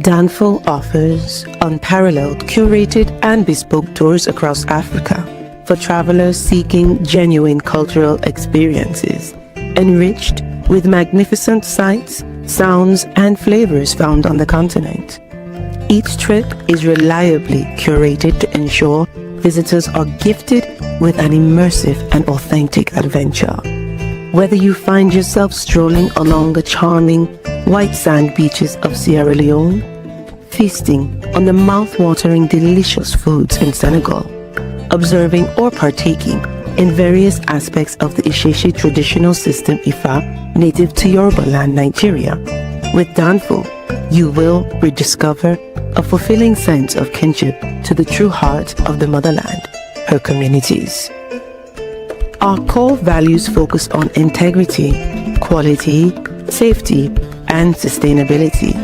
Danful offers unparalleled, curated, and bespoke tours across Africa for travelers seeking genuine cultural experiences, enriched with magnificent sights, sounds, and flavors found on the continent. Each trip is reliably curated to ensure visitors are gifted with an immersive and authentic adventure. Whether you find yourself strolling along the charming white sand beaches of Sierra Leone, feasting on the mouth-watering delicious foods in Senegal, observing or partaking in various aspects of the Isheshe traditional system Ifa native to Yoruba land, Nigeria, with Danful, you will rediscover a fulfilling sense of kinship to the true heart of the motherland, her communities. Our core values focus on integrity, quality, safety, and sustainability.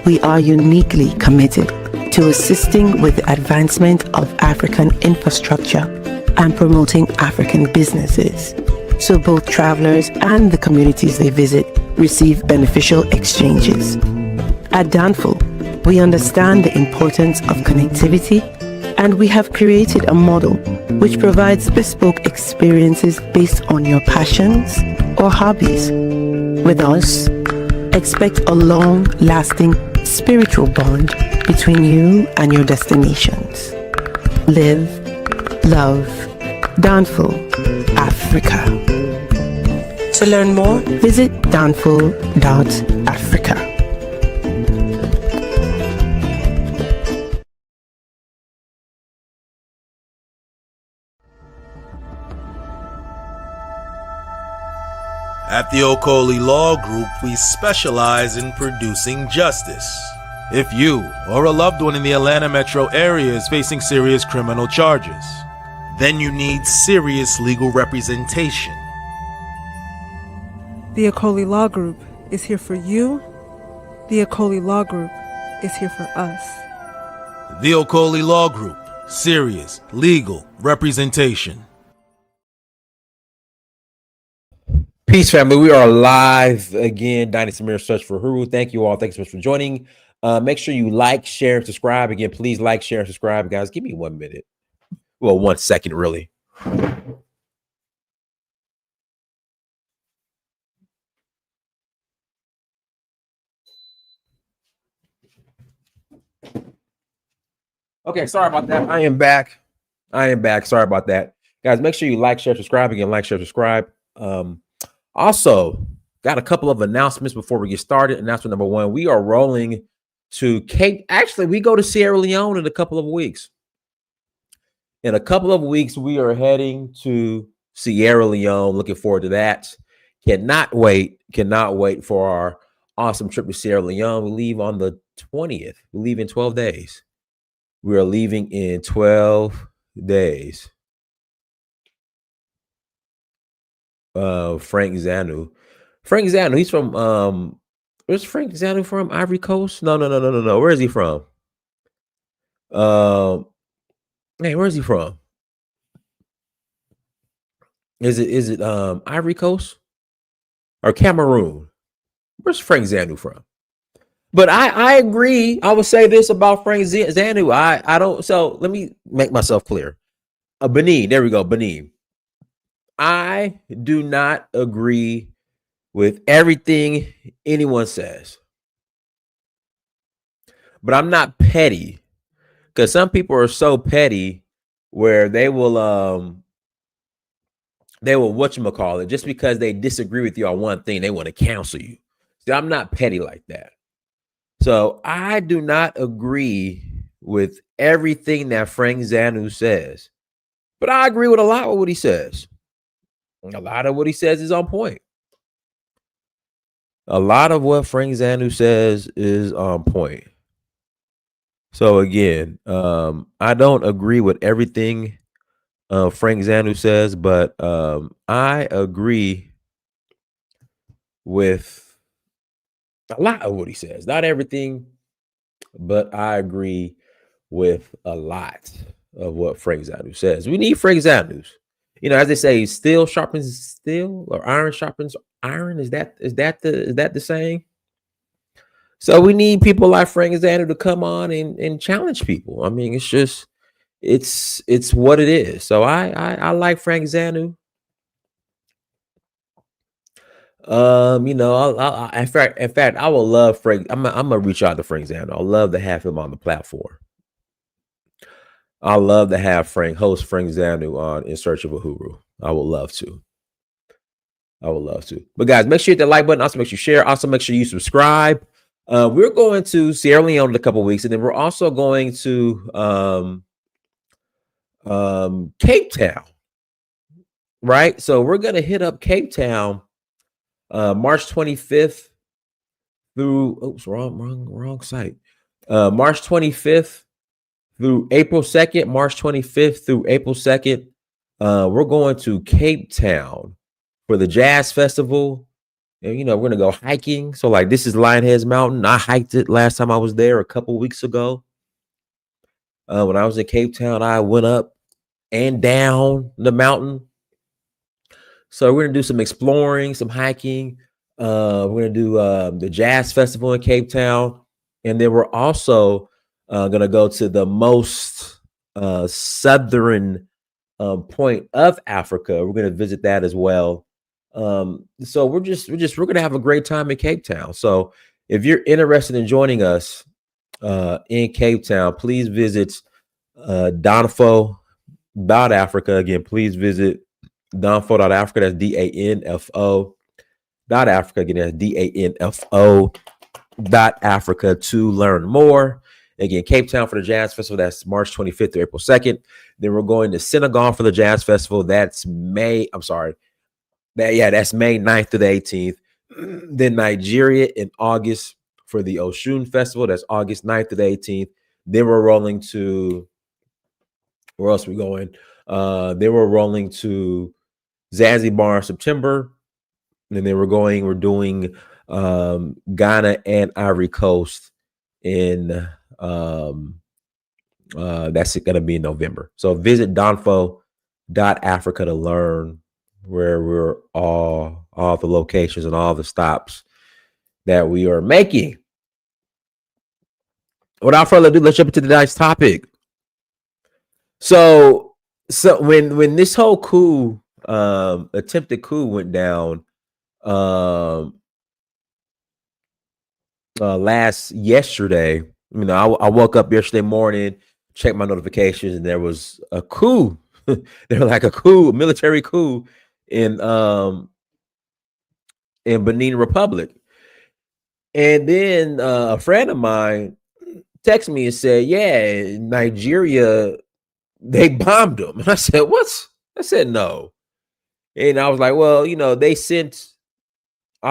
We are uniquely committed to assisting with the advancement of African infrastructure and promoting African businesses, so both travelers and the communities they visit receive beneficial exchanges. At Danful, we understand the importance of connectivity, and we have created a model which provides bespoke experiences based on your passions or hobbies. With us, expect a long-lasting spiritual bond between you and your destinations. Live, love, Danful, Africa. To learn more, visit danful.africa. At the Okoli Law Group, we specialize in producing justice. If you or a loved one in the Atlanta metro area is facing serious criminal charges, then you need serious legal representation. The Okoli Law Group is here for you. The Okoli Law Group is here for us. The Okoli Law Group, serious legal representation. Peace, family. We are live again. Dynasty Mirror Search for Huru. Thank you all. Thanks so much for joining. Make sure you like, share, and subscribe. Again, please like, share, and subscribe. Guys, give me 1 minute. Well, 1 second, really. Okay, sorry about that. I am back. Sorry about that. Guys, make sure you like, share, subscribe. Again, like, share, subscribe. Also, got a couple of announcements before we get started. Announcement number 1, we are rolling to Cape. Actually, we go to Sierra Leone in a couple of weeks. In a couple of weeks, we are heading to Sierra Leone. Looking forward to that. Cannot wait for our awesome trip to Sierra Leone. We leave on the 20th. We leave in 12 days. We are leaving in 12 days. Frank Zanu, he's from where's Frank Zanu from? Ivory Coast? No. Where is he from? Hey, where is he from? Is it Ivory Coast or Cameroon? Where's Frank Zanu from? But I agree. I would say this about Frank Zanu. I don't. So let me make myself clear. Benin. There we go. Benin. I do not agree with everything anyone says, but I'm not petty, because some people are so petty where they will whatchamacallit, just because they disagree with you on one thing, they want to cancel you. See, I'm not petty like that. So I do not agree with everything that Frank Zanu says, but I agree with a lot of what he says. A lot of what he says is on point. A lot of what Frank Zanu says is on point. So again, I don't agree with everything Frank Zanu says, but I agree with a lot of what he says. Not everything, but I agree with a lot of what Frank Zanu says. We need Frank Zanus. You know, as they say, steel sharpens steel, or iron sharpens iron. Is that the saying? So we need people like Frank Xander to come on and challenge people. I mean, it's just it's what it is. So I like Frank Xander. You know, in fact, I will love Frank. I'm gonna reach out to Frank Xander. I'll love to have him on the platform. I love to have host Frank Xander on In Search of a Huru. I would love to. I would love to. But guys, make sure you hit the like button. Also, make sure you share. Also, make sure you subscribe. We're going to Sierra Leone in a couple of weeks, and then we're also going to Cape Town. Right. So we're gonna hit up Cape Town March 25th through wrong site. March 25th through April 2nd, March 25th through April 2nd. We're going to Cape Town for the Jazz Festival. And, you know, we're going to go hiking. So, like, this is Lionheads Mountain. I hiked it last time I was there a couple weeks ago. When I was in Cape Town, I went up and down the mountain. So we're going to do some exploring, some hiking. We're going to do the Jazz Festival in Cape Town. And then we're also going to go to the most southern point of Africa. We're going to visit that as well. So we're going to have a great time in Cape Town. So if you're interested in joining us in Cape Town, please visit Danfo.Africa. Again, please visit Danfo.Africa. That's DANFO.Africa. Again, that's DANFO.Africa to learn more. Again, Cape Town for the Jazz Festival. That's March 25th to April 2nd. Then we're going to Senegal for the Jazz Festival. That's May 9th to the 18th. Then Nigeria in August for the Oshun Festival. That's August 9th to the 18th. Then we're rolling to, where else are we going? Then we're rolling to Zanzibar in September. And then we're doing Ghana and Ivory Coast in that's going to be in November. So visit Danfo.Africa to learn where we're all the locations and all the stops that we are making. Without further ado, let's jump into tonight's topic. So when this whole attempted coup went down yesterday, you know, I woke up yesterday morning, checked my notifications, and there was a coup. They're like a military coup in Benin Republic. And then a friend of mine texted me and said, yeah, Nigeria, they bombed them. And I said, what? I said, no. And I was like, well, you know, I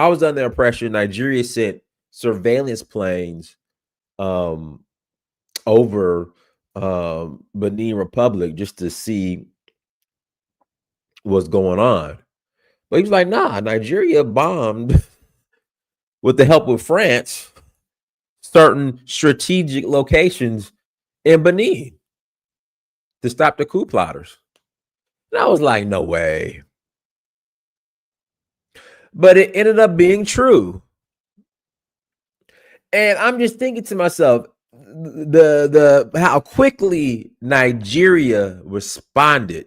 was under the impression Nigeria sent surveillance planes over Benin Republic just to see what's going on. But he was like, nah, Nigeria bombed with the help of France certain strategic locations in Benin to stop the coup plotters. And I was like, no way. But it ended up being true. And I'm just thinking to myself, the how quickly Nigeria responded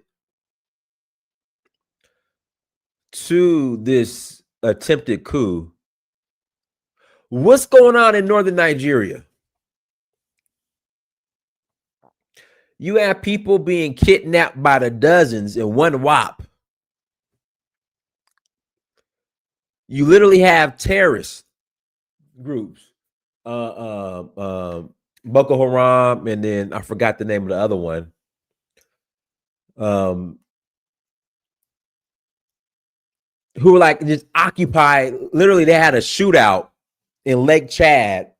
to this attempted coup. What's going on in northern Nigeria? You have people being kidnapped by the dozens in one WAP. You literally have terrorist groups, Boko Haram, and then I forgot the name of the other one. Who were like just occupied. Literally, they had a shootout in Lake Chad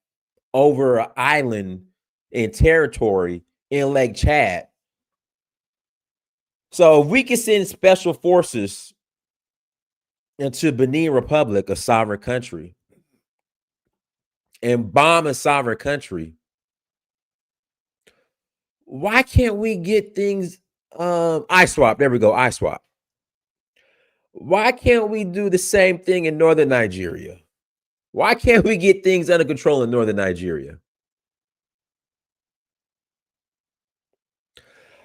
over an island in territory in Lake Chad. So if we can send special forces into Benin Republic, a sovereign country, and bomb a sovereign country, why can't we get things ISWAP? There we go, ISWAP. Why can't we do the same thing in northern Nigeria? Why can't we get things under control in northern Nigeria?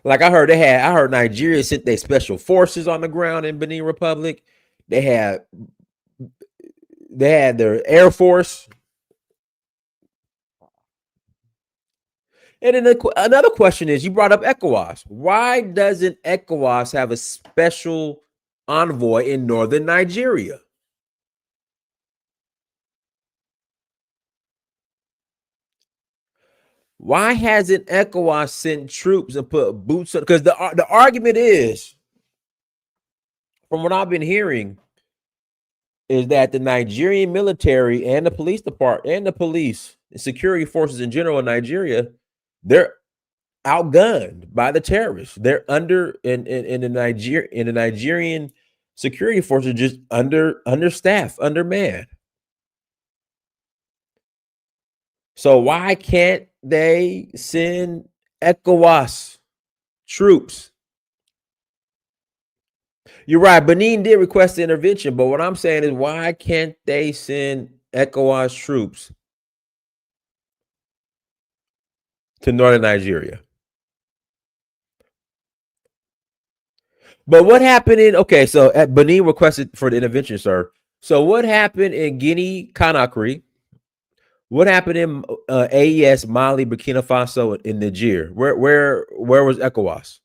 Like I heard Nigeria sent their special forces on the ground in Benin Republic. They had their Air Force. And then another question is, you brought up ECOWAS. Why doesn't ECOWAS have a special envoy in northern Nigeria? Why hasn't ECOWAS sent troops and put boots on? Because the argument is, from what I've been hearing, is that the Nigerian military and the police department and the police and security forces in general in Nigeria, they're outgunned by the terrorists. They're under in the Nigerian security forces just understaffed, undermanned. So why can't they send ECOWAS troops? You're right. Benin did request intervention, but what I'm saying is, why can't they send ECOWAS troops to northern Nigeria? But what happened in, okay, so at Benin requested for the intervention, sir. So what happened in Guinea Conakry? What happened in AES, Mali, Burkina Faso, in Niger? Where was ECOWAS?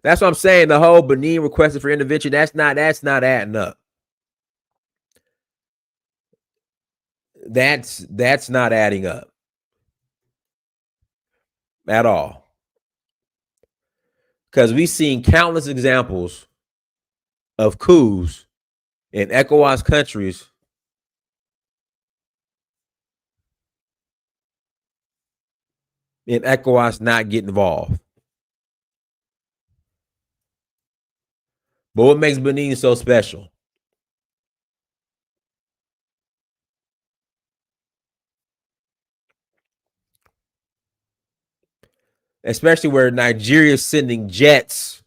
That's what I'm saying. The whole Benin requested for intervention, that's not adding up. That's not adding up at all. Because we've seen countless examples of coups in ECOWAS countries and ECOWAS not get involved. But what makes Benin so special? Especially where Nigeria is sending jets.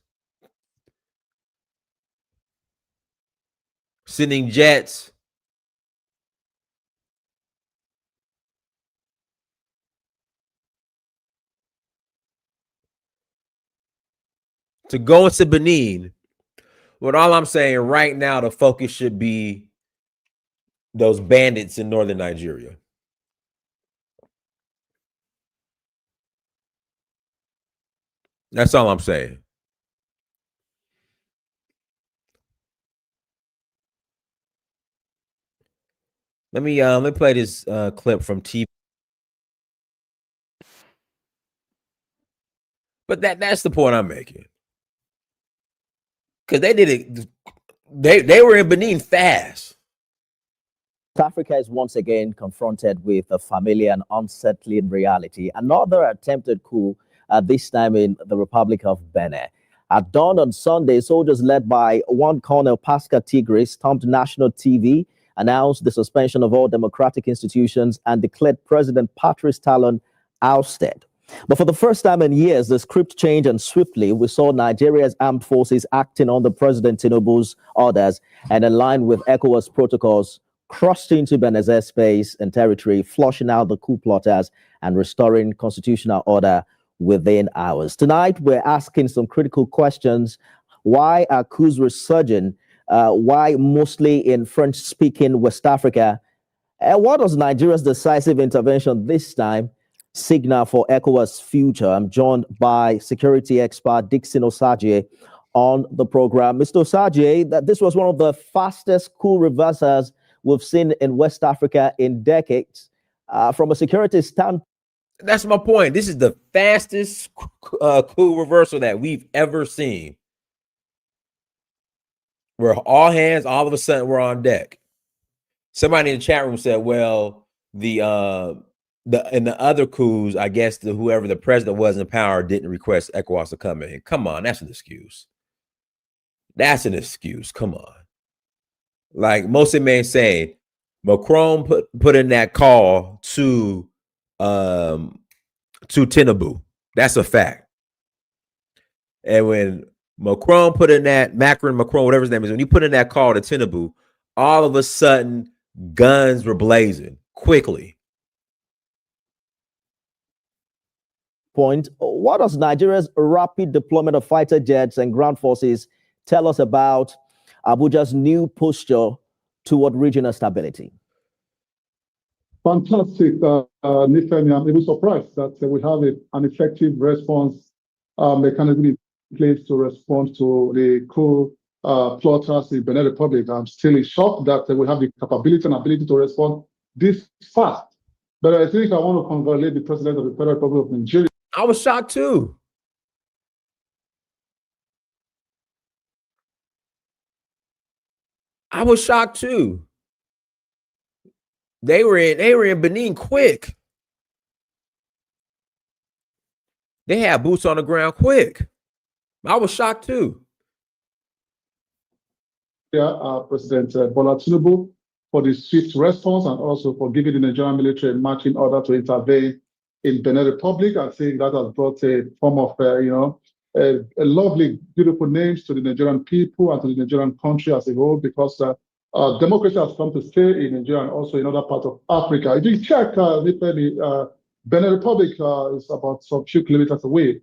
To go into Benin. But all I'm saying right now, the focus should be those bandits in northern Nigeria. That's all I'm saying. Let me play this clip from TV. But that's the point I'm making. Because they did it, they were in Benin fast. Africa is once again confronted with a familiar and unsettling reality. Another attempted coup, this time in the Republic of Benin. At dawn on Sunday, soldiers led by one Colonel Pascal Tigre stormed national TV, announced the suspension of all democratic institutions, and declared President Patrice Talon ousted. But for the first time in years, the script changed, and swiftly we saw Nigeria's armed forces acting under President Tinubu's orders and in line with ECOWAS protocols, crossed into Benin's airspace and territory, flushing out the coup plotters and restoring constitutional order within hours. Tonight, we're asking some critical questions. Why are coups resurging? Why mostly in French-speaking West Africa? And what does Nigeria's decisive intervention this time signal for ECOWAS' future? I'm joined by security expert Dixon Osagie on the program. Mr. Osagie, that this was one of the fastest coup reversals we've seen in West Africa in decades. From a security standpoint, that's my point. This is the fastest coup reversal that we've ever seen. Where all hands, all of a sudden, we're on deck. Somebody in the chat room said, "Well, in the other coups, I guess whoever the president was in power didn't request ECOWAS to come in." Come on, that's an excuse. That's an excuse. Come on. Like most of men say, Macron put in that call to Tinubu. That's a fact. And when Macron put in that Macron, whatever his name is, when you put in that call to Tinubu, all of a sudden guns were blazing quickly. Point. What does Nigeria's rapid deployment of fighter jets and ground forces tell us about Abuja's new posture toward regional stability? Fantastic, Nifemi. I'm even surprised that we have an effective response mechanism in place to respond to the coup plotters in Benin Republic. I'm still in shock that we have the capability and ability to respond this fast. But I think I want to congratulate the President of the Federal Republic of Nigeria. I was shocked too. I was shocked too. They were in Benin quick. They had boots on the ground quick. I was shocked too. President Bola Tinubu for the swift response and also for giving the Nigerian military a marching order to intervene in Benin Republic. I think that has brought a form of, a lovely, beautiful names to the Nigerian people and to the Nigerian country as a whole, because democracy has come to stay in Nigeria and also in other parts of Africa. If you check, Benin Republic is about some few kilometers away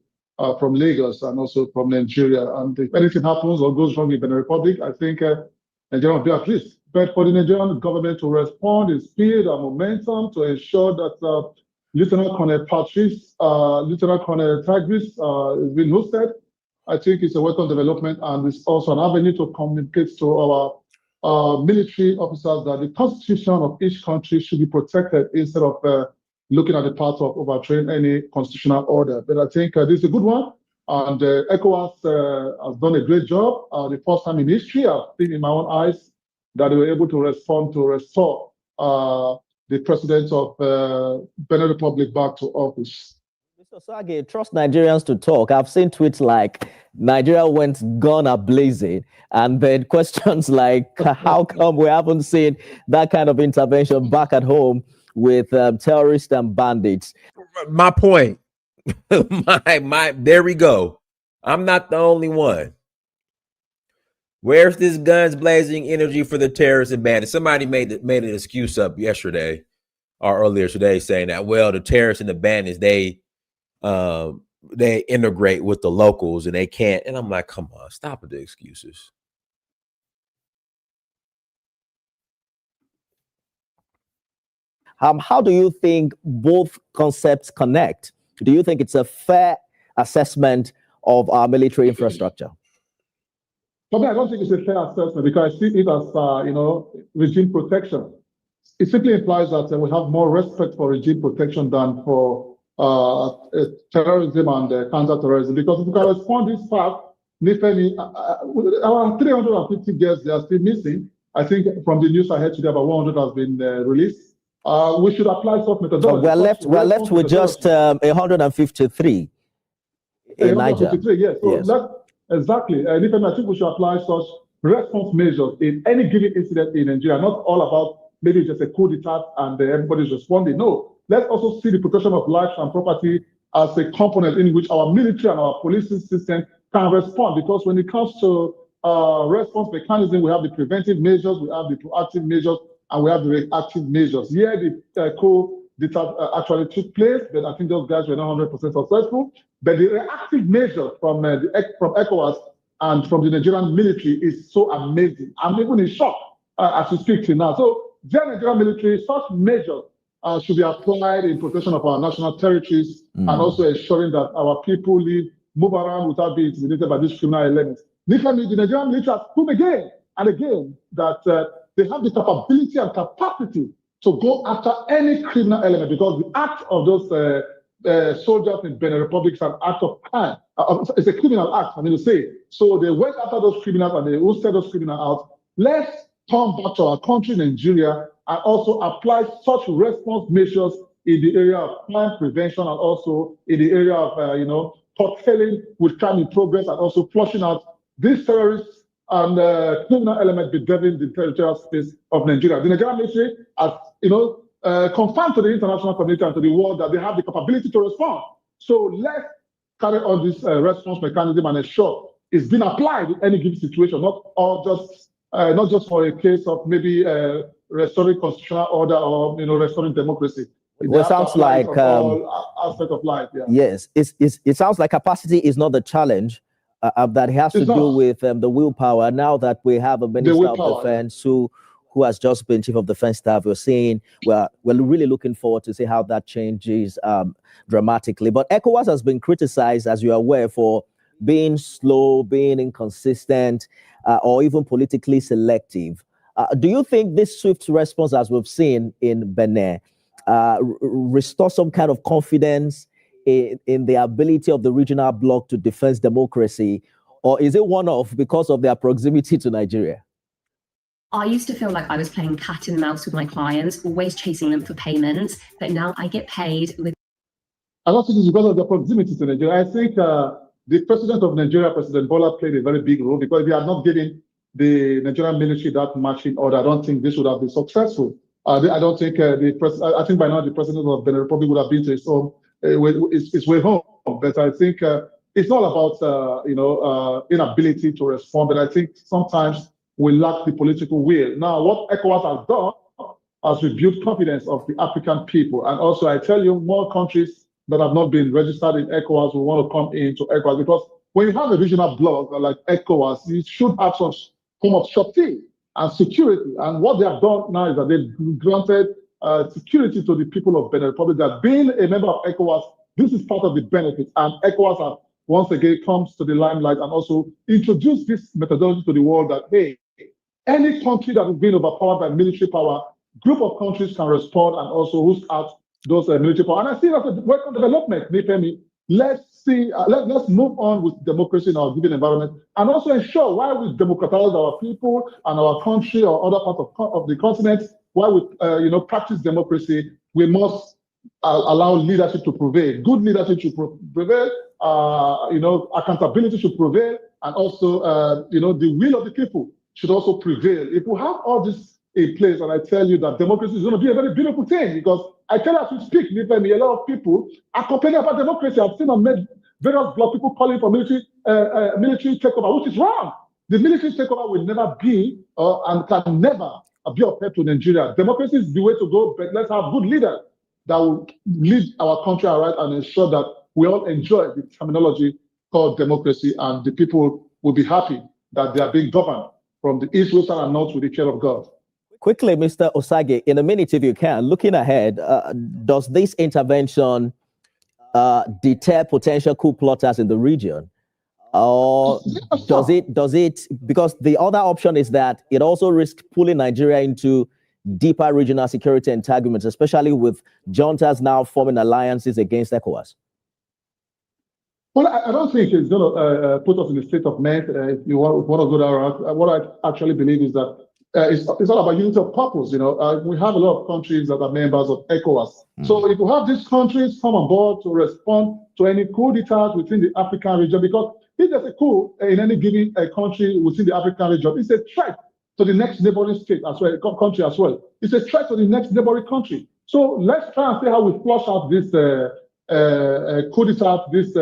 from Lagos and also from Nigeria. And if anything happens or goes wrong in Benin Republic, I think Nigeria will be at risk. But for the Nigerian government to respond in speed and momentum to ensure that Lieutenant Colonel Patrice, Lieutenant Colonel Tigris is being hosted, I think it's a welcome development, and it's also an avenue to communicate to our military officers that the constitution of each country should be protected instead of looking at the path of overthrowing any constitutional order. But I think this is a good one, and ECOWAS has done a great job. The first time in history, I've seen in my own eyes that they were able to respond to restore the president of Benin Republic back to office. Mr. Sage, trust Nigerians to talk. I've seen tweets like Nigeria went gun blazing, and then questions like how come we haven't seen that kind of intervention back at home with terrorists and bandits? My point. There we go. I'm not the only one. Where's this guns blazing energy for the terrorists and bandits? Somebody made an excuse up yesterday or earlier today saying that, well, the terrorists and the bandits, they integrate with the locals and they can't. And I'm like, come on, stop with the excuses. How do you think both concepts connect? Do you think it's a fair assessment of our military infrastructure? For me, I don't think it's a fair assessment because I see it as, regime protection. It simply implies that we have more respect for regime protection than for terrorism and counter-terrorism. Because if we can respond this fast, around 350 guests, they are still missing. I think from the news I heard today, about 100 has been released. We should apply such methodology. So we're left with just 153 in Niger. 153, yes. So yes. Exactly. And I think we should apply such response measures in any given incident in Nigeria, not all about maybe just a coup d'etat and everybody's responding. No, let's also see the protection of life and property as a component in which our military and our policing system can respond. Because when it comes to response mechanism, we have the preventive measures, we have the proactive measures, and we have the reactive measures. Here, the coup d'etat actually took place, but I think those guys were not 100% successful. But the reactive measures from ECOWAS and from the Nigerian military is so amazing. I'm even in shock as we speak to now. So, the Nigerian military, such measures should be applied in protection of our national territories and also ensuring that our people move around without being intimidated by these criminal elements. The Nigerian military has proven again and again that they have the capability and capacity to go after any criminal element, because the act of those soldiers in Benin Republic is an act of crime. It's a criminal act, to say. So they went after those criminals and they roasted those criminals out. Let's turn back to our country, Nigeria, and also apply such response measures in the area of crime prevention and also in the area of, curtailing with crime in progress and also flushing out these terrorists and criminal elements bedeviling the territorial space of Nigeria. The Nigerian military has, confirmed to the international community and to the world that they have the capability to respond. So let's carry on this response mechanism and ensure is being applied in any given situation, not just for a case of maybe restoring constitutional order or restoring democracy. Well, it sounds like all aspects of life. Yeah. Yes, it sounds like capacity is not the challenge. That has to do with the willpower. Now that we have a minister of defense who has just been chief of defense staff, we're really looking forward to see how that changes dramatically. But ECOWAS has been criticized, as you are aware, for being slow, being inconsistent, or even politically selective. Do you think this swift response, as we've seen in Benin, restore some kind of confidence in the ability of the regional bloc to defend democracy, or is it one-off because of their proximity to Nigeria? I used to feel like I was playing cat and mouse with my clients, always chasing them for payments, but now I get paid with. I don't think it's because of the proximity to Nigeria. I think the president of Nigeria, President Bola, played a very big role, because if he had not given the Nigerian military that marching order, I don't think this would have been successful. I don't think I think by now the president of the Republic would have been to his home. It's way home, but I think it's not about inability to respond, but I think sometimes we lack the political will. Now, what ECOWAS has done has rebuilt confidence of the African people, and also I tell you, more countries that have not been registered in ECOWAS will want to come into ECOWAS, because when you have a regional bloc like ECOWAS, you should have some form of safety and security. And what they have done now is that they've granted security to the people of Benin Republic, that being a member of ECOWAS, this is part of the benefit. And ECOWAS have once again comes to the limelight and also introduced this methodology to the world that, hey, any country that is being overpowered by military power, group of countries can respond and also root out those military power. And I see that as a welcome development, Nifemi. Let's move on with democracy in our given environment, and also ensure, while we democratize our people and our country or other parts of the continent, while we practice democracy, we must allow leadership to prevail. Good leadership should prevail. Accountability should prevail, and also the will of the people should also prevail. If we have all this in place, and I tell you that democracy is going to be a very beautiful thing, because I tell you, as we speak, a lot of people are complaining about democracy. I've seen on various block people calling for military takeover, which is wrong. The military takeover will never be and can never be upheld to Nigeria. Democracy is the way to go, but let's have good leaders that will lead our country aright and ensure that we all enjoy the terminology called democracy, and the people will be happy that they are being governed from the east, west, and north with the care of God. Quickly, Mr. Osage, in a minute, if you can, looking ahead, does this intervention deter potential coup plotters in the region? Or does it, because the other option is that it also risks pulling Nigeria into deeper regional security entanglements, especially with juntas now forming alliances against ECOWAS? Well, I don't think it's going to put us in a state of mess. If you want to go that route, what I actually believe is that it's all about unity of purpose. We have a lot of countries that are members of ECOWAS. So if you have these countries come on board to respond to any coup d'etat within the African region, because if there's a coup in any given country within the African region, it's a threat to the next neighboring state as well, country as well. It's a threat to the next neighboring country. So let's try and see how we flush out this coup d'etat, this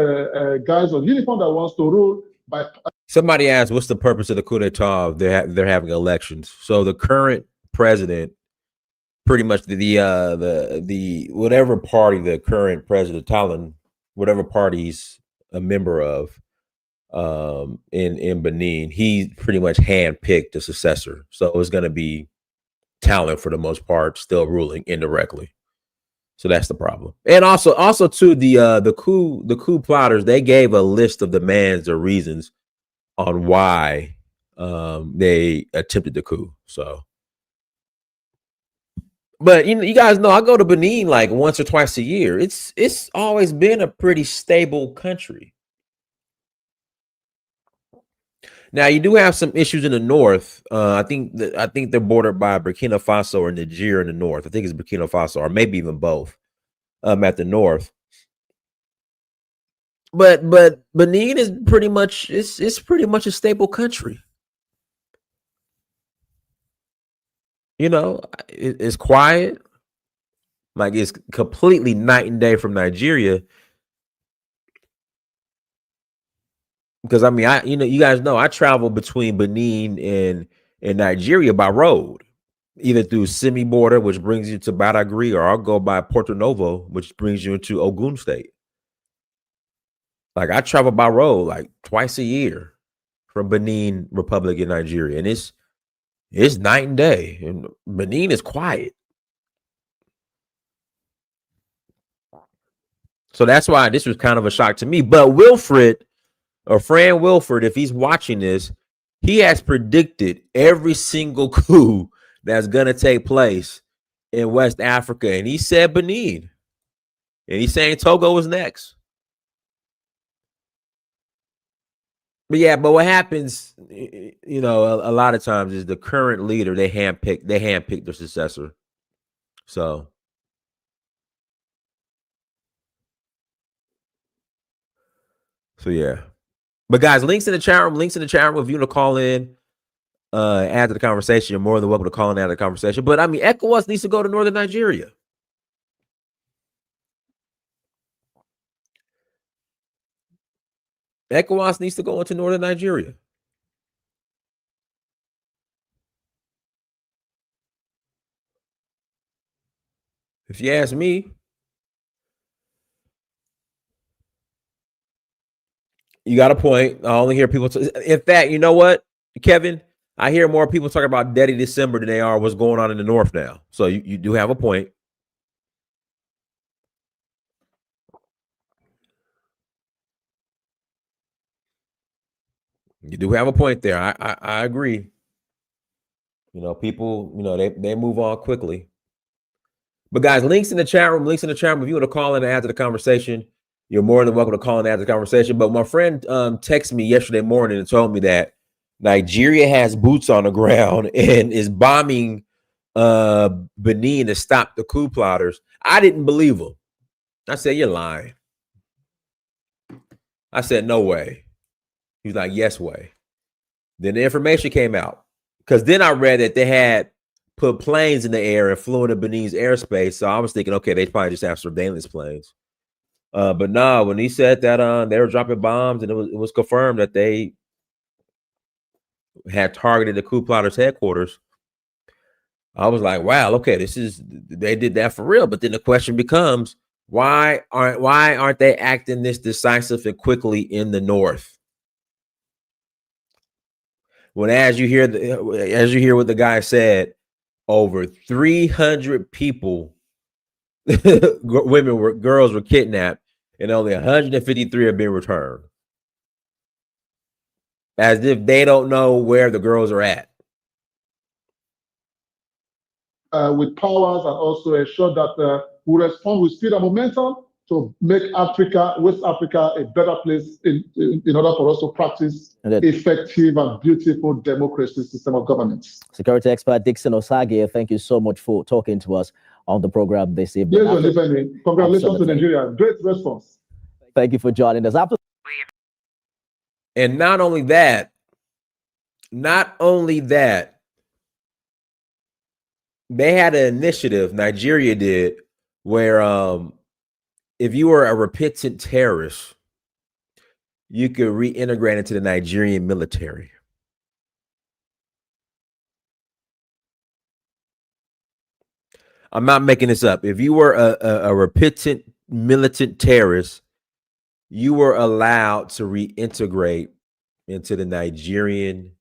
guys on uniform that wants to rule by. Somebody asked, what's the purpose of the coup d'etat? They're having elections. So the current president, pretty much the whatever party the current president, Talon, whatever party he's a member of, in Benin, he pretty much handpicked a successor. So it's going to be Talon for the most part, still ruling indirectly. So that's the problem. And also too, the coup plotters, they gave a list of demands or reasons on why they attempted the coup. So, but you guys know I go to Benin like once or twice a year. It's always been a pretty stable country. Now you do have some issues in the north. I think they're bordered by Burkina Faso or Niger in the north. I think it's Burkina Faso or maybe even both at the north. But Benin is pretty much it's pretty much a stable country. It's quiet. Like it's completely night and day from Nigeria. because I mean, you guys know I travel between Benin and Nigeria by road, either through Semi border, which brings you to Badagry, or I'll go by Porto Novo, which brings you into Ogun State. Like I travel by road like twice a year from Benin Republic in Nigeria, and it's night and day. And Benin is quiet, so that's why this was kind of a shock to me. But Wilfred, or Fran Wilford, if he's watching this, he has predicted every single coup that's gonna take place in West Africa, and he said Benin, and he's saying Togo is next. But yeah, but what happens, you know, a lot of times is the current leader, they handpick their successor. So yeah. But guys, links in the chat room, if you want to call in, add to the conversation. You're more than welcome to call in, add to the conversation. But I mean, ECOWAS needs to go to northern Nigeria. ECOWAS needs to go into northern Nigeria. If you ask me, you got a point. I only hear people. In fact, you know what, Kevin? I hear more people talking about Daddy December than they are what's going on in the north now. So you do have a point. You do have a point there. I agree. You know, people, you know, they move on quickly. But guys, links in the chat room. If you want to call in and add to the conversation, you're more than welcome to call and add to the conversation. But my friend texted me yesterday morning and told me that Nigeria has boots on the ground and is bombing Benin to stop the coup plotters. I didn't believe him. I said, you're lying. I said, no way. He was like, yes way. Then the information came out, because then I read that they had put planes in the air and flew into Benin's airspace. So I was thinking, okay, they probably just have surveillance planes. But no, when he said that they were dropping bombs, and it was confirmed that they had targeted the coup plotters' headquarters, I was like, wow, okay, they did that for real. But then the question becomes, why aren't they acting this decisive and quickly in the north? When as you hear what the guy said, over 300 people, girls were kidnapped, and only 153 have been returned. As if they don't know where the girls are at. With powers, and also ensure that we respond with speed and momentum to make West Africa, a better place in order for us to practice effective and beautiful democracy system of governance. Security expert Dixon Osage, thank you so much for talking to us on the program this evening. Yes, congratulations to Nigeria. Great response. Thank you for joining us. And not only that, they had an initiative, Nigeria did, where if you were a repentant terrorist, you could reintegrate into the Nigerian military. I'm not making this up. If you were a repentant militant terrorist, you were allowed to reintegrate into the Nigerian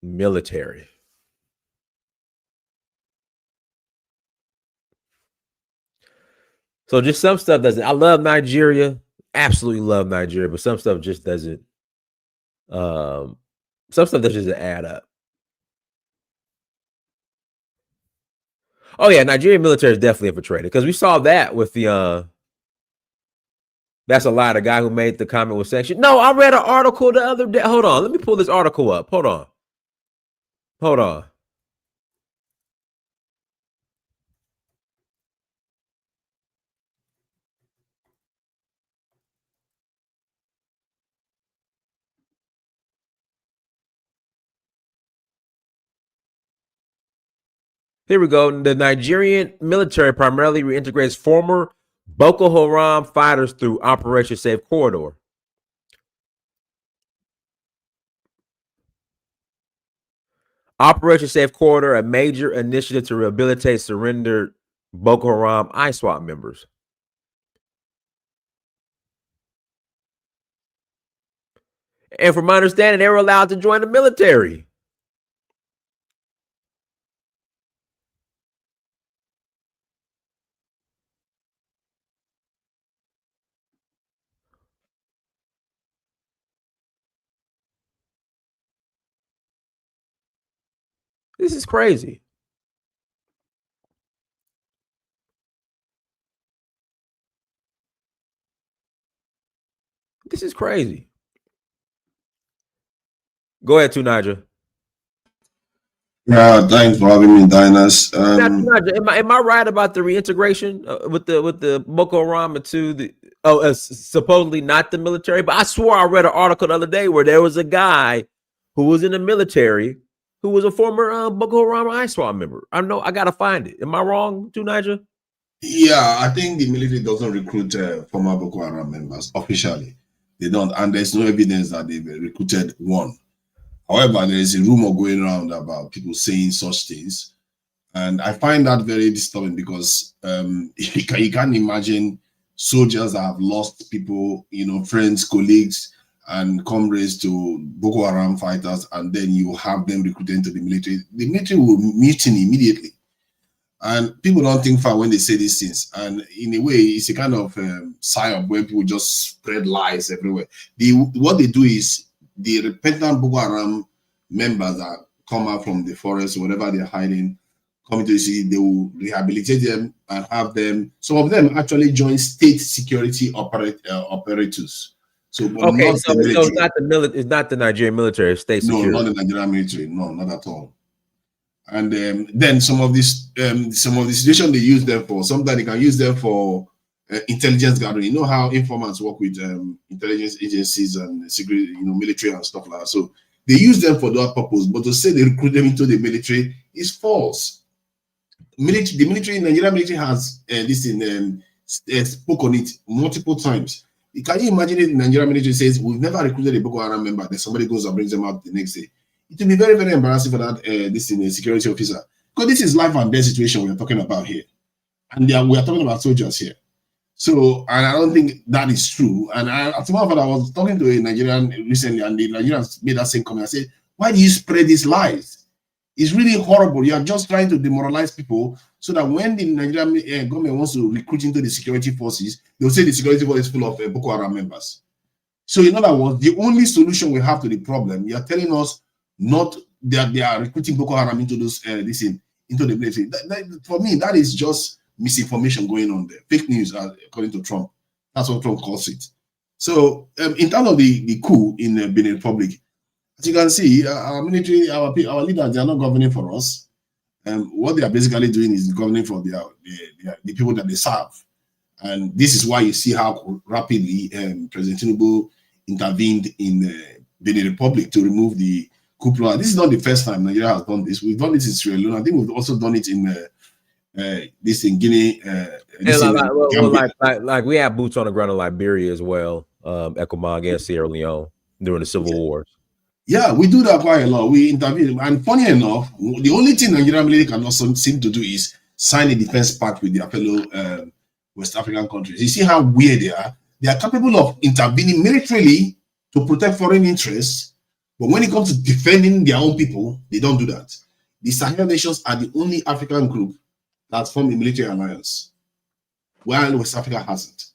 military. So just some stuff doesn't. I love Nigeria, absolutely love Nigeria, but some stuff just doesn't. Some stuff doesn't add up. Oh yeah, Nigerian military is definitely infiltrated, because we saw that with the. That's a lie. The guy who made the comment was saying, "No, I read an article the other day." Hold on, let me pull this article up. Hold on. Here we go. The Nigerian military primarily reintegrates former Boko Haram fighters through Operation Safe Corridor. Operation Safe Corridor, a major initiative to rehabilitate surrendered Boko Haram ISWAP members. And from my understanding, they were allowed to join the military. This is crazy. This is crazy. Go ahead, Tunaja. Yeah, thanks for having me, Diners. Now, Tunaja, am I right about the reintegration with the Boko Haram into the supposedly not the military? But I swore I read an article the other day where there was a guy who was in the military who was a former Boko Haram ISWAP member. I know I gotta find it. Am I wrong, Tunaja? Yeah, I think the military doesn't recruit former Boko Haram members officially. They don't, and there's no evidence that they've recruited one. However, there is a rumor going around about people saying such things, and I find that very disturbing because you can't imagine soldiers that have lost people, friends, colleagues, and comrades to Boko Haram fighters, and then you have them recruited into the military. The military will mutiny immediately. And people don't think far when they say these things. And in a way, it's a kind of psyop where people just spread lies everywhere. What they do is the repentant Boko Haram members that come out from the forest, whatever they're hiding, come into the city, they will rehabilitate them and have them. Some of them actually join state security operators. So, okay, so it's not it's not the Nigerian military, it's state security. No, not the Nigerian military. No, not at all. And then some of the situation they use them for, sometimes they can use them for intelligence gathering. You know how informants work with intelligence agencies and security, military and stuff like that. So they use them for that purpose. But to say they recruit them into the military is false. The Nigerian military has spoke on it multiple times. Can you imagine if the Nigerian military says we've never recruited a Boko Haram member, then somebody goes and brings them out the next day? It will be very, very embarrassing for that security officer, because this is life and death situation we're talking about here, and we are talking about soldiers here. So, and I don't think that is true. And as a matter of fact, I was talking to a Nigerian recently, and the Nigerians made that same comment. I said, "Why do you spread these lies? It's really horrible. You are just trying to demoralize people so that when the Nigerian government wants to recruit into the security forces, they'll say the security force is full of Boko Haram members." So, in other words, the only solution we have to the problem, you are telling us not that they are recruiting Boko Haram into those into the military. For me, that is just misinformation going on there. Fake news, according to Trump. That's what Trump calls it. So, in terms of the coup in the Benin Republic, as you can see, our military, our leaders, they are not governing for us. What they are basically doing is governing for the people that they serve. And this is why you see how rapidly President Tinubu intervened in Benin Republic to remove the coup. This is not the first time Nigeria has done this. We've done this in Sierra Leone. I think we've also done it in Guinea. Like we have boots on the ground in Liberia as well, Ecomoc and Sierra Leone during the civil wars. Yeah, we do that quite a lot. We intervene. And funny enough, the only thing Nigerian military can also seem to do is sign a defense pact with their fellow West African countries. You see how weird they are? They are capable of intervening militarily to protect foreign interests. But when it comes to defending their own people, they don't do that. The Sahel nations are the only African group that form a military alliance, while West Africa hasn't.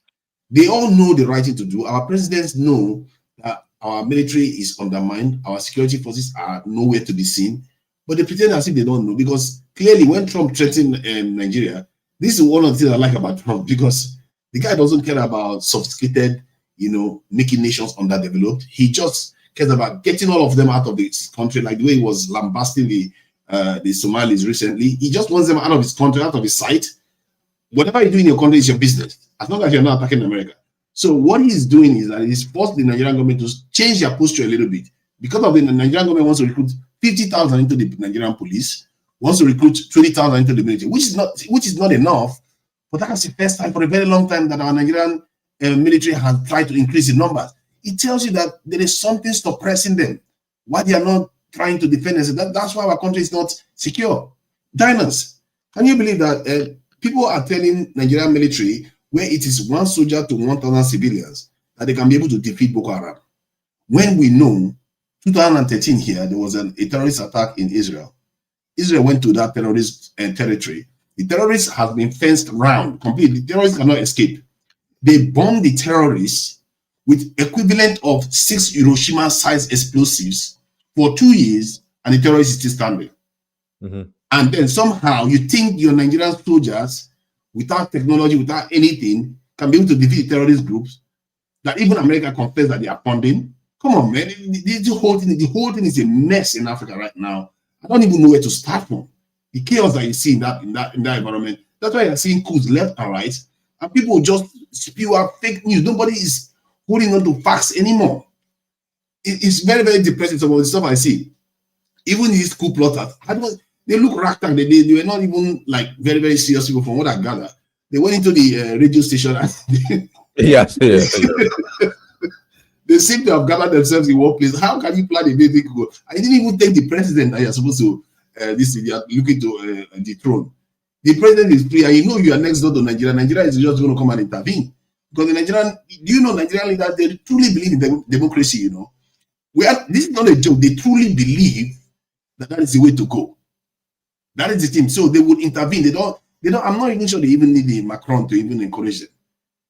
They all know the right thing to do. Our presidents know that our military is undermined. Our security forces are nowhere to be seen. But they pretend as if they don't know, because clearly when Trump threatened Nigeria, this is one of the things I like about Trump, because the guy doesn't care about sophisticated, making nations underdeveloped. He just cares about getting all of them out of this country, like the way he was lambasting the Somalis recently. He just wants them out of his country, out of his sight. Whatever you do in your country is your business, as long as you're not attacking America. So what he's doing is that he's forced the Nigerian government to change their posture a little bit. Because of the Nigerian government wants to recruit 50,000 into the Nigerian police, wants to recruit 20,000 into the military, which is not enough. But that's the first time for a very long time that our Nigerian military has tried to increase the numbers. It tells you that there is something suppressing them. Why they are not trying to defend us. That's why our country is not secure. Diners, can you believe that people are telling Nigerian military, where it is 1 soldier to 1,000 civilians, that they can be able to defeat Boko Haram? When we know 2013 here, there was a terrorist attack in Israel. Israel went to that terrorist territory. The terrorists have been fenced around completely. The terrorists cannot escape. They bombed the terrorists with equivalent of 6 Hiroshima-sized explosives for 2 years, and the terrorists is still standing. And then somehow you think your Nigerian soldiers, without technology, without anything, can be able to defeat terrorist groups that even America confessed that they are funding? Come on, man. The whole thing is a mess in Africa right now. I don't even know where to start from. The chaos that you see in that environment. That's why you're seeing coups left and right, and people just spew out fake news. Nobody is holding on to facts anymore. It's very, very depressing. Some of the stuff I see. Even these coup plotters, they look ragtag. They were not even like very, very serious people from what I gather. They went into the radio station and yes. They seem to have gathered themselves in one place. How can you plan a big coup? I didn't even take the president that you're supposed to looking to dethrone. The president is free, and you know you are next door to Nigeria. Nigeria is just going to come and intervene. Because the Nigerian, Nigerian leaders, they truly believe in democracy, you know. This is not a joke. They truly believe that is the way to go. That is the thing. So they would intervene. They don't, I'm not even sure they even need the Macron to even encourage them.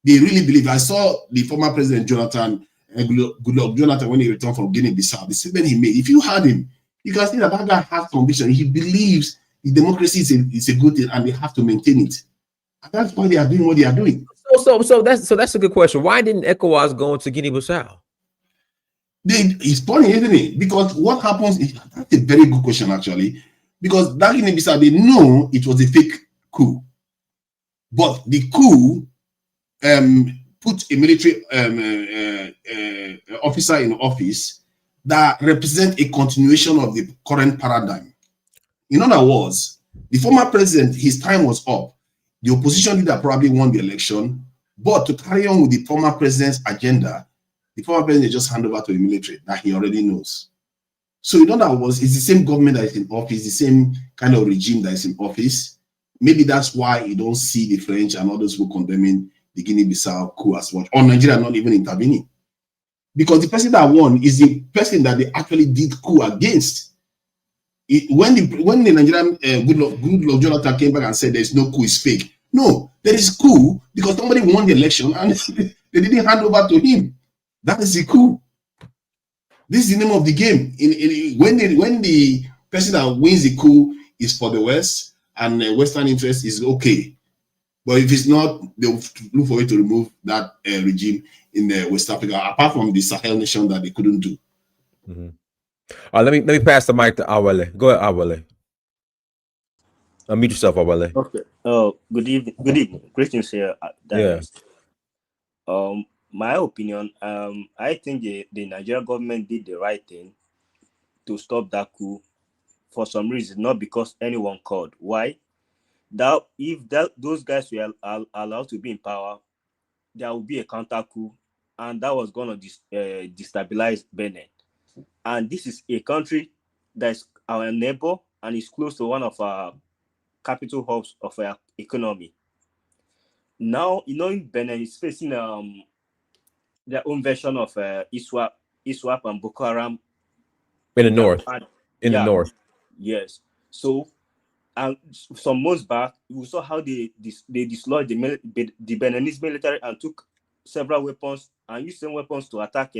They really believe. I saw the former president Jonathan, Goodluck Jonathan, when he returned from Guinea-Bissau, the statement he made. If you had him, you can see that guy has conviction. He believes the democracy is a good thing, and they have to maintain it. And that's why they are doing what they are doing. So that's a good question. Why didn't ECOWAS go into Guinea-Bissau? It's funny, isn't it? Because what happens is, that's a very good question, actually. Because that Guinea-Bissau, they know it was a fake coup. But the coup put a military officer in office that represent a continuation of the current paradigm. In other words, the former president, his time was up. The opposition leader probably won the election, but to carry on with the former president's agenda, the former president just hand over to the military that he already knows. So in other words, it's the same government that is in office, the same kind of regime that is in office. Maybe that's why you don't see the French and others who condemning the Guinea-Bissau coup as much, or Nigeria not even intervening. Because the person that won is the person that they actually did coup against. When the Nigerian Goodluck Jonathan came back and said there's no coup, it's fake. No, there is coup because somebody won the election and they didn't hand over to him. That is the coup. This is the name of the game. When the person that wins the coup is for the West and Western interest is okay. But if it's not, they'll look for a way to remove that regime in West Africa, apart from the Sahel nation that they couldn't do. Let me pass the mic to Awale. Go ahead, Awale. Unmute yourself, Awale. Okay. Good evening. Good evening. Greetings here. My opinion, I think the Nigerian government did the right thing to stop that coup for some reason, not because anyone called. Why? Those guys were allowed to be in power, there will be a counter coup, and that was going to destabilize Benin. And this is a country that is our neighbor and is close to one of our capital hubs of our economy. Now, Benin is facing their own version of ISWAP and Boko Haram in the north. The north. Yes. So, and some months back, we saw how they dislodged the Beninese military and took several weapons and used some weapons to attack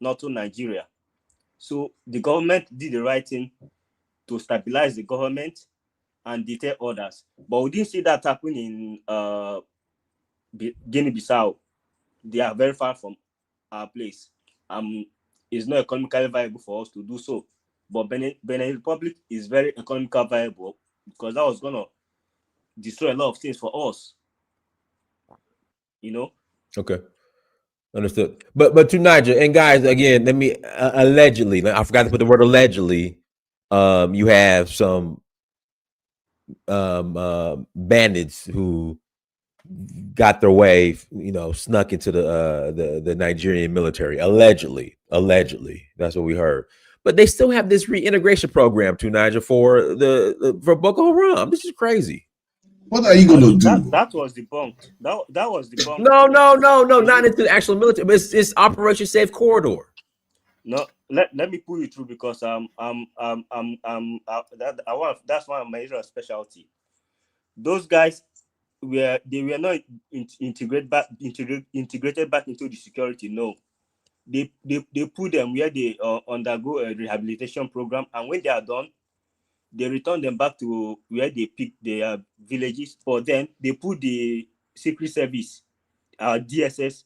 northern Nigeria. So the government did the right thing to stabilize the government and deter others. But we didn't see that happen in Guinea-Bissau. They are very far from our place. It's not economically viable for us to do so. But Benin Republic is very economically viable because that was going to destroy a lot of things for us. Okay. Understood. But to Niger, and guys, again, let me allegedly, I forgot to put the word allegedly. You have some bandits who got their way, snuck into the Nigerian military. Allegedly, that's what we heard. but they still have this reintegration program to Niger for for Boko Haram. This is crazy. What are you going to do? That was debunked. That was debunked. No, not into the actual military, but it's Operation Safe Corridor. No, let me pull you through because that's one of my area of specialty. Those guys were not integrated back into the security. No, they put them where they undergo a rehabilitation program, and when they are done, they return them back to where they picked their villages. Or then they put the Secret Service, DSS,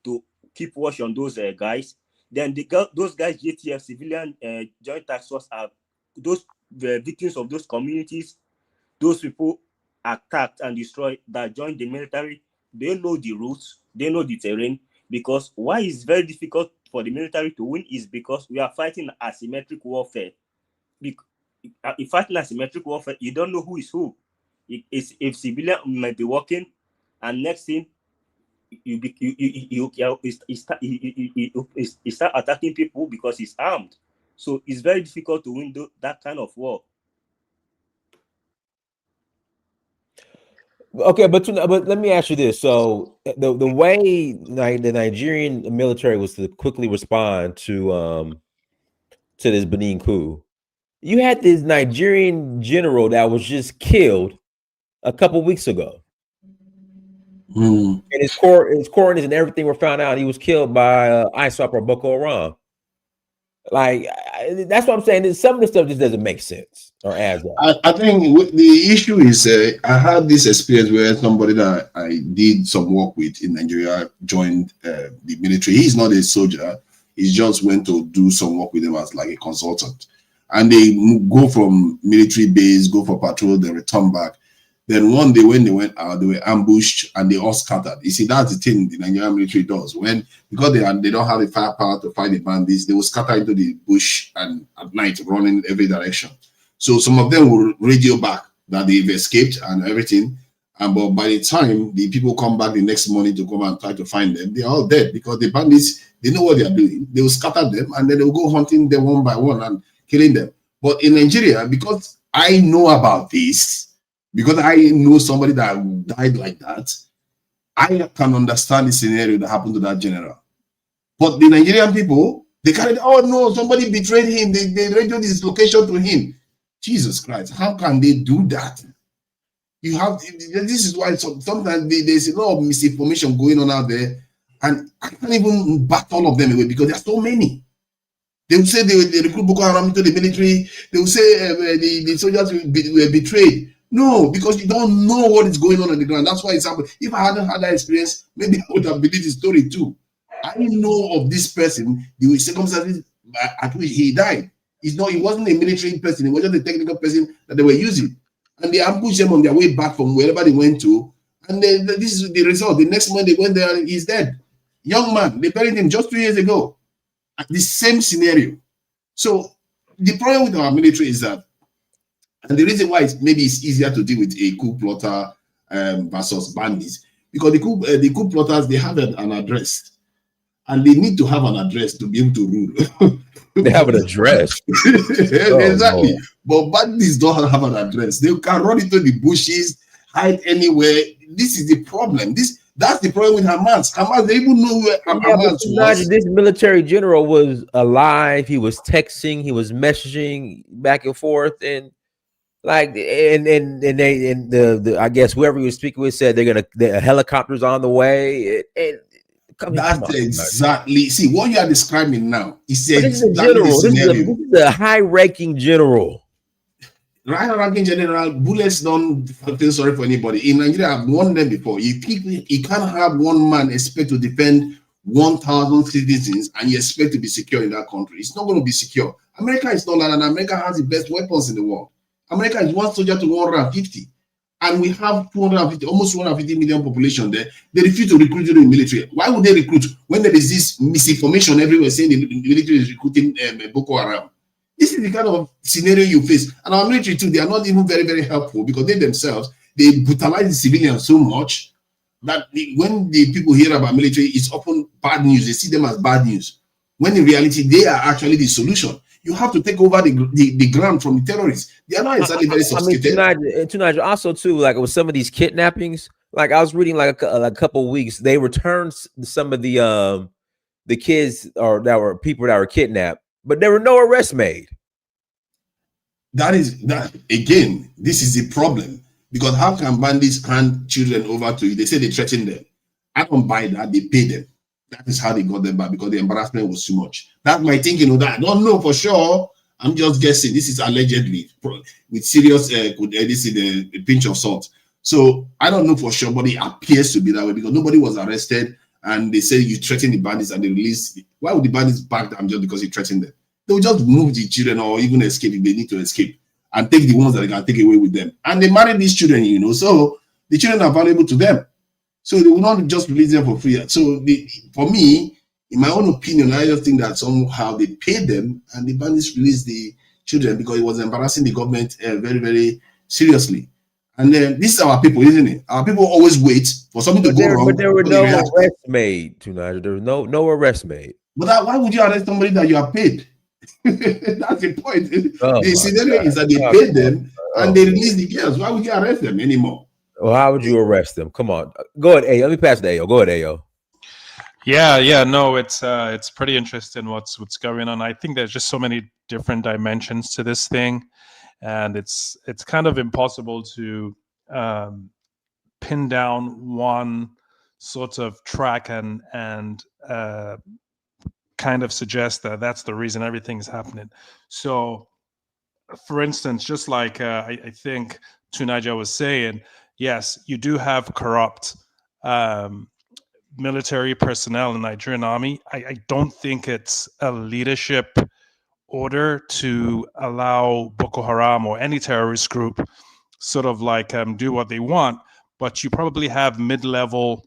to keep watch on those guys. Then those guys, JTF, civilian joint task force, are those victims of those communities. Those people attacked and destroyed that joined the military. They know the routes, they know the terrain. Because why it's very difficult for the military to win is because we are fighting asymmetric warfare. If fighting asymmetric warfare, you don't know who is who. If civilian might be working, and next thing you start attacking people because he's armed. So it's very difficult to win that kind of war. Okay, but let me ask you this: so the way the Nigerian military was to quickly respond to this Benin coup, you had this Nigerian general that was just killed a couple weeks ago. And his coordinates and everything were found out. He was killed by ISWAP or Boko Haram. Like that's what I'm saying. Some of the stuff just doesn't make sense or adds up. I think the issue is I had this experience where somebody that I did some work with in Nigeria joined the military. He's not a soldier. He just went to do some work with them as like a consultant. And they go from military base, go for patrol, they return back. Then one day when they went out, they were ambushed and they all scattered. You see, that's the thing the Nigerian military does. Because they don't have the firepower to fight the bandits, they will scatter into the bush and at night running every direction. So some of them will radio back that they've escaped and everything. But by the time the people come back the next morning to come and try to find them, they're all dead because the bandits, they know what they are doing. They will scatter them and then they will go hunting them one by one and killing them. But in Nigeria, because I know about this, because I know somebody that died like that, I can understand the scenario that happened to that general. But the Nigerian people, they carried, oh no, somebody betrayed him. They radioed his location to him. Jesus Christ, how can they do that? This is why sometimes there's a lot of misinformation going on out there, and I can't even bat all of them away because there are so many. They will say they recruit Boko Haram into the military. They will say the soldiers were betrayed. No, because you don't know what is going on the ground. That's why it's happening. If I hadn't had that experience, maybe I would have believed the story too. I know of this person, the circumstances at which he died. He wasn't a military person, he was just a technical person that they were using. And they ambushed them on their way back from wherever they went to. And this is the result. The next morning they went there, he's dead. Young man, they buried him just 2 years ago. The same scenario. So the problem with our military is that, and the reason why it's easier to deal with a coup plotter versus bandits, because the coup plotters, they have an address, and they need to have an address to be able to rule. They have an address. Exactly. Oh, but bandits don't have an address. They can run into the bushes, hide anywhere. This is the problem. That's the problem with Hamas. Hamas, they even know where Hamas was. This military general was alive. He was texting. He was messaging back and forth, and the I guess whoever he was speaking with said the helicopters on the way. That's exactly. See what you are describing now. This is a general. This is a high-ranking general. High-ranking general. Bullets don't feel sorry for anybody. In Nigeria, I've warned them before. You can't have one man expect to defend 1,000 citizens and you expect to be secure in that country. It's not going to be secure. America is not like that. America has the best weapons in the world. America is 1 soldier to 150. And we have 250, almost 250 million population there. They refuse to recruit in the military. Why would they recruit when there is this misinformation everywhere saying the military is recruiting Boko Haram? This is the kind of scenario you face. And our military too, they are not even very, very helpful because they themselves, they brutalize the civilians so much that when the people hear about military, it's often bad news. They see them as bad news. When in reality, they are actually the solution. You have to take over the ground from the terrorists. They are not exactly very sophisticated. Tunaj, also too, like with some of these kidnappings, like I was reading like a couple weeks, they returned some of the kids or that were people that were kidnapped, but there were no arrests made. That again, this is the problem, because how can bandits hand children over to you? They say they threaten them. I don't buy that. They pay them. That is how they got them back, because the embarrassment was too much. That's my thinking. That I don't know for sure. I'm just guessing. This is allegedly with serious this is a pinch of salt. So I don't know for sure, but it appears to be that way, because nobody was arrested, and they say you threaten the bandits and they release. Why would the bandits back them just because you threatened them? They will just move the children or even escape if they need to escape, and take the ones that they can take away with them. And they marry these children, so the children are valuable to them. So they will not just release them for free. So for me, in my own opinion, I just think that somehow they paid them and the bandits released the children because it was embarrassing the government very, very seriously. And then this is our people, isn't it? Our people always wait for something to go wrong. But there were no arrests made, Tunaj. There was no arrests made. But why would you arrest somebody that you are paid? That's the point. The scenario is that they paid them and they released the girls. Why would you arrest them anymore? Well, how would you arrest them? Come on. Go ahead, Ayo. Let me pass to Ayo. Go ahead, Ayo. Yeah, no, it's pretty interesting what's going on. I think there's just so many different dimensions to this thing, and it's kind of impossible to pin down one sort of track and kind of suggest that that's the reason everything's happening. So, for instance, just like I think Tunaja was saying, yes, you do have corrupt military personnel in the Nigerian army. I don't think it's a leadership order to allow Boko Haram or any terrorist group sort of like do what they want, but you probably have mid-level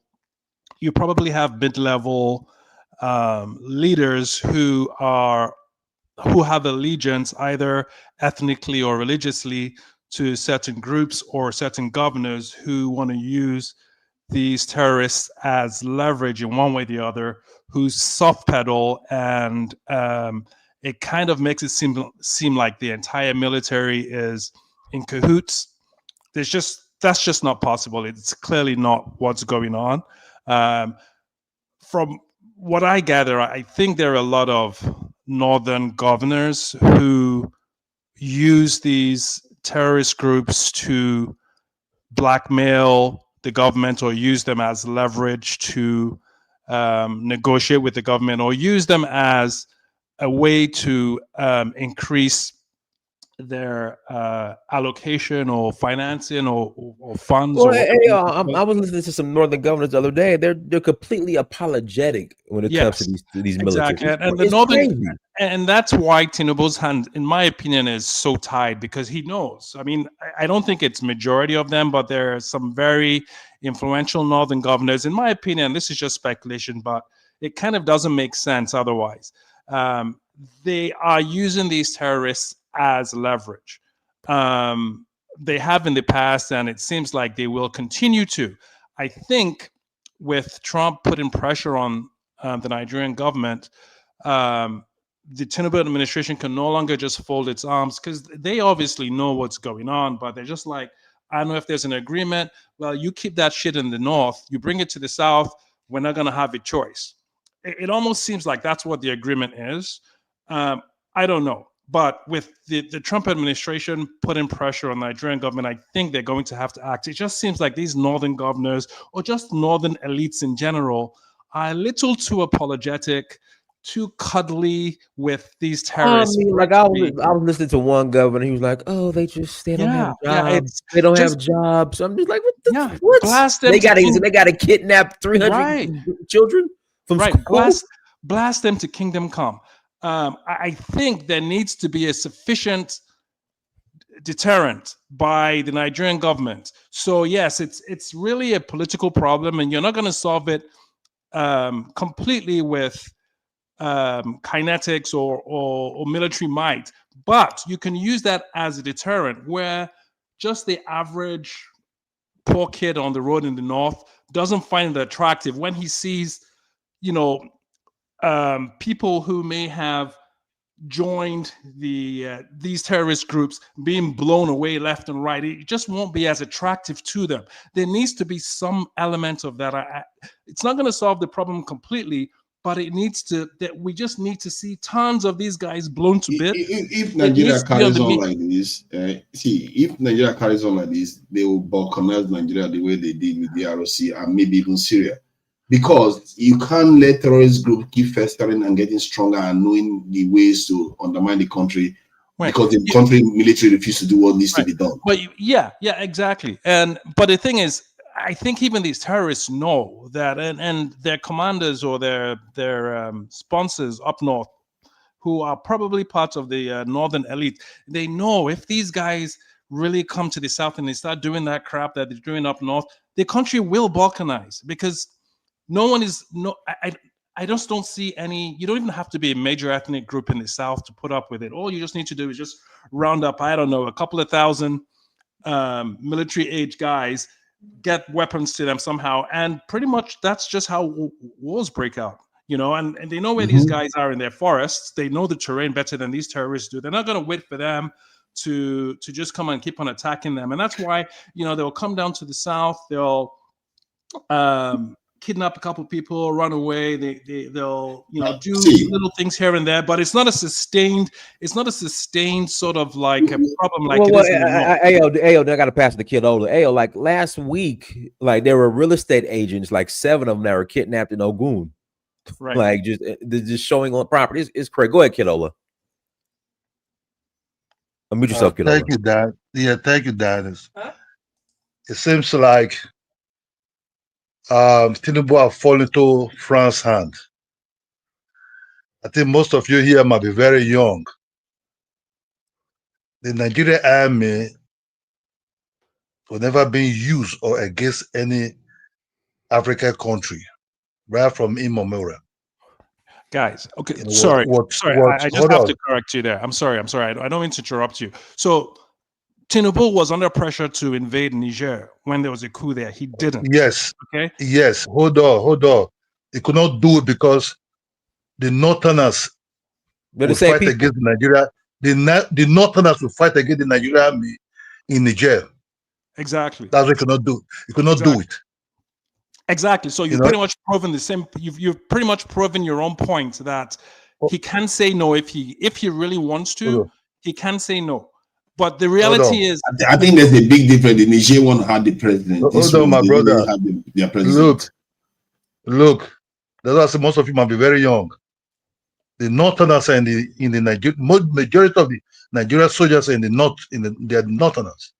leaders who have allegiance either ethnically or religiously to certain groups or certain governors who want to use these terrorists as leverage in one way or the other, who soft pedal, and it kind of makes it seem like the entire military is in cahoots. That's just not possible. It's clearly not what's going on. From what I gather, I think there are a lot of northern governors who use these terrorist groups to blackmail the government or use them as leverage to negotiate with the government, or use them as a way to increase their allocation or financing or funds. Well, I was listening to some northern governors the other day. They're completely apologetic when it comes to these military. Exactly, and the northern, and that's why Tinubu's hand, in my opinion, is so tied, because he knows. I mean, I don't think it's majority of them, but there are some very influential northern governors. In my opinion, this is just speculation, but it kind of doesn't make sense otherwise. They are using these terrorists as leverage. They have in the past, and it seems like they will continue to. I think with Trump putting pressure on the Nigerian government, the Tinubu administration can no longer just fold its arms, because they obviously know what's going on, but they're just like, I don't know if there's an agreement. Well, you keep that shit in the north, you bring it to the south, we're not going to have a choice. It almost seems like that's what the agreement is. I don't know. But with the Trump administration putting pressure on the Nigerian government, I think they're going to have to act. It just seems like these northern governors, or just northern elites in general, are a little too apologetic, too cuddly with these terrorists. I mean, like I was listening to one governor. He was like, "Oh, they don't have jobs. They don't have jobs." So I'm just like, "What? Blast them! They got to kidnap 300 children from school. Blast them to kingdom come." I think there needs to be a sufficient deterrent by the Nigerian government. So yes, it's really a political problem, and you're not going to solve it completely with kinetics or military might. But you can use that as a deterrent, where just the average poor kid on the road in the north doesn't find it attractive when he sees, people who may have joined these terrorist groups being blown away left and right, it just won't be as attractive to them. There needs to be some element of that. It's not going to solve the problem completely, but it needs to. That we just need to see tons of these guys blown to bits. If Nigeria carries on like this, if Nigeria carries on like this, they will balkanize Nigeria the way they did with the ROC and maybe even Syria. Because you can't let terrorist groups keep festering and getting stronger and knowing the ways to undermine the country, right, because the country military refuses to do what needs to be done. But yeah, exactly. But the thing is, I think even these terrorists know that, and their commanders or their sponsors up north, who are probably part of the northern elite, they know if these guys really come to the south and they start doing that crap that they're doing up north, the country will balkanize, because I just don't see any. You don't even have to be a major ethnic group in the South to put up with it. All you just need to do is just round up, I don't know, a couple of thousand military age guys, get weapons to them somehow, and pretty much that's just how wars break out. And they know where these guys are in their forests. They know the terrain better than these terrorists do. They're not going to wait for them to just come and keep on attacking them. And that's why, they'll come down to the South. They'll kidnap a couple of people, run away. They'll do little things here and there, but it's not a sustained sort of like a problem like it is in the North. Ayo, I gotta pass the kid over. Ayo, like last week, like there were real estate agents, like 7 of them that were kidnapped in Ogun. Right. Like just showing on property. It's crazy. Go ahead, Kidola. Unmute yourself, Kidola. Thank you, Dad. Yeah, thank you, Dad. It seems like Tinubu have fallen into France's hand. I think most of you here might be very young. The Nigerian army will never be used or against any African country, right from immemorial. Guys, okay, sorry. I just have to correct you there. I'm sorry. I don't mean to interrupt you. So Tinubu was under pressure to invade Niger when there was a coup there. He didn't. Yes. Okay. Yes. Hold on. He could not do it because the Northerners will fight against Nigeria. The Northerners will fight against the Nigerian army in Niger. Exactly. That's what he could not do. He could not do it. Exactly. So you've pretty much proven the same. You've pretty much proven your own point that he can say no if he really wants to. He can say no. But the reality is, I think there's a big difference. The Niger one had the president. Hold on, my brother. Their president. Look. That's why I say most of you might be very young. The Northerners are in the Niger. Majority of the Nigerian soldiers are in the north. They are the Northerners.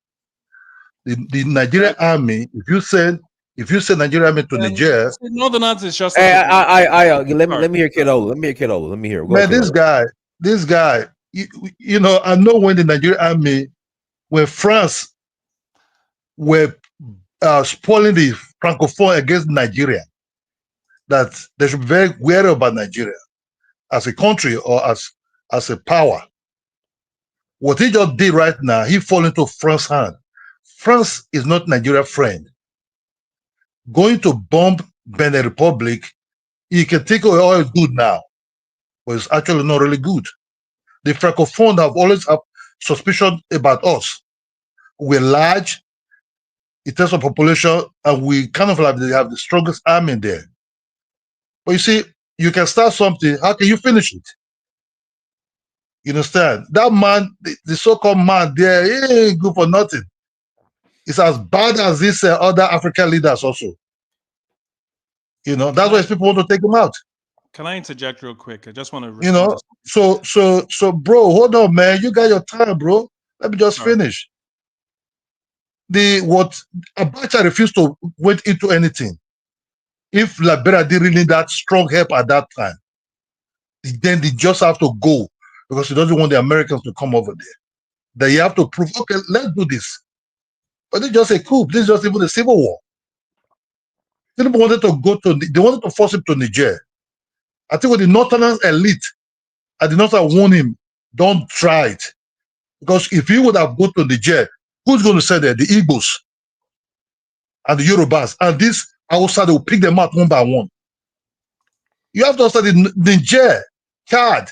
The Nigerian army. If you send Nigerian army to Niger, Northerners is just. Let me hear Kidola. Let me hear. Man, this guy. I know when the Nigerian army, when France were spoiling the Francophone against Nigeria, that they should be very wary about Nigeria as a country or as a power. What he just did right now, he fall into France's hand. France is not Nigeria's friend. Going to bomb Benin Republic, you can think of all it's good now, but it's actually not really good. The Francophone have always had suspicion about us. We're large in terms of population, and we kind of like they have the strongest army there. But you see, you can start something. How can you finish it? You understand? That man, the so-called man there, he ain't good for nothing. It's as bad as these other African leaders also. That's why people want to take him out. Can I interject real quick? I just want to so bro, hold on, man. You got your time, bro. Let me just finish. Abacha refused to went into anything. If Liberia didn't need that strong help at that time, then they just have to go because he doesn't want the Americans to come over there. Then you have to prove, okay, let's do this. But it's just a coup. This is just even a civil war. People wanted to force him to Niger. I think with the Northern elite, and the Northern warned him, don't try it. Because if he would have gone to Niger, who's going to say that? The Igbos and the Yorubas. And this outside, they will pick them out one by one. You have to study Niger, Chad,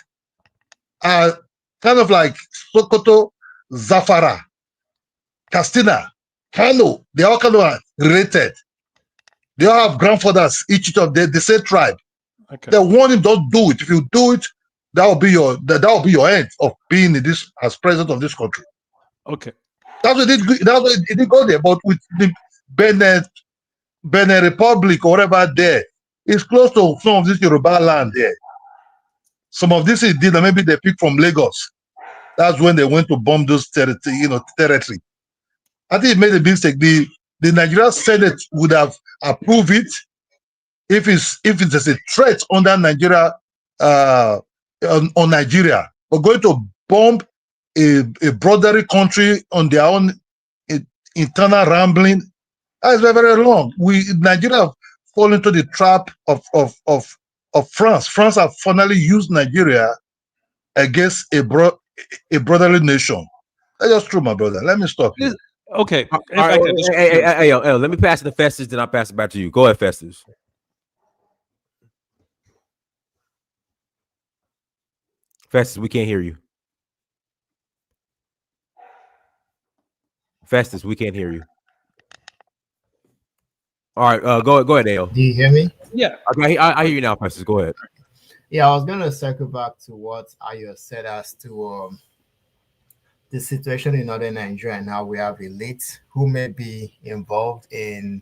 are kind of like Sokoto, Zafara, Castina, Kano. They all kind of are related. They all have grandfathers, each of them, the same tribe. Okay. They warn him, don't do it. If you do it, that will be your end of being in this as president of this country. Okay. That's what it didn't go there. But with the Benin Republic or whatever there, it's close to some of this Yoruba land there. Some of this is did, maybe they picked from Lagos. That's when they went to bomb those territory. I think it made a mistake. The Nigerian Senate would have approved it if it's a threat under Nigeria on Nigeria. But going to bomb a brotherly country on their own internal rambling, that's very, very wrong. Nigeria have fallen into the trap of France. France have finally used Nigeria against a brotherly nation. That's just true, my brother. Let me stop here. Okay. All right, hey, let me pass it to Festus, then I'll pass it back to you. Go ahead, Festus. Festus, we can't hear you. Festus, we can't hear you. All right, go ahead, Dale. Do you hear me? Yeah. Okay, I hear you now, Festus. Go ahead. Yeah, I was gonna circle back to what Ayo said as to the situation in northern Nigeria and how we have elites who may be involved in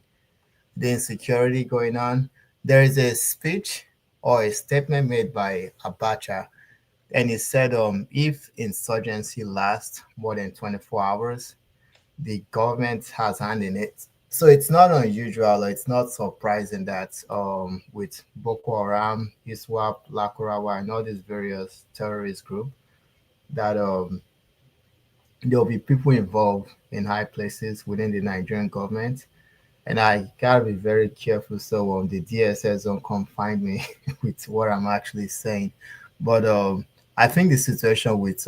the insecurity going on. There is a speech or a statement made by Abacha, and he said, if insurgency lasts more than 24 hours, the government has hand in it. So it's not unusual, or it's not surprising that with Boko Haram, ISWAP, Lakurawa, and all these various terrorist groups, that there'll be people involved in high places within the Nigerian government. And I gotta be very careful so the DSS don't come find me with what I'm actually saying. But I think the situation with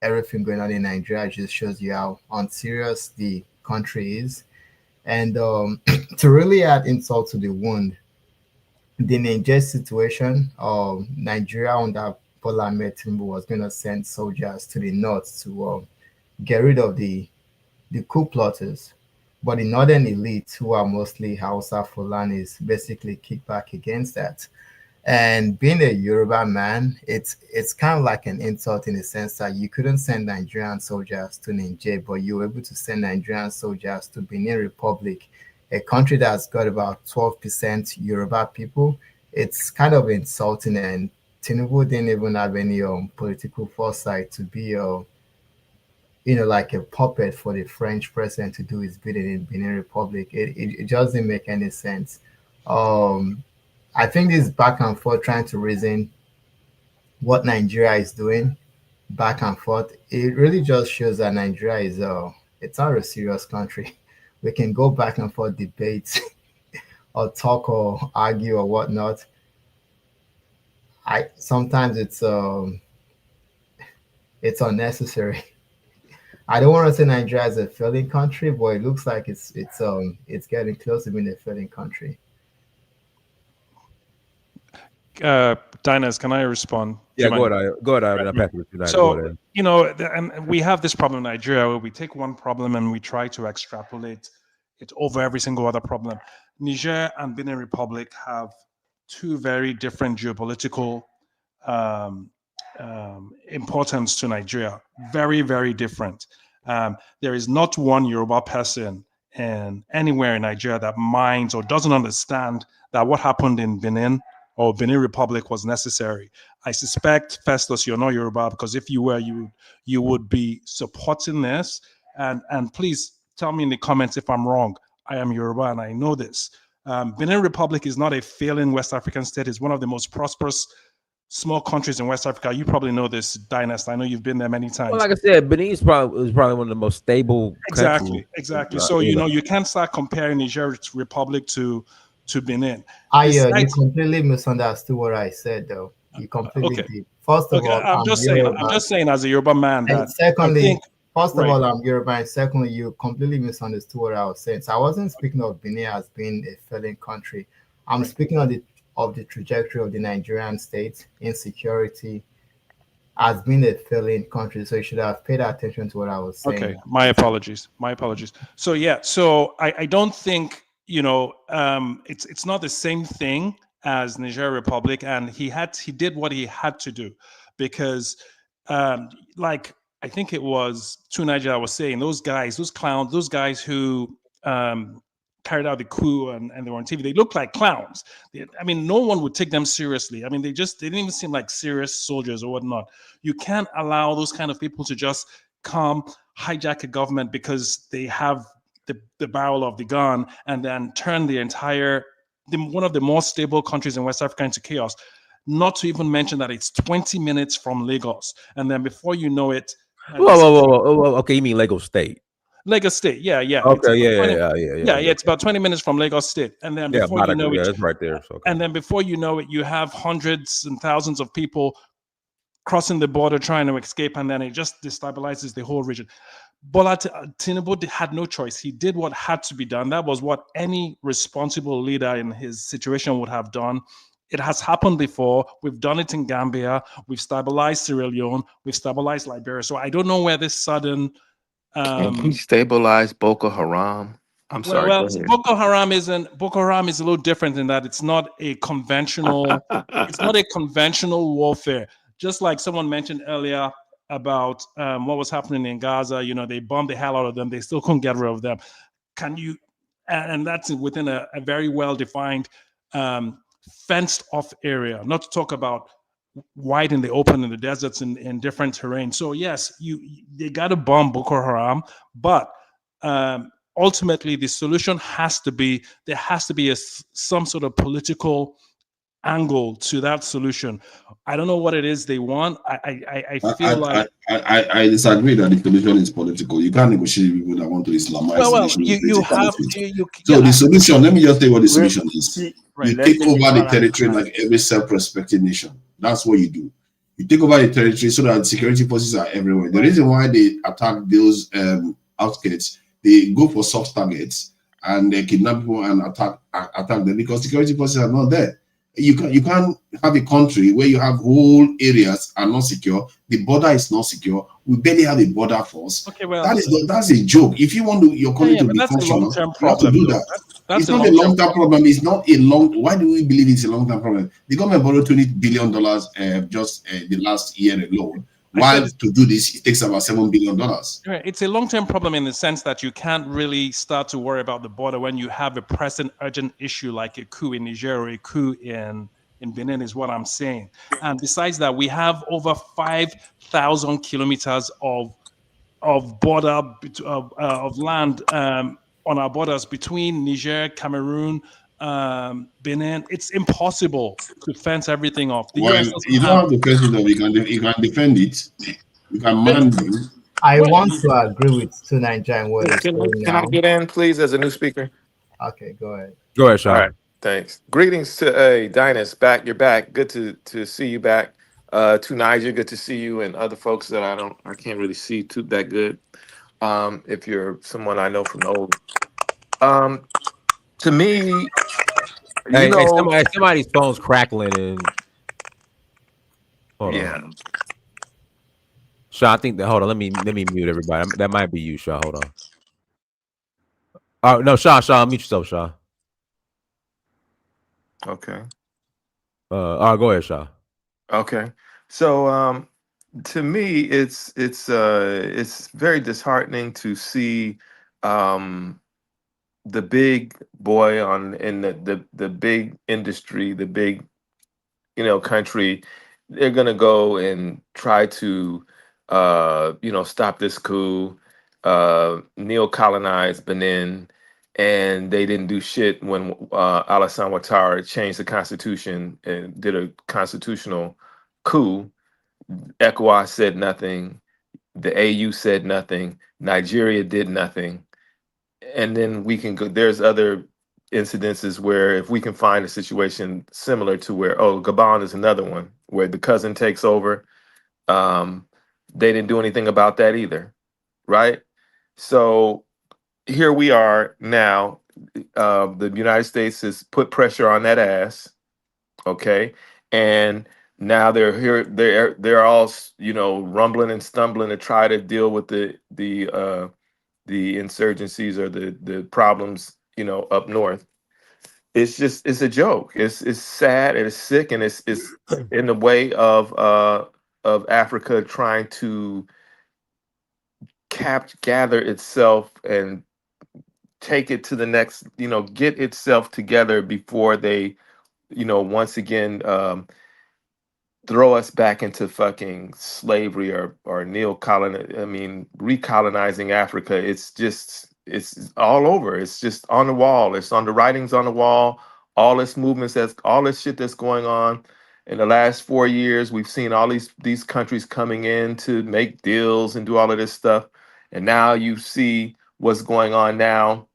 everything going on in Nigeria just shows you how unserious the country is. And to really add insult to the wound, the Niger situation, Nigeria under Bola Ahmed Tinubu was going to send soldiers to the north to get rid of the coup plotters. But the northern elite, who are mostly Hausa Fulanis, basically kick back against that. And being a Yoruba man, it's kind of like an insult in the sense that you couldn't send Nigerian soldiers to Niger, but you were able to send Nigerian soldiers to Benin Republic, a country that's got about 12% Yoruba people. It's kind of insulting, and Tinubu didn't even have any political foresight to be like a puppet for the French president to do his bidding in Benin Republic. It just didn't make any sense. I think this back and forth trying to reason what Nigeria is doing back and forth, it really just shows that Nigeria is it's not a serious country. We can go back and forth debate or talk or argue or whatnot. Sometimes it's unnecessary. I don't want to say Nigeria is a failing country, but it looks like it's getting close to being a failing country. Diners, can I respond? Yeah, go ahead. So, and we have this problem in Nigeria where we take one problem and we try to extrapolate it over every single other problem. Niger and Benin Republic have two very different geopolitical importance to Nigeria. Very, very different. There is not one Yoruba person anywhere in Nigeria that minds or doesn't understand that what happened in Benin or Benin Republic was necessary. I suspect, Festus, you're not Yoruba, because if you were, you would be supporting this. And please tell me in the comments if I'm wrong. I am Yoruba and I know this. Benin Republic is not a failing West African state. It's one of the most prosperous small countries in West Africa. You probably know this, Dynast. I know you've been there many times. Well, like I said, Benin is probably one of the most stable countries. Exactly. So, you can't start comparing Niger Republic to Benin. You completely misunderstood what I said, though. You completely did. First of all, I'm just saying as a Yoruba man that. And secondly, first of all, I'm Yoruba, and secondly, you completely misunderstood what I was saying. So I wasn't speaking of Benin as being a failing country. I'm speaking of the trajectory of the Nigerian state, insecurity, has been a failing country. So you should have paid attention to what I was saying. Okay, my apologies. My apologies. So yeah, so I don't think it's not the same thing as Niger Republic, and he did what he had to do because like I think it was Two Niger I was saying those guys, those clowns, those guys who carried out the coup and they were on TV. They looked like clowns. I mean, no one would take them seriously. I mean, they didn't even seem like serious soldiers or whatnot. You can't allow those kind of people to just come hijack a government because they have the barrel of the gun and then turn the entire one of the most stable countries in West Africa into chaos. Not to even mention that it's 20 minutes from Lagos, and then before you know it, Whoa. Okay, you mean Lagos State? Lagos State, yeah. It's Okay, about yeah. It's about 20 minutes from Lagos State, and then before you know it, it's right there. So, okay. and then before you know it, you have hundreds and thousands of people crossing the border trying to escape, and then it just destabilizes the whole region. Bola Tinubu had no choice. He did what had to be done. That was what any responsible leader in his situation would have done. It has happened before. We've done it in Gambia. We've stabilized Sierra Leone. We've stabilized Liberia. So I don't know where this sudden. Can we stabilize Boko Haram? I'm sorry. Well, Go ahead. Boko Haram is a little different in that it's not a conventional. It's not a conventional warfare. Just like someone mentioned earlier about what was happening in Gaza, they bombed the hell out of them. They still couldn't get rid of them. Can you? And that's within a very well-defined, fenced-off area. Not to talk about wide in the open in the deserts in different terrain. So yes, they got to bomb Boko Haram, but ultimately the solution has to be some sort of political angle to that solution. I don't know what it is they want. I feel like I disagree that the solution is political. You can't negotiate with people that want to Islamize the nation. So the solution, let me just tell you what the solution is. You take over the territory like every self-respecting nation. That's what you do. You take over the territory so that security forces are everywhere. The reason why they attack those outskirts, they go for soft targets and they kidnap people and attack them because security forces are not there. You can't have a country where you have whole areas are not secure. The border is not secure. We barely have a border force. Okay, well, that's a joke. If you want your country to be functional, you have to do that. It's not a long-term problem. It's not a long. Why do we believe it's a long-term problem? The government borrowed $20 billion just the last year alone. While to do this, it takes about $7 billion. Right. It's a long-term problem in the sense that you can't really start to worry about the border when you have a present urgent issue like a coup in Niger or a coup in Benin is what I'm saying. And besides that, we have over 5,000 kilometers of border of land on our borders between Niger, Cameroon, Benin. It's impossible to fence everything off. You don't have to fence it off. You can defend it. You can man them. I want to agree with Two Niger and what Can I get in, please, as a new speaker? Okay, go ahead. Go ahead, Sean. All right, thanks. Greetings to Dynas. You're back. Good to see you back. To Niger, good to see you, and other folks that I can't really see too that good. If you're someone I know from the old. To me, hey, somebody's phone's crackling and hold on. Shaw, I think that hold on, let me mute everybody. That might be you, Shaw. Hold on. Oh no, Shaw, mute yourself, Shaw. Okay. All right, go ahead, Shaw. Okay. So to me, it's very disheartening to see the big boy in the big industry, the big country. They're gonna go and try to stop this coup, neo-colonize Benin, and they didn't do shit when Alassane Ouattara changed the constitution and did a constitutional coup. ECOWAS said nothing. The AU said nothing. Nigeria did nothing. And then we can go. There's other incidences where if we can find a situation similar to where Gabon is another one where the cousin takes over. They didn't do anything about that either, right? So here we are now. The United States has put pressure on that ass, okay, and Now they're here. They're all rumbling and stumbling to try to deal with the insurgencies or the problems up north. It's a joke. It's sad and it's sick and it's in the way of Africa trying to gather itself and take it to the next, get itself together before they, once again throw us back into fucking slavery or recolonizing Africa. It's all over. It's just on the wall. It's on the writings on the wall. All this movements, that's all this shit that's going on. In the last 4 years, we've seen all these countries coming in to make deals and do all of this stuff. And now you see what's going on now.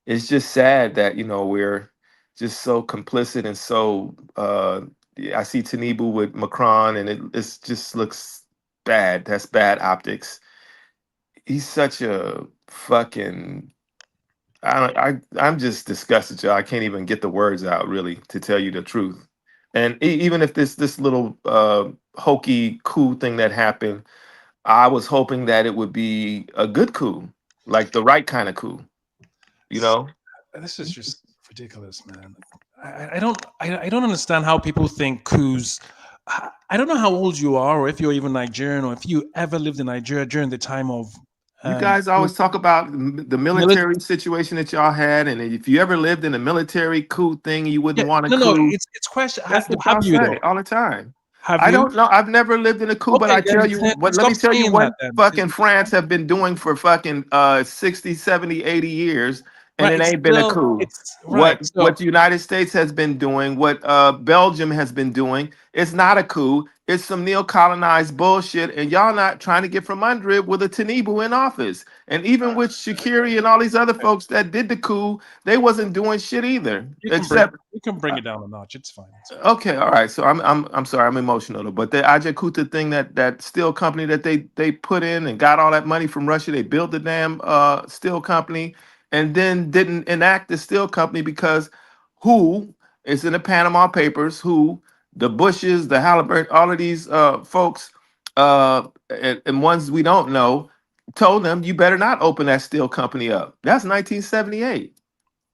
It's just sad that we're just so complicit and so I see Tinubu with Macron and it just looks bad. That's bad optics. He's such a fucking I'm just disgusted, y'all. I can't even get the words out really, to tell you the truth. And even if this little hokey coup thing that happened, I was hoping that it would be a good coup, like the right kind of coup, you know? This is just ridiculous, man. I don't understand how people think coups. I don't know how old you are, or if you're even Nigerian, or if you ever lived in Nigeria during the time of. You guys always talk about the military situation that y'all had, and if you ever lived in a military coup thing, you wouldn't want a coup. No, it's question. That's what y'all say all the time. Have I you? don't know. I've never lived in a coup, but I tell you what, let me tell you what fucking France have been doing for fucking 60, 70, 80 years. And it ain't been a coup. What the United States has been doing, what Belgium has been doing, it's not a coup. It's some neo-colonized bullshit, and y'all not trying to get from under it with a Tinubu in office. And even with Shaqiri and all these other folks that did the coup, they wasn't doing shit either. You can bring it down a notch. It's fine. Okay, all right. So I'm sorry, I'm emotional though. But the Ajakuta thing, that steel company that they put in and got all that money from Russia, they built the damn steel company and then didn't enact the steel company because who is in the Panama Papers, who the Bushes, the Halliburton, all of these folks and ones we don't know told them you better not open that steel company up. That's 1978.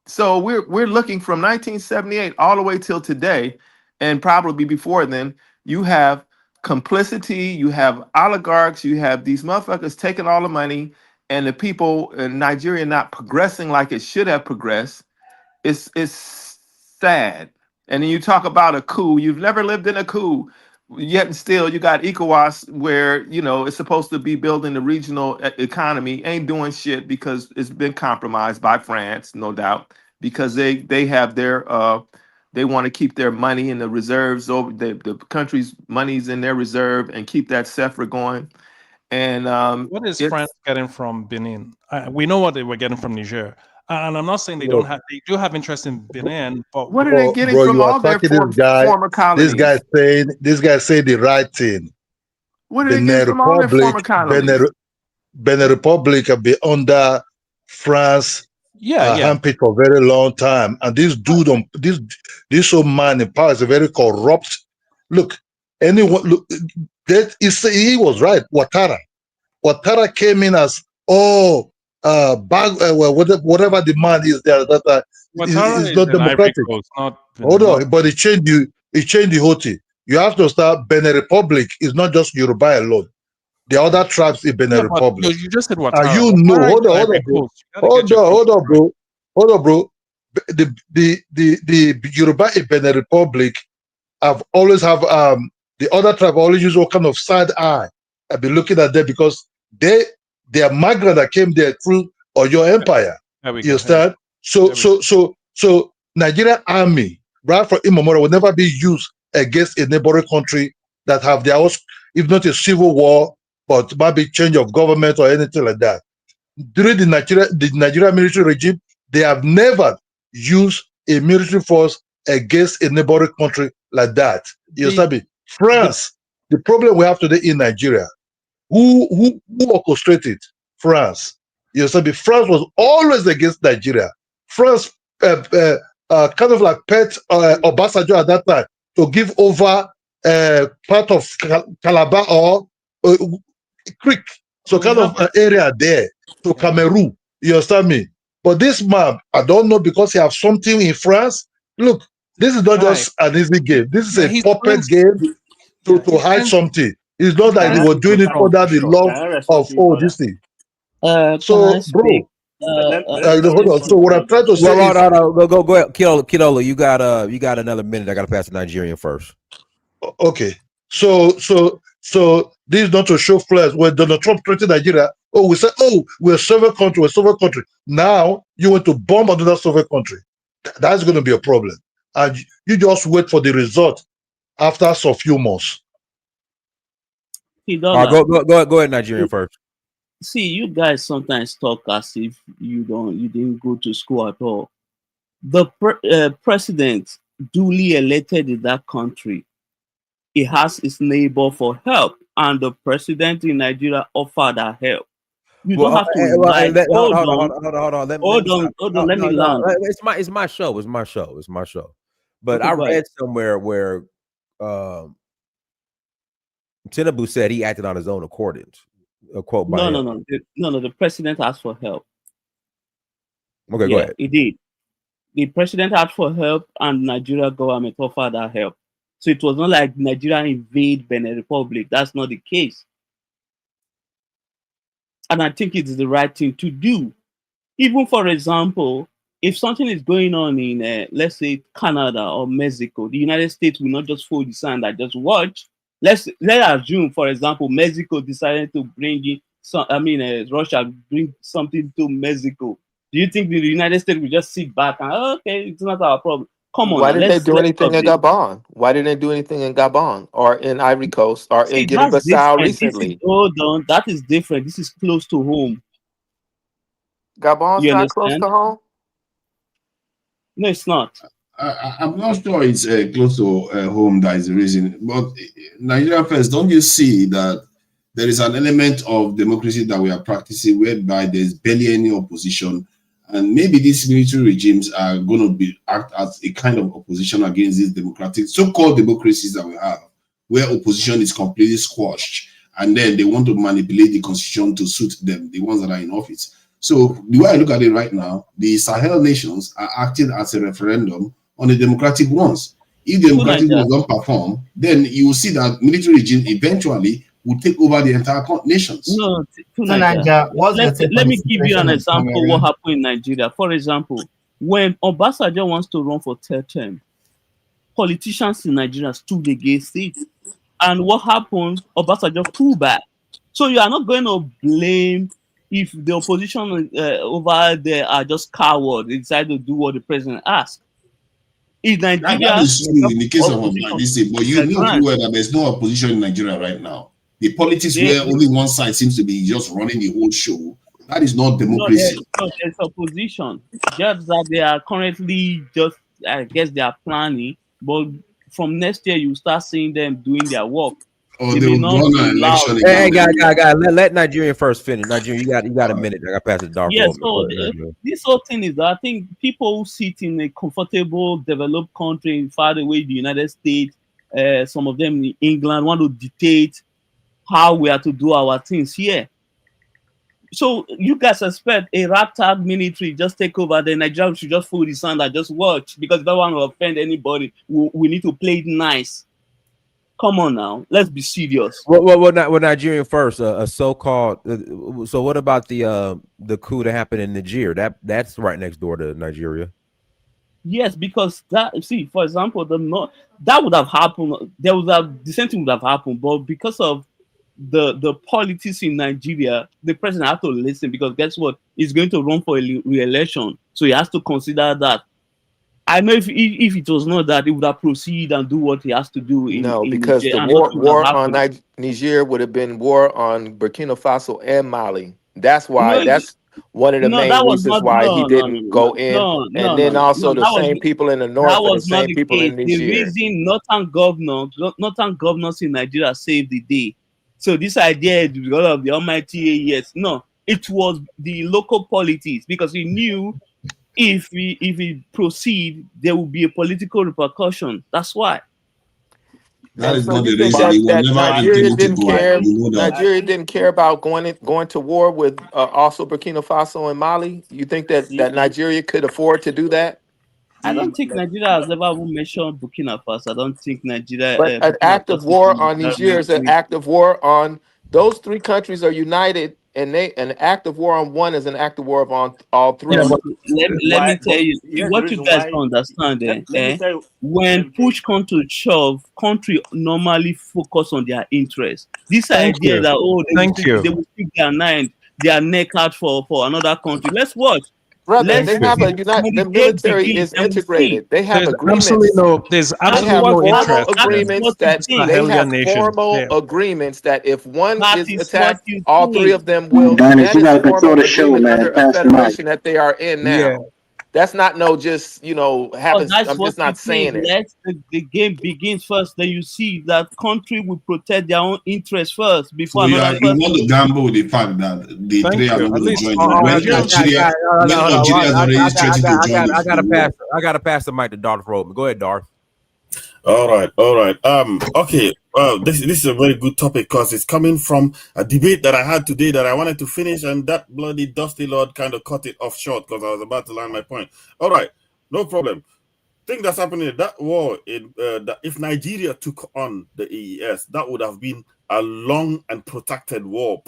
So we're looking from 1978 all the way till today, and probably before then. You have complicity, you have oligarchs, you have these motherfuckers taking all the money, and the people in Nigeria not progressing like it should have progressed. It's sad. And then you talk about a coup. You've never lived in a coup, yet and still you got ECOWAS, where it's supposed to be building the regional economy, ain't doing shit because it's been compromised by France, no doubt, because they have their they want to keep their money in the reserves over the country's money's in their reserve and keep that CFA going. And what is France getting from Benin? We know what they were getting from Niger. And I'm not saying they don't have. They do have interest in Benin, but what are they getting from all their former colonies? This guy say the right thing. What are they getting from all their former colonies? Benin Republic have been under France handpicked for a very long time, and this dude this old man in power is a very corrupt. Look, anyone look that he was right. Ouattara came in as whatever the man is there that is not democratic. Hold on, but he changed the whole thing. You have to start. Benin Republic is not just Yoruba alone. The other tribes in Benin Republic. You just said Ouattara. Hold on, bro. The Yoruba in Benin Republic have always have the other tribe always use all kind of side eye. I've been looking at them because they are migrants that came there through your empire. You understand? So Nigerian army, right from immemorial, will never be used against a neighboring country that have their own, if not a civil war, but maybe change of government or anything like that. During the Nigerian military regime, they have never used a military force against a neighboring country like that. You understand me? France, the problem we have today in Nigeria, who orchestrated France? You understand me? France was always against Nigeria. France kind of like pet Obasanjo at that time to give over part of Calabar or Creek, so kind of area there to Cameroon. You understand me? But this map, I don't know, because he have something in France. Look, this is not just an easy game. This is a puppet game to hide something. It's not that they were doing it under the love of this thing. Can I So, speak? bro, hold on. So what I'm trying to say is, go ahead, Kidola. You got another minute. I got to pass the Nigerian first. okay. So this is not to show flares. When Donald Trump threatened Nigeria, we said, we're a Soviet country, Now you want to bomb another Soviet country. That's going to be a problem. And you just wait for the result after some few months. Go ahead, Nigerian first. See, you guys sometimes talk as if you didn't go to school at all. The president duly elected in that country, he has his neighbor for help, and the president in Nigeria offered that help. You don't have to lie. Hold on. Let me land. It's my show. But I read somewhere where Tinubu said he acted on his own accordance. A quote by him. No. The president asked for help. Okay, go ahead. He did. The president asked for help, and Nigeria government offered that help. So it was not like Nigeria invade Benin Republic. That's not the case. And I think it's the right thing to do. Even, for example, if something is going on in, let's say, Canada or Mexico, the United States will not just fold the sand and just watch. Let's assume, for example, Mexico decided to bring in Russia bring something to Mexico. Do you think the United States will just sit back and, okay, it's not our problem? Come on. Why didn't they do anything in Gabon? Why didn't they do anything in Gabon or in Ivory Coast or in Guinea-Bissau recently? Hold on, that is different. This is close to home. Gabon's not close to home? No, it's not. I'm not sure it's close to home. That is the reason. But Nigeria first, don't you see that there is an element of democracy that we are practicing whereby there's barely any opposition, and maybe these military regimes are going to act as a kind of opposition against these democratic, so-called democracies that we have, where opposition is completely squashed, and then they want to manipulate the constitution to suit them, the ones that are in office. So the way I look at it right now, the Sahel nations are acting as a referendum on the democratic ones. If the democratic ones don't perform, then you will see that military regime eventually will take over the entire nations. No, let me give you an example of what happened in Nigeria. For example, when Obasanjo wants to run for third term, politicians in Nigeria stood against it. And what happened? Obasanjo pulled back. So you are not going to blame if the opposition over there are just cowards, they decide to do what the president asks. In Nigeria, that is true in the case of this thing, but you know well that there's no opposition in Nigeria right now. The politics where only one side seems to be just running the whole show, that is not democracy. There's opposition. Just that they are currently just, I guess they are planning, but from next year you start seeing them doing their work. Or they will run an election again. Hey, let Nigerian first finish. Nigerian, you got a minute. I got to pass it dark. Yes, so this whole thing is that I think people who sit in a comfortable, developed country far away, the United States, some of them in England, want to dictate how we are to do our things here. So you guys expect a ragtag military just take over, the Nigeria should just fold his hand and just watch because they don't want to offend anybody. We need to play it nice. Come on now, let's be serious. Well, Nigerian first. A so-called. So what about the coup that happened in Niger? That's right next door to Nigeria. Yes, because for example, that would have happened. The same thing would have happened, but because of the politics in Nigeria, the president had to listen because guess what? He's going to run for a re-election, so he has to consider that. I know if it was not that, he would have proceeded and do what he has to do. Because the war on Niger would have been war on Burkina Faso and Mali. That's why. That's one of the main reasons why he didn't go in. And then also the same people in the north and the same people in Niger. The reason northern governors in Nigeria saved the day. So this idea is because of the almighty AES. No, it was the local politics because he knew if we proceed, there will be a political repercussion. That's why. That is so not you the think reason. that, He was that never Nigeria able to didn't go. care? You know that. Nigeria didn't care about going to war with also Burkina Faso and Mali. You think that See, Nigeria could afford to do that? I see, don't think Nigeria has ever even mentioned Burkina Faso. I don't think Nigeria, But an Burkina act of Faso is war on Niger militarily is an equipped. act of war on those three countries are united, and an act of war on one is an act of war on all Yeah, three. but Let why? me tell But you here's the what you reason guys why. don't understand. Let me tell you. Let When me tell you. push comes to shove, country normally focus on their interests. This thank idea you. that Thank you. they will stick their neck out for another country. Let's watch. Brother, Let's Thank they you. have see a unite. when The the game military begins, is and we see. integrated. They have agreements. There's They absolutely have no formal interest agreements in that they Sahelian have nations. formal Yeah. agreements that if one That is is what attacked, you all three think. of them will, and Dennis, that you is gotta control formal the show, agreement man. under a Pass the mic. federation that they are in Yeah. now. That's not no just But happens. that's I'm what just you not think. saying it. Let the game begins first. Then you see that country will protect their own interests first So before another you want person. to gamble with the fact that the Thank three are you. not At going to least join Oh, you when Algeria hold on, hold on. has already threatened to join I the war. gotta pass the mic to Darth Roman. Go ahead, Darth. All right, all right. Okay. Well, this is a very good topic because it's coming from a debate that I had today that I wanted to finish, and that bloody dusty lord kind of cut it off short because I was about to land my point. All right, no problem. Thing that's happening, that war in that if Nigeria took on the AES, that would have been a long and protracted war,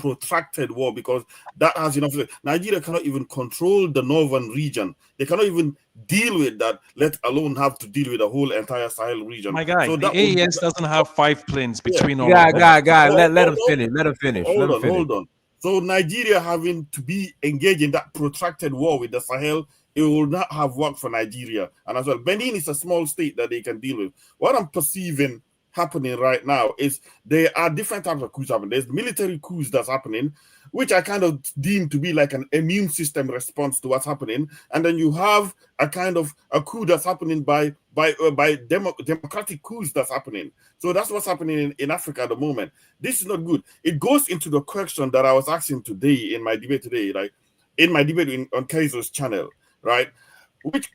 because that has enough. Nigeria cannot even control the northern region. They cannot even deal with that, let alone have to deal with the whole entire Sahel region. My guy, So the that would AES doesn't have 5 planes yeah. between all of them. Let him finish. Let him finish. Hold on. So Nigeria having to be engaged in that protracted war with the Sahel, it will not have worked for Nigeria. And as well, Benin is a small state that they can deal with. What I'm perceiving happening right now is there are different types of coups happening. There's military coups that's happening, which I kind of deem to be like an immune system response to what's happening. And then you have a kind of a coup that's happening by democratic coups that's happening. So that's what's happening in Africa at the moment. This is not good. It goes into the question that I was asking today in my debate today, like in my debate on Kaiser's channel, right?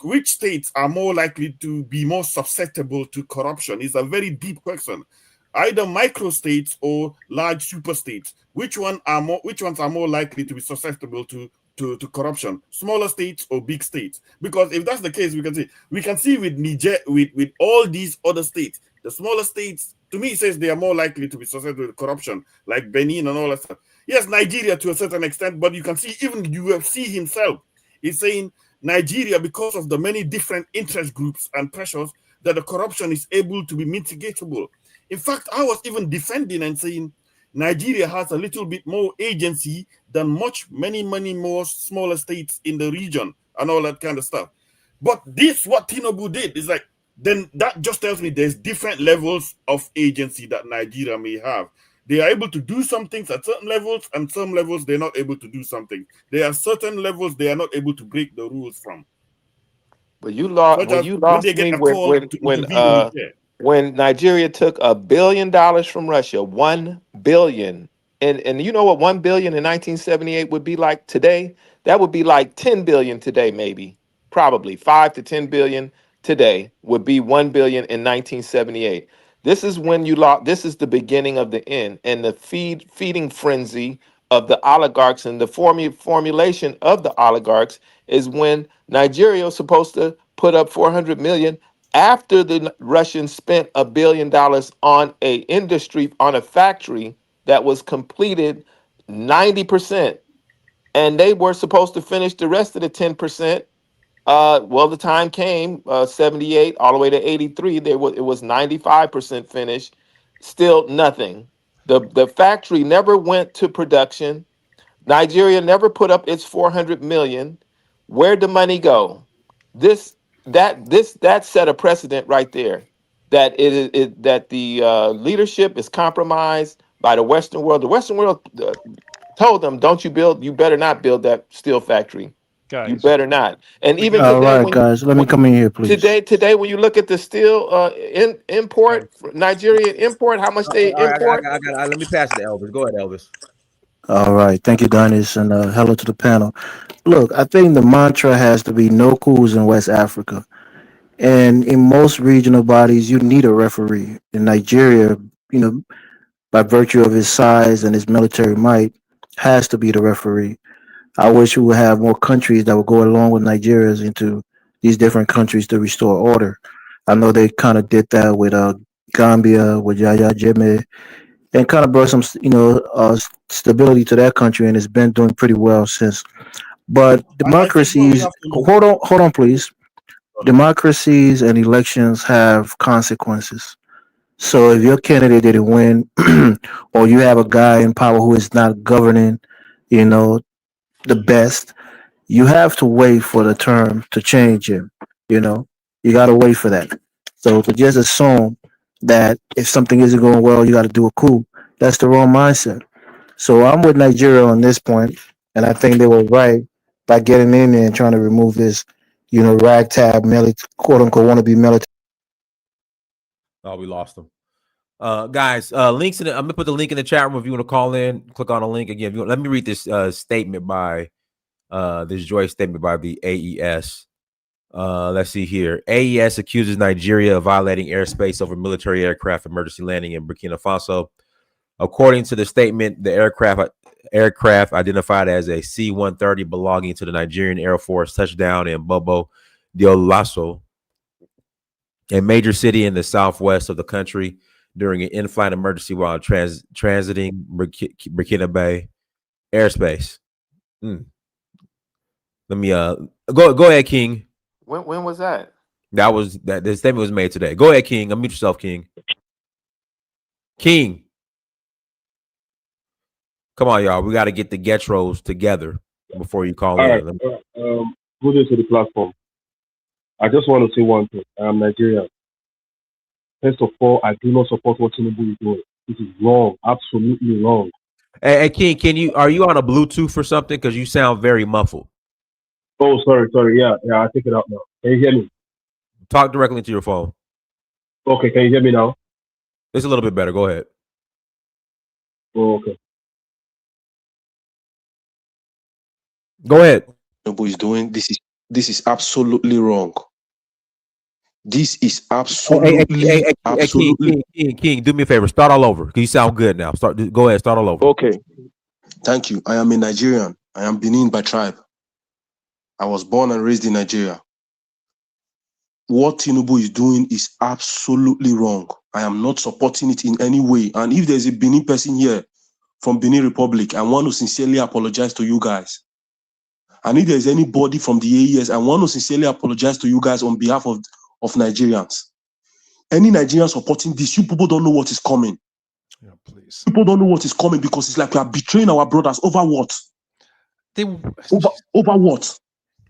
Which states are more likely to be more susceptible to corruption is a very deep question. Either microstates or large super states. Which ones are more likely to be susceptible to corruption? Smaller states or big states? Because if that's the case, we can see with Niger, with all these other states, the smaller states, to me, it says they are more likely to be susceptible to corruption, like Benin and all that stuff. Yes, Nigeria to a certain extent, but you can see even UFC himself is saying Nigeria, because of the many different interest groups and pressures, that the corruption is able to be mitigatable. In fact, I was even defending and saying Nigeria has a little bit more agency than many more smaller states in the region and all that kind of stuff. But this, what Tinubu did, is like, then that just tells me there's different levels of agency that Nigeria may have. They are able to do some things at certain levels, and some levels they're not able to do something. There are certain levels they are not able to break the rules from. But you Such when as you when they lost get me a call to intervene in Niger. when Nigeria took $1 billion from Russia, 1 billion, and you know what 1 billion in 1978 would be like today? That would be like 10 billion today, maybe, probably 5 to 10 billion today would be 1 billion in 1978. This is when you lost. This is the beginning of the end, and the feeding frenzy of the oligarchs and the formulation of the oligarchs is when Nigeria was supposed to put up 400 million after the Russians spent $1 billion on a factory that was completed 90%, and they were supposed to finish the rest of the 10%. Well, the time came, 78 all the way to 83. It was 95% finished, still nothing. The factory never went to production. Nigeria never put up its 400 million. Where'd the money go? That set a precedent right there. That the leadership is compromised by the Western world. The Western world told them, "Don't you build? You better not build that steel factory. You Guys, better not." And even All today, right, guys, let me come in here, please. today when you look at the steel guys. import, Nigerian import, how much they All right, import? let me pass it to Elvis. Go ahead, Elvis. All right, thank you, Dennis, and hello to the panel. Look, I think the mantra has to be no coups in West Africa. And in most regional bodies, you need a referee. In Nigeria, you know, by virtue of his size and his military might, has to be the referee. I wish we would have more countries that would go along with Nigeria's into these different countries to restore order. I know they kind of did that with Gambia, with Yaya Jammeh, and kind of brought some, stability to that country, and it's been doing pretty well since. But I think what we democracies, have to look. hold on, please. Democracies and elections have consequences. So if your candidate didn't win, or you have a guy in power who is not governing, you know, the best, you have to wait for the term to change him. You know, you got to wait for that. So to just assume that if something isn't going well, you got to do a coup, that's the wrong mindset. So I'm with Nigeria on this point, and I think they were right by getting in there and trying to remove this, ragtag quote unquote wannabe military. Oh, we lost them. Guys, links I'm gonna put the link in the chat room if you want to call in. Click on the link again. Let me read this statement by this joint statement by the AES. Let's see here. AES accuses Nigeria of violating airspace over military aircraft emergency landing in Burkina Faso. According to the statement, the aircraft identified as a C-130 belonging to the Nigerian Air Force touched down in Bobo Dioulasso, a major city in the southwest of the country, during an in-flight emergency while transiting Burkina Bay airspace. Let me go ahead, King. When was that? That the statement was made today. Go ahead, King. Unmute yourself, King. King. Come on, y'all. We got to get the Getros together before you call in. Right. Good day to the platform. I just want to say one thing. I am Nigerian. First of all, I do not support what Tinubu is doing. This is wrong, absolutely wrong. Hey, King, are you on a Bluetooth or something? Because you sound very muffled. Oh, sorry. Yeah, I take it out now. Can you hear me? Talk directly into your phone. Okay, can you hear me now? It's a little bit better. Go ahead. Oh, okay. Go ahead. Tinubu is doing this is absolutely wrong. This is absolutely, absolutely. King, do me a favor. Start all over. You sound good now. Go ahead. Start all over. Okay. Thank you. I am a Nigerian. I am Benin by tribe. I was born and raised in Nigeria. What Tinubu is doing is absolutely wrong. I am not supporting it in any way. And if there's a Benin person here from Benin Republic, I want to sincerely apologize to you guys. And if there's anybody from the AES, I want to sincerely apologize to you guys on behalf of Nigerians. Any Nigerians supporting this, you people don't know what is coming. Yeah, please. People don't know what is coming because it's like we are betraying our brothers over what? Over what?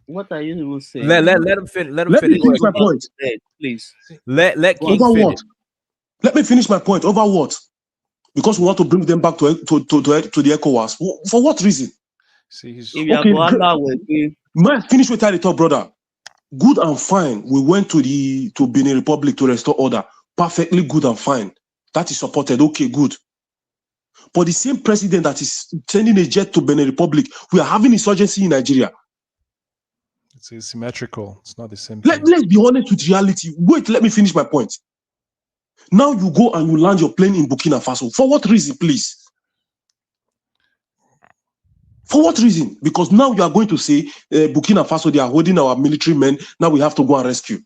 What are you even saying? Let him finish. Let me finish my point. Please. Let King over finish. What? Let me finish my point. Over what? Because we want to bring them back to the ECOWAS. For what reason? See, okay, may I finish with the talk, brother? Good and fine. We went to Benin Republic to restore order. Perfectly good and fine. That is supported. Okay, good. But the same president that is sending a jet to Benin Republic, we are having insurgency in Nigeria. It's asymmetrical. It's not the same. Let's be honest with reality. Wait, let me finish my point. Now you go and you land your plane in Burkina Faso. For what reason, please? For what reason? Because now you are going to say Burkina Faso, they are holding our military men. Now we have to go and rescue.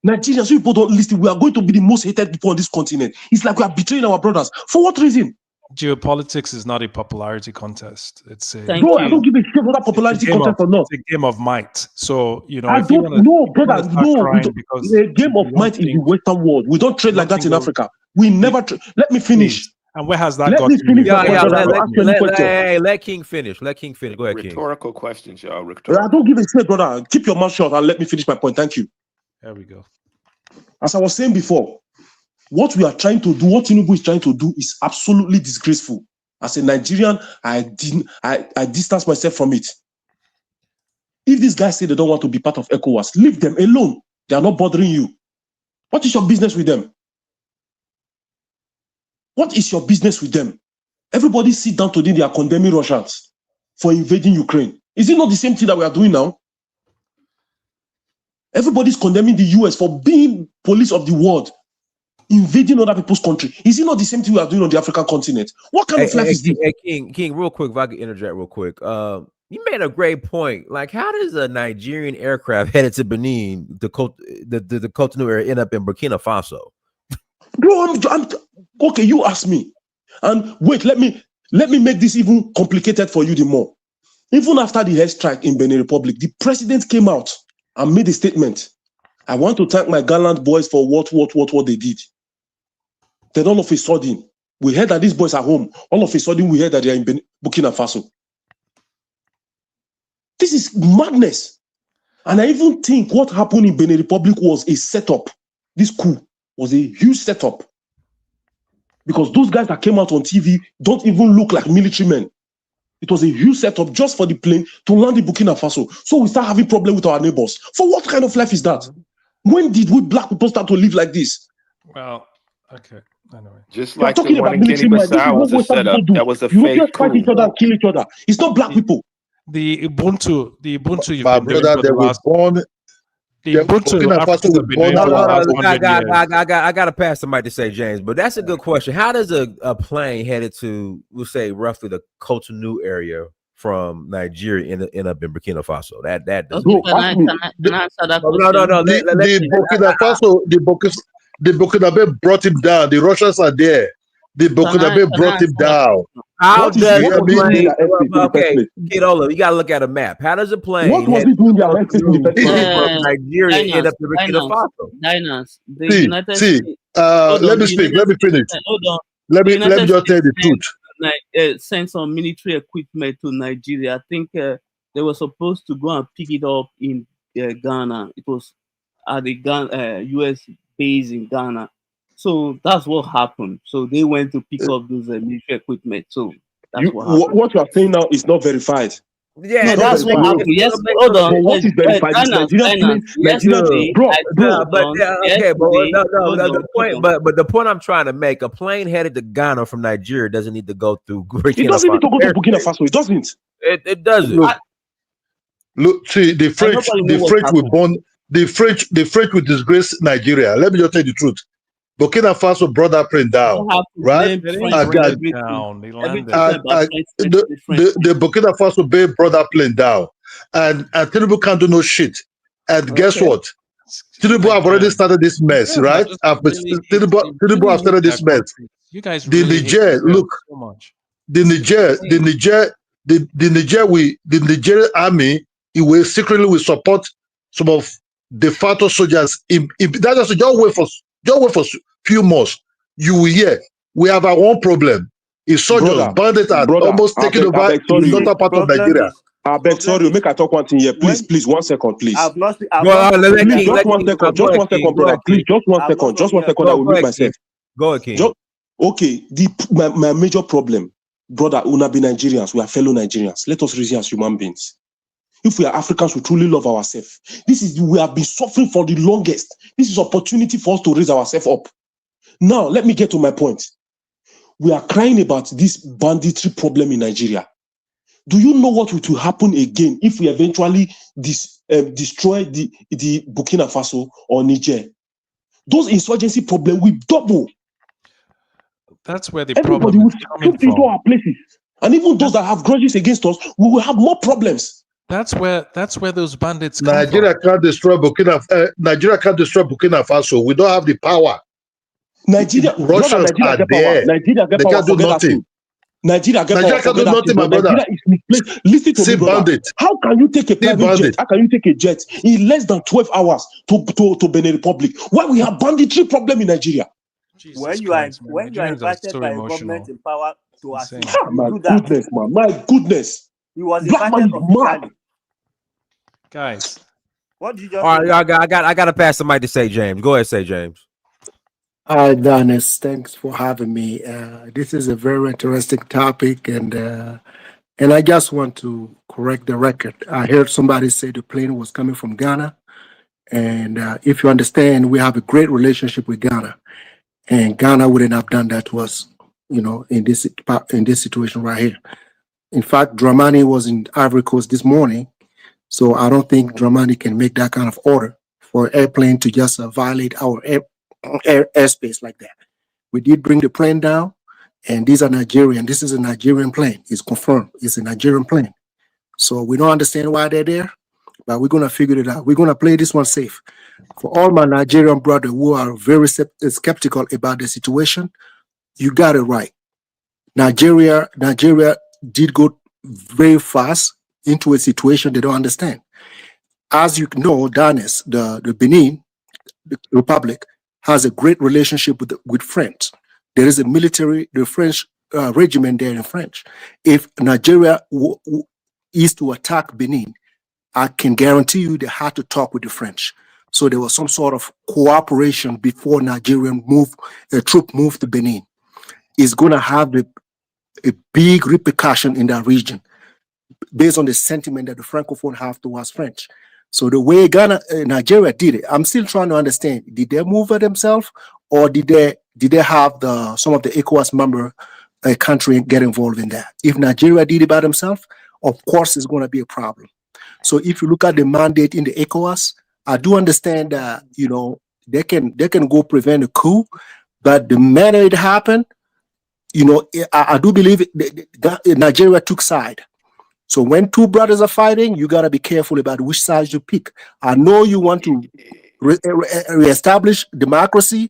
Nigerians, people don't listen. We are going to be the most hated people on this continent. It's like we are betraying our brothers. For what reason? Geopolitics is not a popularity contest. It's a I don't give a shit about popularity contest or not. It's a game of might. So I don't know, brother. No, the game of might is the Western world. We don't trade like that in Africa. We never. Let me finish. And where has that Let got me to? finish. Let King finish. Let King finish. Go ahead, King. Rhetorical questions, y'all. I don't give a shit, brother. Keep your mouth shut and let me finish my point. Thank you. There we go. As I was saying before, what we are trying to do, what Tinubu is trying to do, is absolutely disgraceful. As a Nigerian, I distance myself from it. If these guys say they don't want to be part of ECOWAS, leave them alone. They are not bothering you. What is your business with them? What is your business with them? Everybody sit down today, they are condemning Russians for invading Ukraine. Is it not the same thing that we are doing now? Everybody's condemning the US for being police of the world, invading other people's country. Is it not the same thing we are doing on the African continent? What kind of life is this? King, real quick, if I could interject real quick. You made a great point. Like, how does a Nigerian aircraft headed to Benin, the Cotonou area, end up in Burkina Faso? Bro, I'm okay. You ask me, and wait. Let me make this even complicated for you the more. Even after the airstrike in Benin Republic, the president came out and made a statement. I want to thank my gallant boys for what they did. Then all of a sudden, we heard that these boys are home. All of a sudden, we heard that they are in Burkina Faso. This is madness. And I even think what happened in Benin Republic was a setup. This coup was a huge setup. Because those guys that came out on TV don't even look like military men. It was a huge setup just for the plane to land in Burkina Faso. So we start having problem with our neighbors. For what kind of life is that? When did we black people start to live like this? Well, okay. Anyway. Just like the one in Guinea-Bissau was a setup. That was a fake fight each other and kill each other. It's not black people. The Ubuntu you've my been doing brother, for they the were last... born. The Ubuntu Burkina Africans Faso have was been doing born for the last 100 years. I got to pass the mic to say James, but that's a good question. How does a plane headed to, we'll say, roughly the Cotonou area from Nigeria end up in Burkina Faso? That doesn't. Can I answer that question? No. The Burkinabe brought him down. The Russians are there. The Burkinabe brought him down. How does the plane? Okay, Kidola, you got to look at a map. How does a plane What was he doing there from Nigeria end up in Burkina Faso? Diners, the United States. Let me speak. Let me finish. Hold on. Let me just tell you the truth. Sent some military equipment to Nigeria. I think they were supposed to go and pick it up in Ghana. It was at the U.S. base in Ghana. So that's what happened. So they went to pick up those military equipment. So that's what happened. What you are saying now is not verified. Yeah, no, that's what happened. Yes, hold on. What is verified? But the point I'm trying to make: a plane headed to Ghana from Nigeria doesn't need to go through Burkina Faso. It doesn't need to go to Burkina Faso. It doesn't. It doesn't. Look, see, the French were born. The French will disgrace Nigeria. Let me just tell you the truth. Burkina Faso brought that plane down, right? The Burkina Faso Bay brought that plane down, and Tinubu can't do no shit. And guess what? Tinubu have already started this mess, right? Tinubu have started this mess. You guys, the Niger, look, the Nigerian army, it will secretly support some of de facto soldiers. Just wait for few months. You will hear we have our own problem. It's soldiers, bandits are almost taking over the northern part of Nigeria. I beg, sorry, make I talk one thing here. Please, 1 second, please. Just 1 second, brother. Please, just 1 second. I will mute myself. Go ahead, King. Okay, my major problem, brother, una be Nigerians. We are fellow Nigerians. Let us reason as human beings. If we are Africans, we truly love ourselves. We have been suffering for the longest. This is opportunity for us to raise ourselves up. Now, let me get to my point. We are crying about this banditry problem in Nigeria. Do you know what will happen again if we eventually destroy the Burkina Faso or Niger? Those insurgency problems will double. That's where the Everybody problem will is coming shift into from. our places. And even those that have grudges against us, we will have more problems. That's where those bandits come Nigeria from. can't destroy Burkina Faso. We don't have the power. Russians are there. They can't do nothing. Nigeria can't do nothing, my brother. Nigeria is misplaced. Listen to me, brother. Bandit. How can you take a private jet? How can you take a jet in less than 12 hours to Benin Republic? Why we have banditry problem in Nigeria? When you are invited by a government in power to assist, my goodness, man. My goodness. He was Black man invited is mad. officially. Guys. What did you just All say? right, I got to pass the mic to say James. Go ahead, say James. Hi, Dennis. Thanks for having me. This is a very interesting topic, and I just want to correct the record. I heard somebody say the plane was coming from Ghana, and if you understand, we have a great relationship with Ghana, and Ghana wouldn't have done that to us, in this situation right here. In fact, Dramani was in Ivory Coast this morning, so I don't think Dramani can make that kind of order for an airplane to just violate our airspace like that. We did bring the plane down, and these are Nigerian. This is a Nigerian plane. It's confirmed. It's a Nigerian plane. So we don't understand why they're there, but we're gonna figure it out. We're gonna play this one safe. For all my Nigerian brothers who are very skeptical about the situation, you got it right. Nigeria did go very fast into a situation they don't understand. As you know, Danes, the Benin Republic, has a great relationship with France. There is a military, the French regiment there in French. If Nigeria is to attack Benin, I can guarantee you they had to talk with the French. So there was some sort of cooperation before Nigerian troop moved to Benin. It's going to have a big repercussion in that region based on the sentiment that the Francophone have towards French. So the way Nigeria did it, I'm still trying to understand. Did they move it themselves, or did they have some of the ECOWAS member country get involved in that? If Nigeria did it by themselves, of course it's going to be a problem. So if you look at the mandate in the ECOWAS, I do understand that they can go prevent a coup, but the manner it happened, I do believe Nigeria took side. So when two brothers are fighting, you got to be careful about which side you pick. I know you want to reestablish democracy.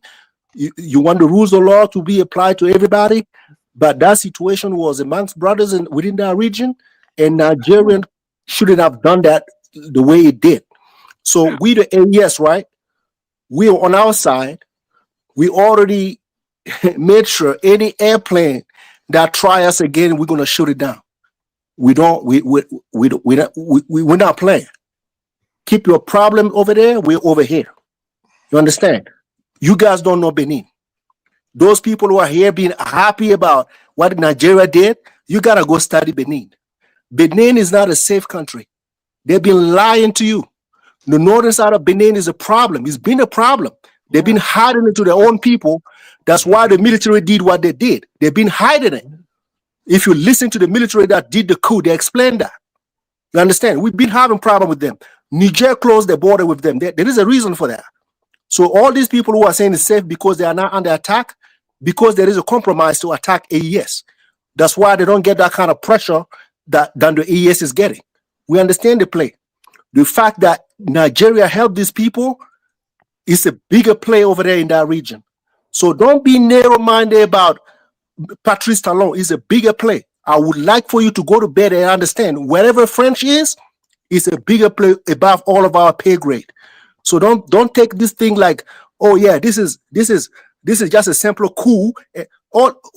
You want the rules of law to be applied to everybody, but that situation was amongst brothers within that region, and Nigerian shouldn't have done that the way it did. So we, the AES, right? We are on our side. We already made sure any airplane that try us again, we're gonna shoot it down. We're not playing. Keep your problem over there. We're over here. You understand? You guys don't know Benin. Those people who are here being happy about what Nigeria did, you gotta go study Benin. Benin is not a safe country. They've been lying to you. The northern side of Benin is a problem. It's been a problem. They've been hiding it to their own people. That's why the military did what they did. They've been hiding it. If you listen to the military that did the coup, they explained that. You understand? We've been having problem with them. Niger closed the border with them. There is a reason for that. So all these people who are saying it's safe because they are not under attack, because there is a compromise to attack AES. That's why they don't get that kind of pressure than the AES is getting. We understand the play. The fact that Nigeria helped these people is a bigger play over there in that region. So don't be narrow-minded about Patrice Talon. Is a bigger play. I would like for you to go to bed and understand wherever French is a bigger play above all of our pay grade. So don't take this thing like, oh yeah, this is just a simple coup.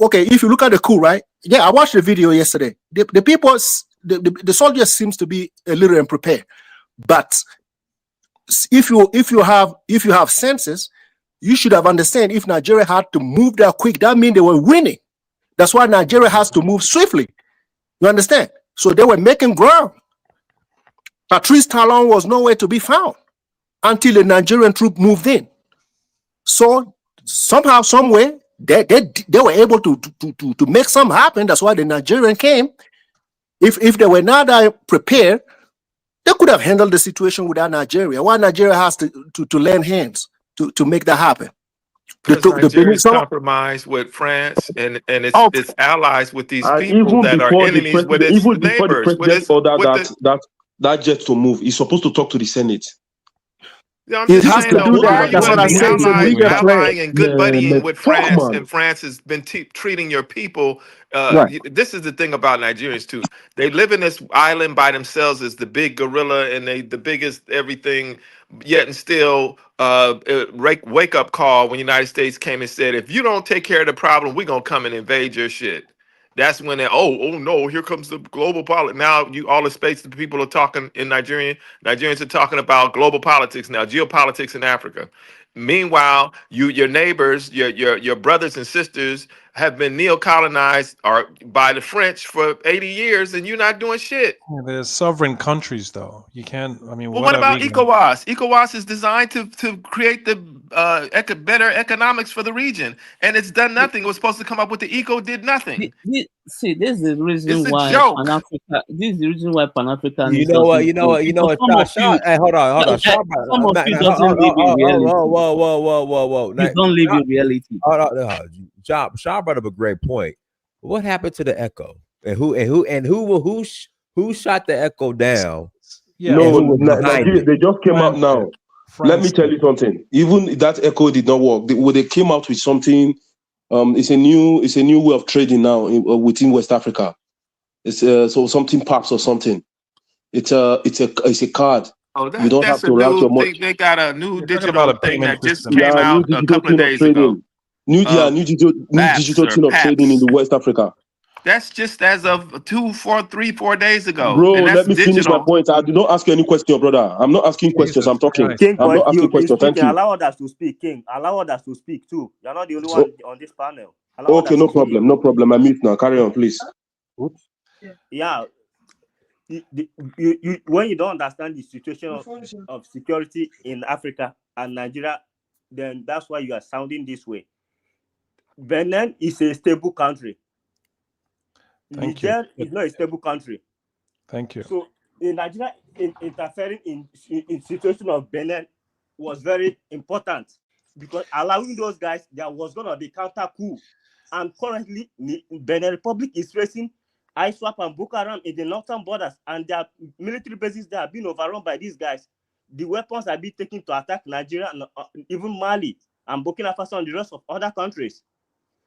Okay, if you look at the coup, right? Yeah, I watched the video yesterday. The people, the soldiers seems to be a little unprepared. But if you have senses, you should have understand if Nigeria had to move that quick, that means they were winning. That's why Nigeria has to move swiftly. You understand? So they were making ground. Patrice Talon was nowhere to be found until the Nigerian troop moved in. So somehow, some way, they were able to make something happen. That's why the Nigerian came. If they were not prepared, they could have handled the situation without Nigeria. Why Nigeria has to lend hands to make that happen? Because Nigeria is compromised with France and its allies with these people even that are before enemies with its even before the neighbors. president ordered that jet to move, he's supposed to talk to the Senate. Yeah, I'm It just has saying, to though, do why are that. you That's going what to I be say. It's a bigger play. allying and good buddying with France, man. and France has been treating your people? Right. This is the thing about Nigerians too. They live in this island by themselves as the big gorilla, and the biggest everything. Yet and still, wake up call when the United States came and said, if you don't take care of the problem, we're gonna come and invade your shit. That's when oh no, here comes the global politics. Now all the space the people are talking in Nigerians are talking about global politics now, geopolitics in Africa. Meanwhile, your neighbors, your brothers and sisters have been neo-colonized or by the French for 80 years, and you're not doing shit. Yeah, they're sovereign countries, though. You can't. I mean, Well, what what are about we gonna- ECOWAS? ECOWAS is designed to create the better economics for the region, and it's done nothing. It was supposed to come up with the ECO, did nothing. See, this is the reason It's a why joke. Pan-Africa. This is the reason why Pan-Africanism You know what? You doesn't know work. what? You know Because what? Hey, hold on. some of you doesn't live in reality. Whoa. You don't live in reality. Hold on. Sean brought up a great point. What happened to the Echo? And who shot the Echo down? Yeah. And No, who was behind Nigeria, it? they just came out now. Let me tell you something. Even that Echo did not work. They came out with something. It's a new way of trading now within West Africa. It's so something PAPS or something. It's a card. Oh, You don't have that's a to route new your money. thing. They got a new You're talking about digital a thing payment that just system. came Yeah, new out a digital couple of thing of days ago. trading. New digital PAPS thing or of trading in PAPS. the West Africa. That's just as of 4 days ago, Bro, and that's let me finish my digital. point. I did not ask you any question, brother. I'm not asking questions. I'm talking. King, I'm not but asking you've been questions. Thank speaking. you. Allow others to speak. King, allow others to speak too. You're not the only So, one on this panel. Allow okay, others no to speak. problem. No problem. I mute now. Carry on, please. Yeah. When you don't understand the situation of security in Africa and Nigeria, then that's why you are sounding this way. Benin is a stable country. Thank you. Niger is not a stable country. Thank you. So in Nigeria, interfering in situation of Benin was very important, because allowing those guys, there was going to be counter coup. And currently, Benin Republic is facing ISWAP and Boko Haram in the northern borders, and their military bases there have been overrun by these guys. The weapons are being taken to attack Nigeria and even Mali and Burkina Faso and the rest of other countries.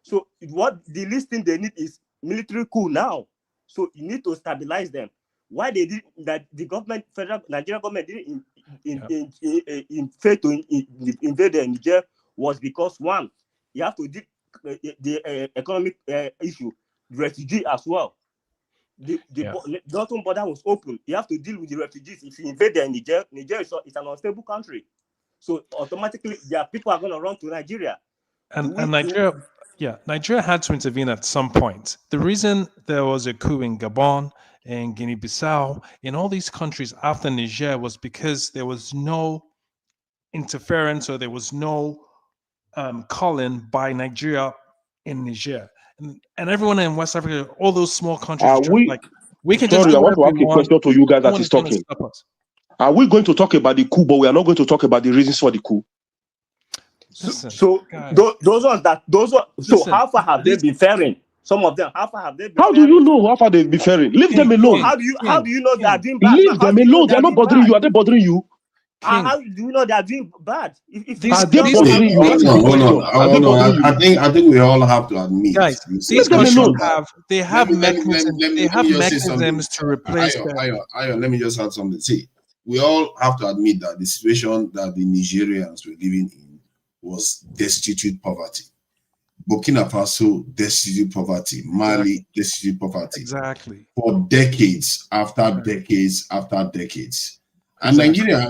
So what the least thing they need is military coup now. So you need to stabilize them. Why they did that? The government, federal Nigerian government, didn't fail to invade Niger was because, one, you have to deal the economic issue, refugee as well. The northern border was open. You have to deal with the refugees. If you invade Niger, it's an unstable country. So automatically, their people are going to run to Nigeria. And Nigeria had to intervene at some point. The reason there was a coup in Gabon and Guinea-Bissau in all these countries after Niger was because there was no interference, or there was no calling by Nigeria in Niger. And everyone in West Africa, all those small countries, we can just Sorry, do I want to whatever ask we a want. question to you guys No that one is is going to talking. stop us. Are we going to talk about the coup, but we are not going to talk about the reasons for the coup? Listen, so how far have they been faring? Some of them, how far have they been? How do you know how far they've been faring? Leave them alone. So how do you know they are doing bad? Leave them alone. They are not bothering you. Are they bothering you? How do you know they are doing bad? Are they bothering you? That's the question. Are they bothering you? I think we all have to admit. Guys, these countries have mechanisms to replace them. Ayo, let me just add something. See, we all have to admit that the situation that the Nigerians were living in was destitute poverty. Burkina Faso, destitute poverty. Mali, destitute poverty. Exactly. For decades after decades after decades. And Nigeria,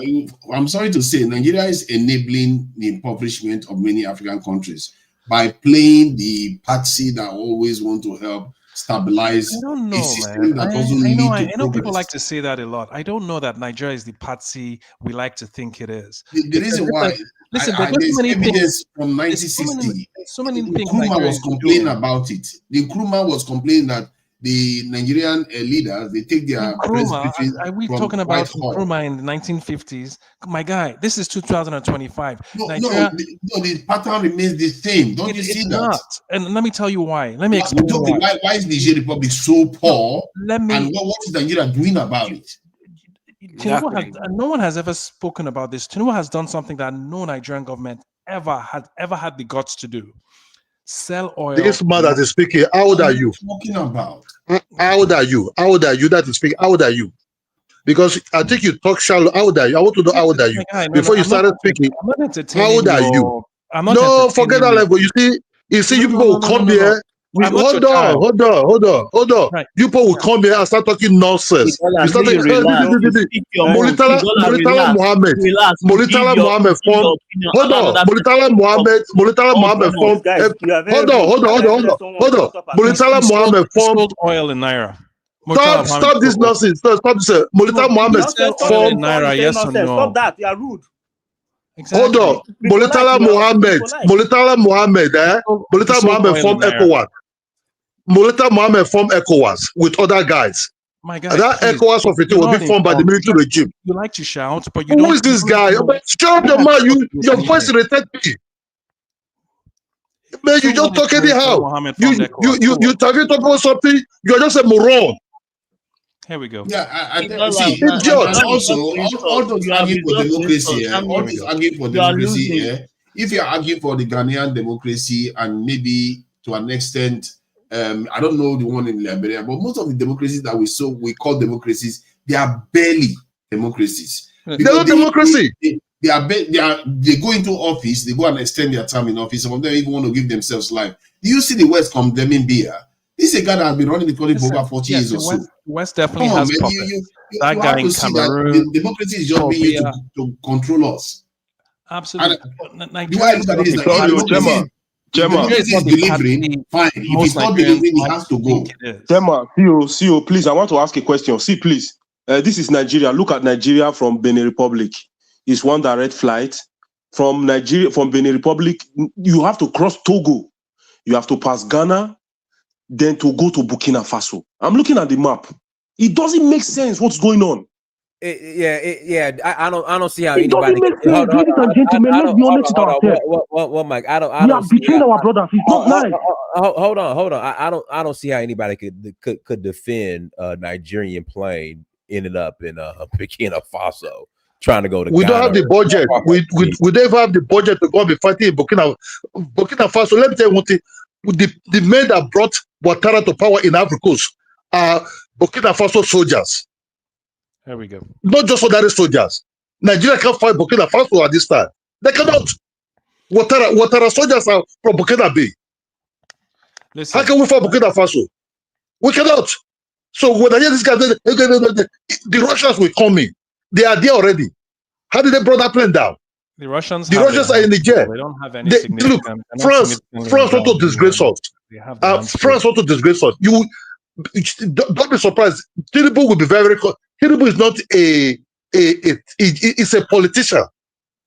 I'm sorry to say, Nigeria is enabling the impoverishment of many African countries by playing the patsy that always want to help stabilize I don't know, a system man. that doesn't lead to I know people progress. like to say that a lot. I don't know that Nigeria is the patsy we like to think it is. The reason why, there's so there's many evidence things from 1960. So many things Nkrumah Nigeria was is complaining doing. about it. The Nkrumah was complaining that the Nigerian leaders, they take their press Nkrumah, briefing are we from talking about Whitehall. Nkrumah in the 1950s? My guy, this is 2025. No, Nigeria, the pattern remains the same. Don't you see it's that? not. And let me tell you why. Let me explain why. Why is Niger Republic so poor? And what is Nigeria doing about it? No one has ever spoken about this. Tinubu has done something that no Nigerian government ever had the guts to do. Sell oil. This man that is speaking, how old are you? Talking about? How old are you? How old are you that is speaking? How old are you? Because I think you talk shallow. How old are you? I want to know how old are you before you started speaking. How old are you? No, forget that level. You see, you people will come here. Hold on. Right. You people will come here and start talking nonsense. You start talking. Molitala Mohammed. Molitala Mohammed from. Hold on. Molitala Mohammed from. Hold on. Molitala Mohammed from. Sold oil in Naira. Stop this nonsense. Stop this. Molitala Mohammed from. Naira, yes or no? Stop that. You are rude. Hold on. Molitala Mohammed. Molitala Mohammed from ECOWAS. Moleta Mohammed formed ECOWAS with other guys. My And guy, that please, ECOWAS of it you're was not being formed by the informed. military regime. You like to shout, but you Who don't. is this you guy? don't know. Shut You the have man. to Your listen voice here. irritated me. Man, Show you just me talk where anyhow. Mohammed You formed ECOWAS. Show us. target about something. You're just a moron. Here we go. Yeah, Idiot. and also all those You have arguing for resorted to democracy, insult. That all means those arguing for you are democracy, losing. if you're arguing for the Ghanaian democracy and maybe to an extent, I don't know the one in Liberia, but most of the democracies that we call democracies, they are barely democracies. They're not democracy. They go into office, they go and extend their term in office. Some of them even want to give themselves life. Do you see the West condemning beer? This is a guy that has been running the country for over 40 years or so. West definitely Come on, has man. puppets. You That guy have in to see that Cameroon, the democracy is just being used to control us. Absolutely. The way I look at it is that if democracy is delivering, fine. If it's not delivering, it has to go. Tema, CEO, please, I want to ask a question. See, please, this is Nigeria. Look at Nigeria from Benin Republic. It's one direct flight. From Benin Republic, you have to cross Togo. You have to pass Ghana, then to go to Burkina Faso. I'm looking at the map. It doesn't make sense what's going on. I don't see how It anybody. doesn't make sense, ladies and gentlemen. Let's be honest with ourselves. What, Mike? I We don't are see betraying our brothers. It's not nice. Hold on. I don't see how anybody could defend a Nigerian plane ended up in Burkina Faso trying to go to. We Ghana. don't have the budget. We never have the budget to go and be fighting in Burkina Faso. Let me tell you one thing. The men that brought Ouattara to power in Africa are Burkina Faso soldiers. There we go. Not just ordinary soldiers. Nigeria can't fight Burkina Faso at this time. They cannot. Ouattara soldiers are from Burkina Bay. Listen. How can we fight Burkina Faso? We cannot. So when I hear this guy, the Russians will come in. They are there already. How did they bring that plane down? The Russians are in Niger. They don't have any significant. France want to disgrace us. France want to disgrace us. Don't be surprised. Tinubu will be very. Tinubu is not it's a politician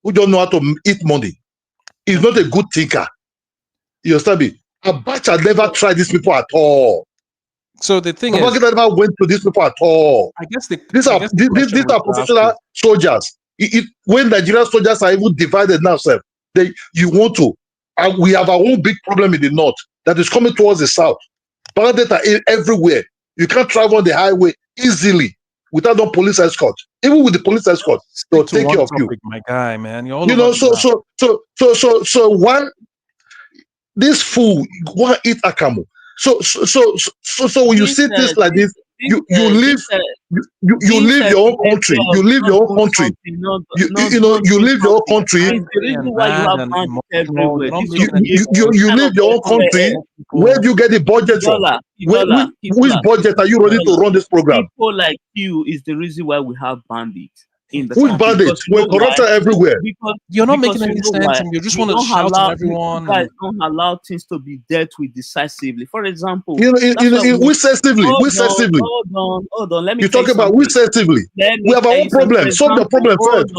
who don't know how to eat money. He's not a good thinker. You understand me? Abacha never tried these people at all. So the thing Abacha never went to these people at all. I guess these are professional soldiers. When Nigerian soldiers are even divided now, sir, you want to. We have our own big problem in the north that is coming towards the south. Bandits are everywhere. You can't travel on the highway easily without no police escort. Even with the police escort, they'll take care of you. My guy, man, So why this fool want to eat akamu? So when you see things like this, you leave your own country. You leave your own country. You leave your own country. You leave your own country. Where do you get the budget from? Which budget are you ready to run this program? People like you is the reason why we have bandits. Which bandits? We're corrupted everywhere. You're not making any sense, and you just want to shout at everyone. You guys don't allow things to be dealt with decisively. For example, sensitively. Hold on. Let me. You talk about sensitively. We have our own problem. Solve the problem first.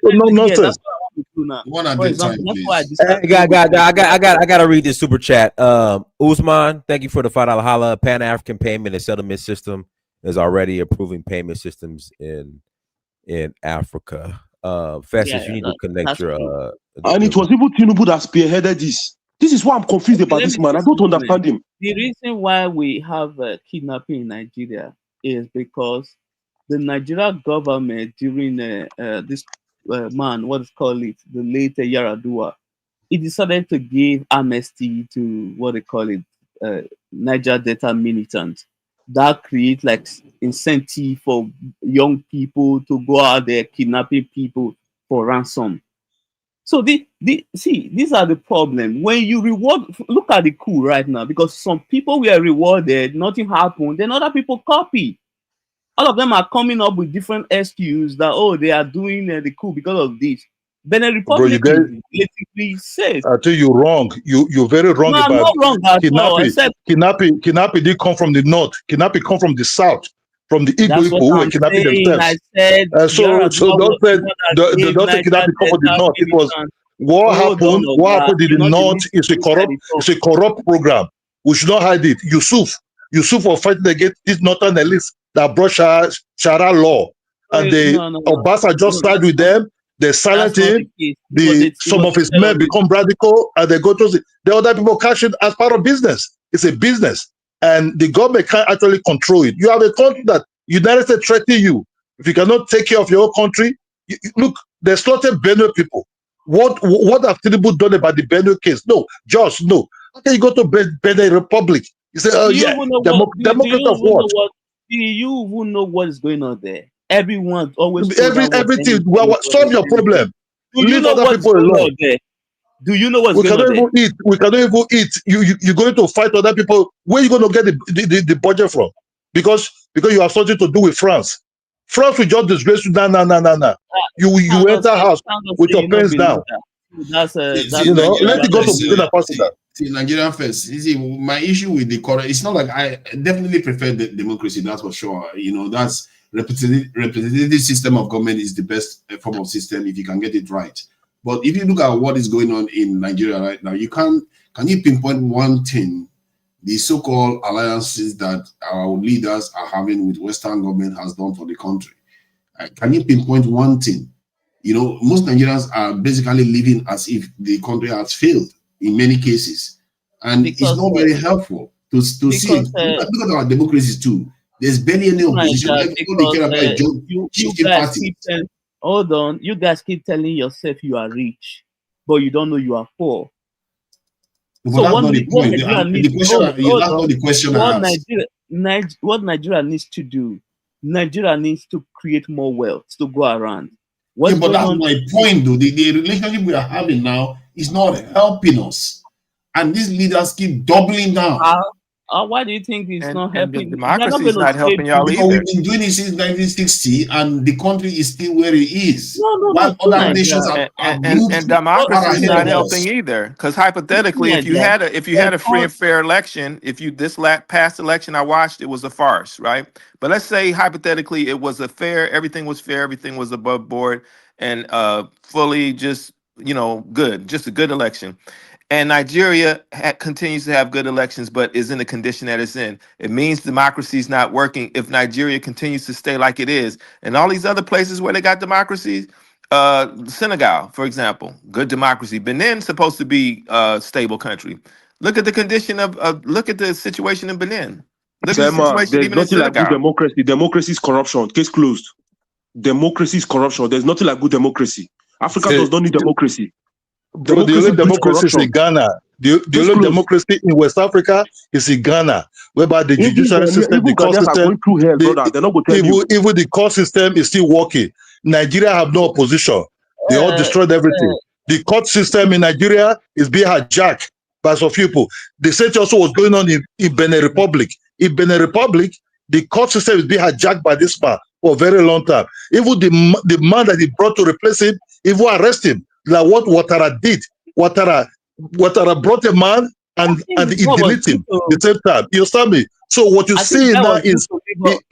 Nonsense. One at a time, please. I gotta read this super chat. Usman, thank you for the $5 holla. Pan African payment and settlement system is already approving payment systems in Africa. Festus, you need to connect your and it was even Tinubu that spearheaded this. This is why I'm confused about this man. I don't understand him. The reason why we have kidnapping in Nigeria is because the Nigerian government during this the late Yaradua, he decided to give amnesty to Niger Delta militants. That creates like incentive for young people to go out there kidnapping people for ransom. So these are the problem. When you reward, look at the coup right now, because some people were rewarded, nothing happened, then other people copy. All of them are coming up with different excuses that they are doing the coup because of this. Benin Republic basically says. I tell you wrong. You're very wrong about not wrong at all. Kidnapping didn't come from the north. Kidnapping come from the south, from the Igbo who were kidnapping themselves. I said, so don't say the kidnapping come from the north. It was what happened. What happened in the north is a corrupt program We should not hide it. Yusuf was fighting against these northern elites that brought Sharia law, and Obasa just side with them. They silent him. Some of his men become radical, and they go to the other people cash it as part of business. It's a business, and the government can't actually control it. You have a country that United States threaten you. If you cannot take care of your own country, look, they slaughtered Benue people. What have Tinubu done about the Benue case? No, just no. Okay, you go to Benin Republic. You say, oh yeah, Democrat of what? Do you even know what is going on there? Everyone always everything. Solve your problem. Leave other people alone. Do you know what's going on there? We cannot even eat. You're going to fight other people. Where are you going to get the budget from? Because you have something to do with France. France will just disgrace you. Nah. You enter house with your pants down. That's let it go to Burkina Faso. See, Nigerian first. You see, my issue with the current, it's not like I definitely prefer the democracy, that's for sure. That's representative system of government is the best form of system if you can get it right. But if you look at what is going on in Nigeria right now, can you pinpoint one thing the so-called alliances that our leaders are having with Western government has done for the country? Can you pinpoint one thing? Most Nigerians are basically living as if the country has failed in many cases, and it's not very helpful to see it. Look at our democracies too. There's barely any opposition. Everybody care about hold on, you guys keep telling yourself you are rich, but you don't know you are poor. But so that's not the point. What Nigeria needs to do, Nigeria needs to create more wealth to go around. But that's my point, though. The relationship we are having now is not helping us, and these leaders keep doubling down. Why do you think it's not helping? Democracy is not helping y'all either. We've been doing it since 1960, and the country is still where it is. No, other nations and democracy is not helping either. Because hypothetically, if you had a free and fair election, past election I watched, it was a farce, right? But let's say hypothetically it was everything was fair, everything was above board, and fully just good, just a good election. And Nigeria continues to have good elections, but is in the condition that it's in. It means democracy is not working if Nigeria continues to stay like it is. And all these other places where they got democracies, Senegal, for example, good democracy. Benin supposed to be a stable country. Look at the condition look at the situation in Benin. Look at the situation even in Senegal. Like good democracy. Democracy is corruption. Case closed. Democracy is corruption. There's nothing like good democracy. Africa does not need democracy. Bro, the only democracy is in Ghana. The only democracy in West Africa is in Ghana, whereby the judicial system, the court system, even the court system is still working. Nigeria have no opposition. They all destroyed everything. The court system in Nigeria is being hijacked by some people. The same thing also was going on in Benin Republic. In Benin Republic, the court system is being hijacked by this man for a very long time. Even the man that he brought to replace him, even arrest him. Like what Ouattara did. Ouattara brought a man and he deleted him at the same time. You understand me? So what you see now is what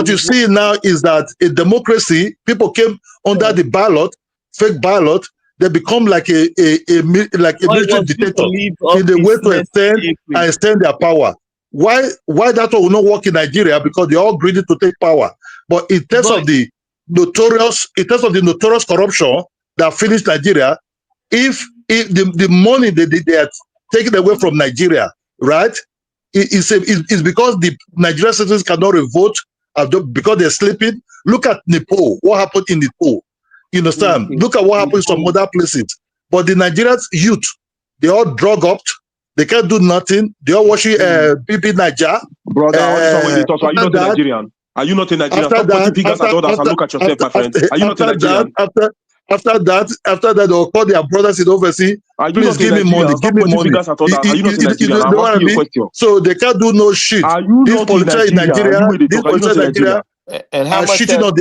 you see now is that in democracy, people came under the ballot, fake ballot. They become like a military dictator in the way to extend their power. Why that will not work in Nigeria? Because they're all greedy to take power. But in terms of the notorious corruption that finished Nigeria, if the money they are taken away from Nigeria, right? It's because the Nigerian citizens cannot revolt because they're sleeping. Look at Nepal. What happened in Nepal? You understand? Look at what happened in some other places. But the Nigerian youth, they all drug up. They can't do nothing. They are watching BB Niger. Brother, are you not a Nigerian? Are you not a Nigerian? Stop pointing fingers at others and look at yourself, my friend. Are you not a Nigerian? After that, they'll call their brothers in overseas. Please give me money. Give me money. Are you not a Nigerian? I'm asking you a question. So they can't do no shit. Are you not in Nigeria? This politician in Nigeria and how much shitting on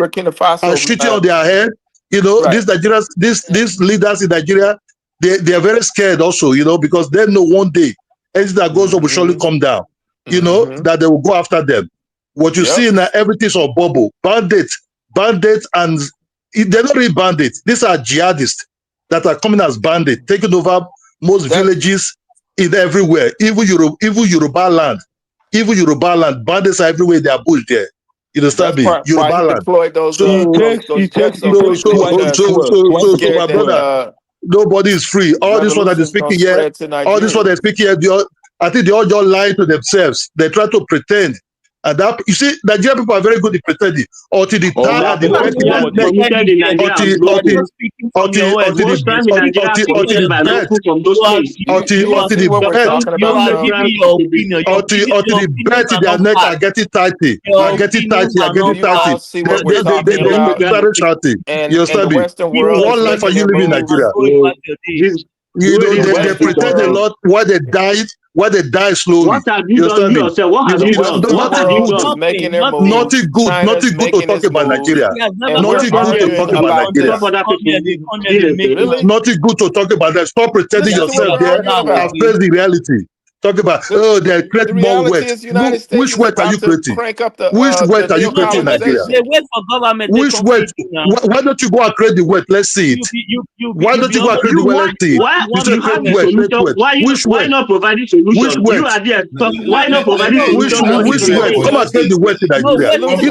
shitting on their head. These Nigerians, these leaders in Nigeria, they are very scared also, because they know one day anything that goes up will surely come down. That they will go after them. What you see now, everything's on bubble. Bandits, and they're not really bandits. These are jihadists that are coming as bandits, taking over most villages in everywhere, even Yoruba land, bandits are everywhere. They are bush there. You understand me? That's why Yoruba he land. deployed those He takes So my brother, nobody is free. All this one that is revolutions gonna speaking here, spread to Nigeria. I think they all just lying to themselves. They try to pretend. And that you see, Nigerian people are very good at pretending. Until the tar and the bet in their neck, until the bet in their neck are getting tighty, See what we're talking about. Very shouting. And You understand the me? Western world is What life are making you their living in moves. Nigeria? You know, they pretend a lot why they die slowly. What have you done understand me? yourself? What have you done? What have you done? Is making their Nothing moves. good, China's nothing good to making talk its about moves. Nigeria. And we're Nothing good to arguing talk about about Nigeria. this. Really? Nothing good to talk about that. Stop pretending Listen to what yourself we're there arguing about. and face the reality. Talk about they create The more reality wealth. is the United Look, States which is wealth are you about to creating? crank up the Which wealth are you creating in Nigeria? neocolonization. Wait for government. Which wealth? Why don't you go and create the wealth? Let's see it. Why don't you go and create the wealth? Let's see it. You say You have create the wealth. solution. Why not providing solution? Which You wealth? are there. Why not providing solution? Which wealth? Come and create the wealth in Nigeria. You know, you see,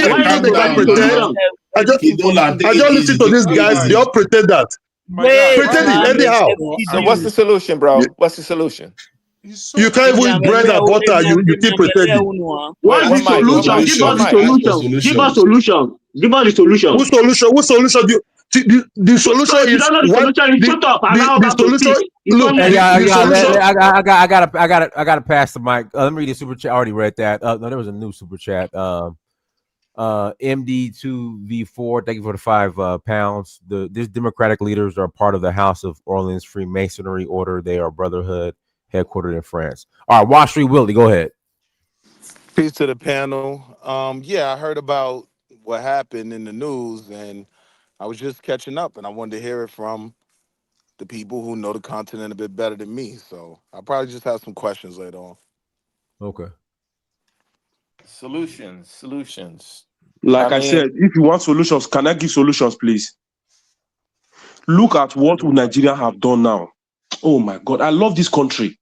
Why not they just providing pretend. solution? I just listen to these guys. They all pretend that. Pretending anyhow. So what's the solution, bro? What's the solution? You can't even eat bread and butter. You keep pretending. What's the solution? Give us the solution. Give us solution. Give us the solution. What solution? What solution? The solution You is don't know the solution. Shut up. Allow the us to solution. speak. Look, I gotta pass the mic. Let me read the super chat. I already read that. No, there was a new super chat. MD2V4, thank you for the £5. These Democratic leaders are part of the House of Orleans Freemasonry Order. They are brotherhood headquartered in France. All right, Wall Street Willie, go ahead. Peace to the panel. Yeah, I heard about what happened in the news, and I was just catching up, and I wanted to hear it from the people who know the continent a bit better than me. So I'll probably just have some questions later on. Okay. Solutions. Like I said, if you want solutions, can I give solutions, please? Look at what Nigeria have done now. Oh my God, I love this country.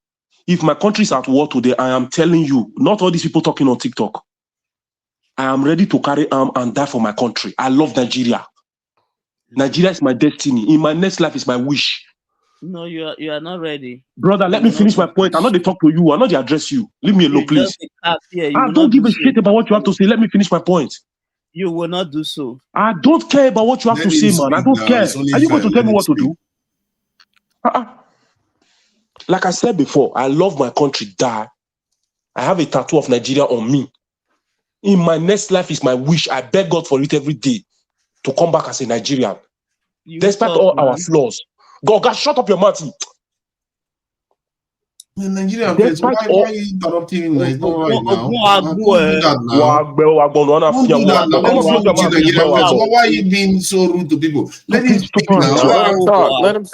If my country is at war today, I am telling you, not all these people talking on TikTok. I am ready to carry arm and die for my country. I love Nigeria. Nigeria is my destiny. In my next life is my wish. No, you are not ready. Brother, let me finish my point. I'm not to talk to you. I'm not to address you. Leave me alone, please. I don't give a shit about what you have to say. Let me finish my point. You will not do so. I don't care about what you have to say, man. I don't care. Are you going to tell me what to do? Like I said before, I love my country, die. I have a tattoo of Nigeria on me. In my next life is my wish. I beg God for it every day to come back as a Nigerian. Despite all our flaws. God, shut up your mouth. Nigeria, why are you interrupting? It's not right now. Don't do that now. Why are you being so rude to people? Let him speak now. Let him talk. Let him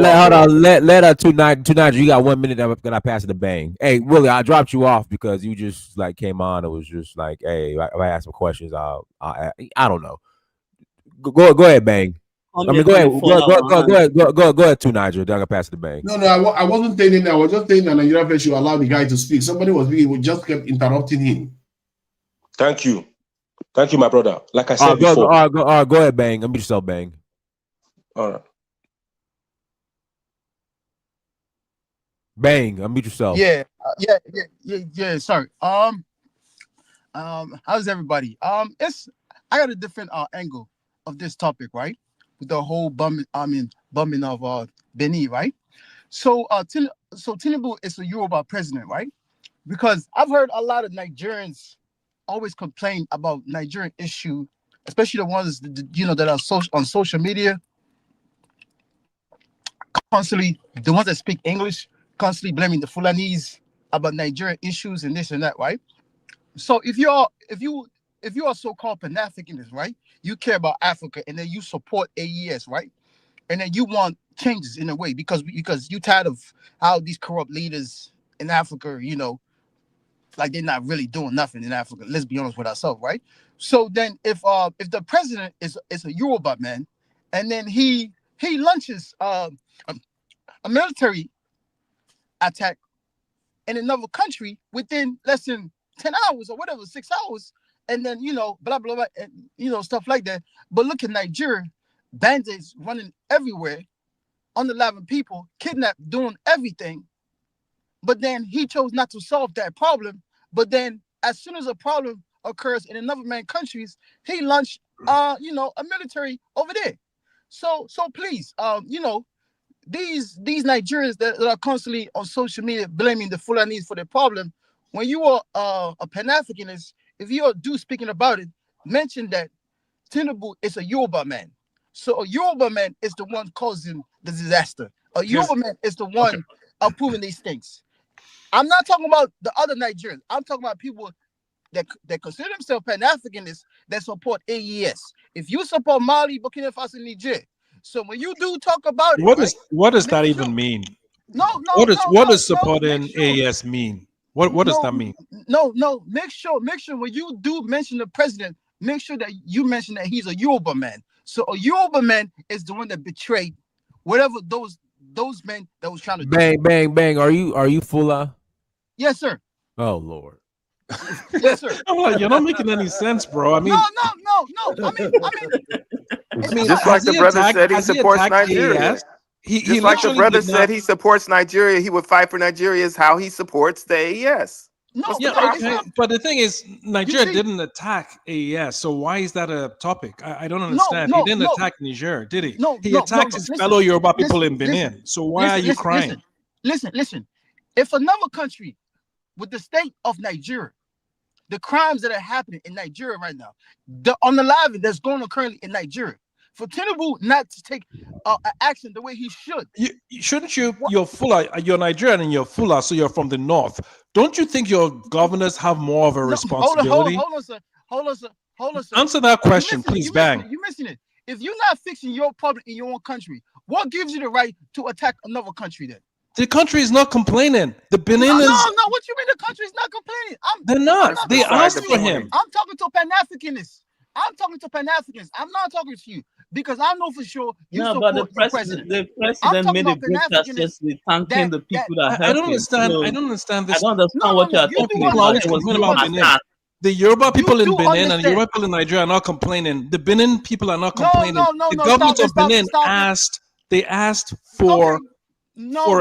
hold on. Let tonight. You got 1 minute. Then I pass it to Bang. Hey, Willie, I dropped you off because you just like came on. It was just like, hey, if I ask some questions, I don't know. Go ahead, Bang. Go ahead. Go ahead, two Nigel. Then I pass it to Bang. No, I wasn't saying anything. I was just saying that Nigeria Fed should allow the guy to speak. Somebody was speaking, we just kept interrupting him. Thank you, my brother. Like I said before. Go ahead, Bang. Unmute yourself, Bang. All right. Bang. Unmute yourself. Yeah. Sorry. How's everybody? I got a different angle of this topic, right? With the whole bumming of Benin, right? So Tinubu is a Yoruba president, right? Because I've heard a lot of Nigerians always complain about Nigerian issue, especially the ones that are on social media, constantly the ones that speak English, constantly blaming the Fulanese about Nigerian issues and this and that, right? So if you are so-called Pan-Africanists, right? You care about Africa and then you support AES, right? And then you want changes in a way because you tired of how these corrupt leaders in Africa, like they're not really doing nothing in Africa. Let's be honest with ourselves, right? So then if the president is a Yoruba man, and then he launches a military attack in another country within less than 10 hours or whatever, 6 hours, and then blah blah blah, and stuff like that. But look at Nigeria, bandits running everywhere, unaliving people, kidnapped, doing everything. But then he chose not to solve that problem. But then as soon as a problem occurs in another man's countries, he launched a military over there. So please, these Nigerians that are constantly on social media blaming the Fulanis for the problem, when you are a Pan-Africanist, if you do speaking about it, mention that Tinubu is a Yoruba man. So a Yoruba man is the one causing the disaster. A Yoruba man is the one approving these things. I'm not talking about the other Nigerians. I'm talking about people that consider themselves Pan-Africanists that support AES. If you support Mali, Burkina Faso, Niger, so when you do talk about it, what does that even mean? What does supporting AES mean? What does that mean? No. Make sure when you do mention the president, make sure that you mention that he's a Yoruba man. So a Yoruba man is the one that betrayed whatever those men that was trying to bang. Are you Fula? Yes, sir. Oh Lord. Yes, sir. I'm like, you're not making any sense, bro. I mean, no. I mean, just like the brother said, he supports Nigeria. Just like the brother said, he supports Nigeria. He would fight for Nigeria. Is how he supports the AES. But the thing is, Nigeria didn't attack AES, so why is that a topic? I don't understand. He didn't attack Niger, did he? He attacked his fellow Yoruba people in Benin. So why are you crying? Listen. If another country with the state of Nigeria, the crimes that are happening in Nigeria right now, the unaliving that's going on currently in Nigeria, for Tinubu not to take action the way he should. Shouldn't you? You're Fula, you're Nigerian and you're Fula, so you're from the north. Don't you think your governors have more of a responsibility? Hold on, sir. Answer that question, please, bang. You're missing it. If you're not fixing your problem in your own country, what gives you the right to attack another country then? The country is not complaining. The Benin is... No, what you mean the country is not complaining? They're not. They asked for him. I'm talking to Pan-Africanists. I'm talking to Pan-Africans. I'm not talking to you because I know for sure you support but the president made a great gesture thanking the people that helped I don't understand. him. I don't understand this. I don't understand what you are talking about. It was about Benin. The Yoruba people in Benin and Yoruba people in Nigeria are not complaining. The Benin people are not complaining. The government of Benin asked for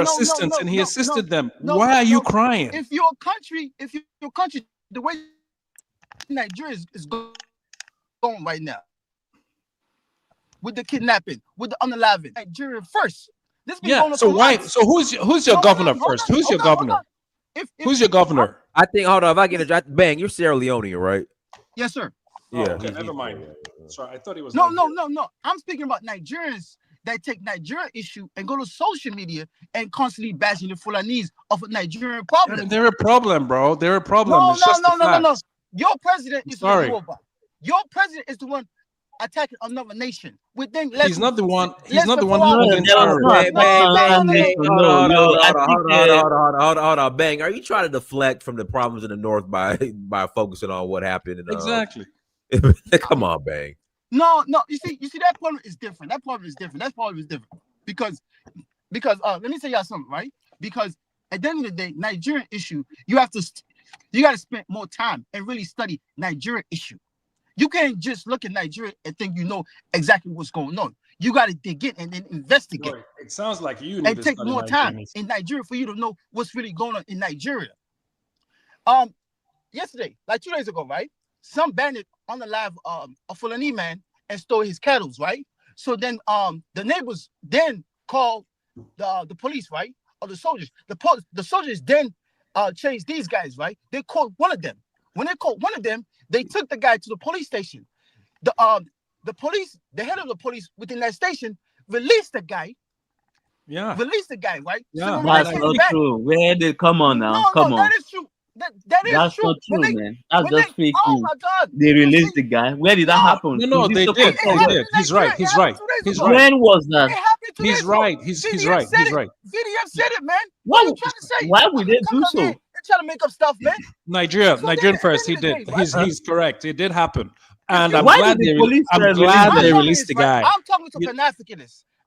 assistance and he assisted them. Why are you crying? If your country, the way Nigeria is going right now, with the kidnapping, with the unaliving, Nigeria first. So why? So who's your governor first? Who's your governor? Who's your governor? I think. Hold on. If I get a bang, you're Sierra Leone, right? Yes, sir. Yeah. Okay, never mind. Sorry, I thought he was. No. I'm speaking about Nigerians that take Nigeria issue and go to social media and constantly bashing the Fulanese of a Nigerian problem. They're a problem, bro. They're a problem. No. Your president is the Yoruba. Your president is the one attacking another nation within. He's not the one. He's not the one holding terror. Hold on, bang. Are you trying to deflect from the problems in the north by focusing on what happened? Exactly. Come on, bang. No. You see that problem is different. That problem is different because let me tell y'all something, right? Because at the end of the day, Nigerian issue, you got to spend more time and really study Nigerian issue. You can't just look at Nigeria and think you know exactly what's going on. You got to dig in and then investigate. Sorry, it sounds like you need and to take study more time Nigerian. in Nigeria for you to know what's really going on in Nigeria. Yesterday, like 2 days ago, right? Some bandit unalive a Fulani man and stole his cattle, right? So then the neighbors then called the police, right? Or the soldiers. The soldiers then chased these guys, right? They called one of them. When they called one of them, they took the guy to the police station. The police, the head of the police within that station, released the guy. Yeah. Released the guy, right? Yeah, that's not true. Where did come on now? Come on. That is true. That is That's true. not true, man. That's when just fake oh news. my God. They released the guy. Where did that happen? No, they did. They did. He's right. He's right. He's right. When was that? It happened 2 days He's ago. right. He's right. He's right. VDM said it, man. What What are you trying to say? Why would they Come do on, so? man. They're trying to make up stuff, man. Nigerian first. He did. He's correct. It did happen. And I'm Why glad did the they police I'm release glad the they guy? released the guy. I'm talking to Pan-Africanists.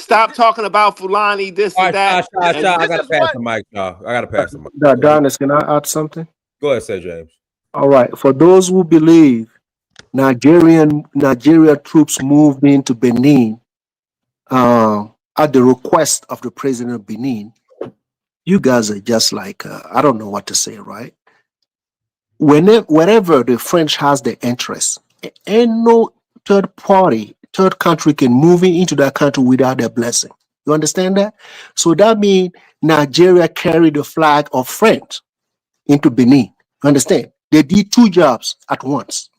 Stop talking about Fulani, this All and right, that. Shaw, I gotta pass the mic, y'all. I gotta pass the mic. Adonis, can I add something? Go ahead, say James. All right. For those who Believe Nigeria troops moved into Benin at the request of the president of Benin, you guys are just like, I don't know what to say, right? Wherever the French has their interest, ain't no third country can move into that country without their blessing. You understand that? So that means Nigeria carried the flag of France into Benin. You understand? They did two jobs at once.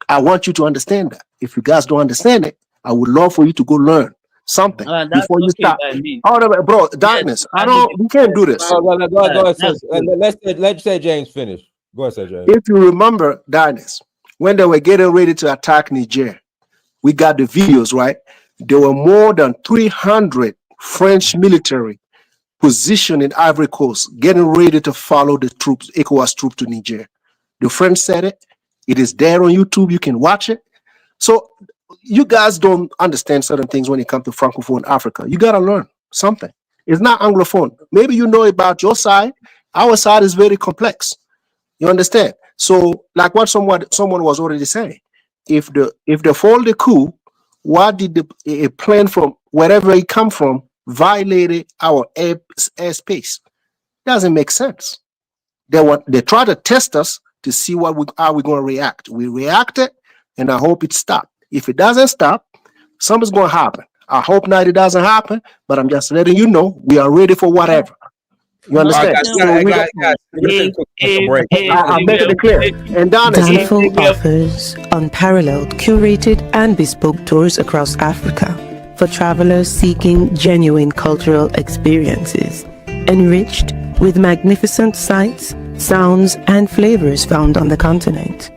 I want you to understand that. If you guys don't understand it, I would love for you to go learn something That's before you okay start. by me. Oh, no, bro, Yes, darkness. I We can't do this. Go ahead, that's good. let's say James finish. Go ahead, say James. If you remember, darkness, when they were getting ready to attack Niger, we got the videos, right? There were more than 300 French military positioned in Ivory Coast, getting ready to follow the troops, ECOWAS troops to Niger. The French said it. It is there on YouTube. You can watch it. So you guys don't understand certain things when it comes to Francophone Africa. You got to learn something. It's not Anglophone. Maybe you know about your side. Our side is very complex. You understand? So, like what someone was already saying, if they fall the coup, why did a plane from wherever it come from violated our airspace? Doesn't make sense. They try to test us to see how we're going to react. We reacted, and I hope it stopped. If it doesn't stop, something's going to happen. I hope not it doesn't happen, but I'm just letting you know we are ready for whatever. You understand? I'll make it clear. And Danfo offers unparalleled, curated, and bespoke tours across Africa for travelers seeking genuine cultural experiences, enriched with magnificent sights, sounds, and flavors found on the continent.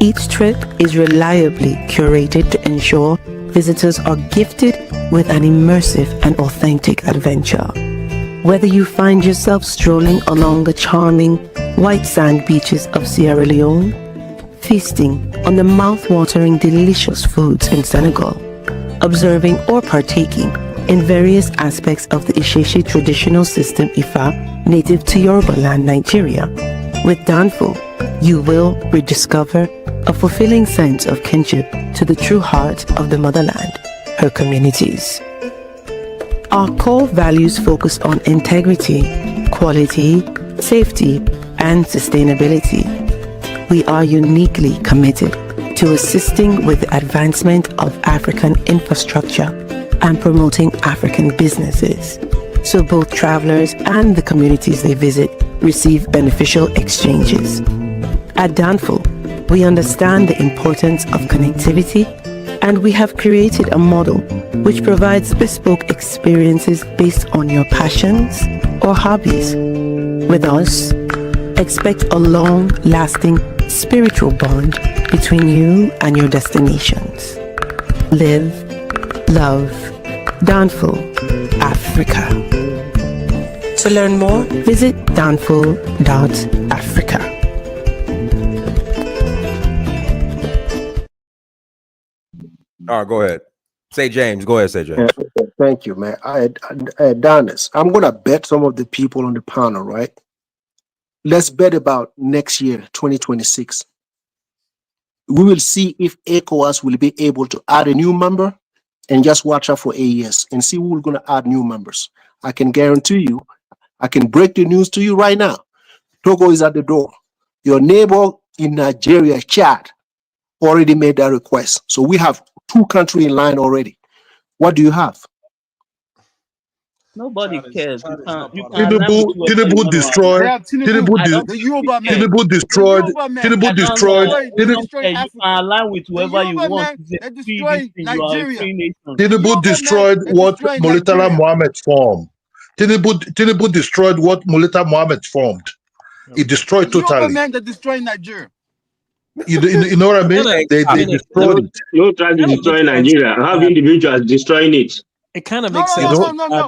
Each trip is reliably curated to ensure visitors are gifted with an immersive and authentic adventure. Whether you find yourself strolling along the charming white sand beaches of Sierra Leone, feasting on the mouth-watering delicious foods in Senegal, observing or partaking in various aspects of the Isheshe traditional system Ifa native to Yoruba land, Nigeria, with Danfo, you will rediscover a fulfilling sense of kinship to the true heart of the motherland, her communities. Our core values focus on integrity, quality, safety, and sustainability. We are uniquely committed to assisting with the advancement of African infrastructure and promoting African businesses, so both travelers and the communities they visit receive beneficial exchanges. At Danfo, we understand the importance of connectivity, and we have created a model which provides bespoke experiences based on your passions or hobbies. With us, expect a long-lasting spiritual bond between you and your destinations. Live, love, Danfo, Africa. To learn more, visit danfo.africa. All right, go ahead. Say James. Go ahead, say James. Thank you, man. Adonis, I'm going to bet some of the people on the panel, right? Let's bet about next year, 2026. We will see if ECOWAS will be able to add a new member, and just watch out for AES and see who's going to add new members. I can guarantee you, I can break the news to you right now. Togo is at the door. Your neighbor in Nigeria, Chad, already made that request. So we have 2 countries in line already. What do you have? Nobody cares. Tinubu destroyed. Tinubu destroyed. Tinubu destroyed. You can align with whoever you want. Tinubu destroyed what Molitala Mohammed formed. Tinubu destroyed what Molitala Mohammed formed. He destroyed totally. Man that destroyed Nigeria. You know what I mean? They destroyed it. No trying to destroy Nigeria. Have individuals destroying it. It kind of makes sense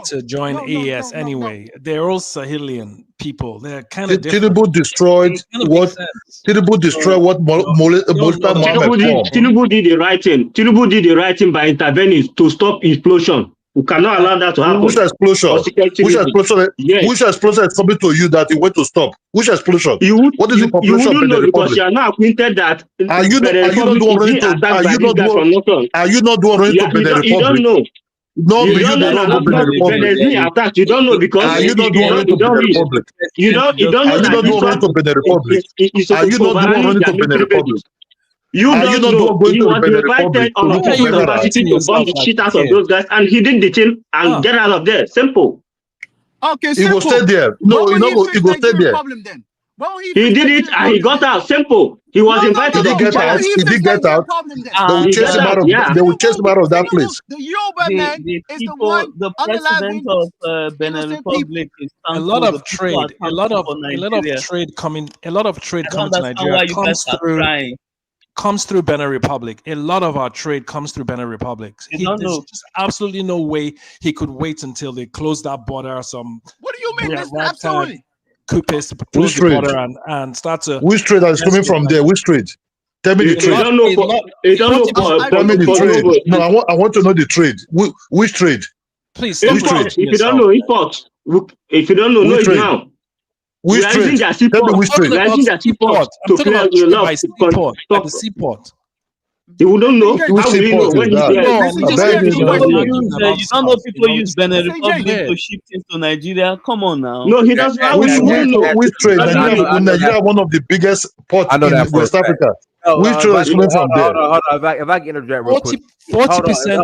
to join AES anyway. They're all Sahelian people. They're kind of different. Tinubu destroyed what Molita Mohammed formed. Tinubu did the right thing. Tinubu did the right thing by intervening to stop explosion. We cannot allow that to happen. Which explosion? Yes. Which explosion is coming to you that you want to stop? Which explosion? What is the population you of wouldn't know the because Republic? you are not acquainted that Are you not the one running to Benin Republic? You don't know. No, You but you don't do know not that go Benin last Republic. Benin being attacked. You don't know because Are you not the you one don't running to Benin read. Republic? You don't Are know you that not the this one running one to Benin Republic? is Are you not the one overrunning running their to Benin military Republic? base. You Are you don't not the know. one going He to the was Benin invited Republic to on look for official minerals? capacity to bomb the shit out of those guys, and he did the thing and get out of there. Simple. Okay, He will simple. stay there. Why No, won't he he fix will stay Nigerian there. problem then? Why won't he He fix did it Nigerian and he problem got then? out. Simple. He was No, invited Did he on get official. out? why won't he If he fix get Nigerian out, problem then? they will He chase got him out out. of. Yeah. They will chase him out of that place. The Yoruba man The is the people, one the president unaliving of Benin innocent people. Republic is A thankful. lot The of people are trade, thankful for Nigeria. a lot of trade I don't coming to understand Nigeria why you guys are crying. comes through Benin Republic. A lot of our trade comes through Benin Republic. You don't There's know. just absolutely no way he could wait until they close that border. Some What do you mean? There's ragtag absolutely. coupists to Which close the trade? border and start to. Which trade is coming from there? Which trade? Tell me the You trade. don't know for you don't know for Tell me the for trade. Novo. No, I want to know the trade. Which trade? Please, which Import. trade? If you don't know, import. If you don't know, know Which it trade? now. Which We are using trade? their Tell me seaport. which trade. We are using their seaport to clear a trade lot by of seaport, at the stuff. seaport. You don't know. Which How will you know seaport when is he's that? there? Listen, I just beg ask you the now. question. You don't know people use Benin St. Republic James. to ship things to Nigeria. Come on now. No, he doesn't. How will Which you won't know? trade? How do you know? Nigeria one of the biggest ports I know in that for a West fact. Africa. No, Which trade is coming from there? Hold on. If I can interject real quick. 40%,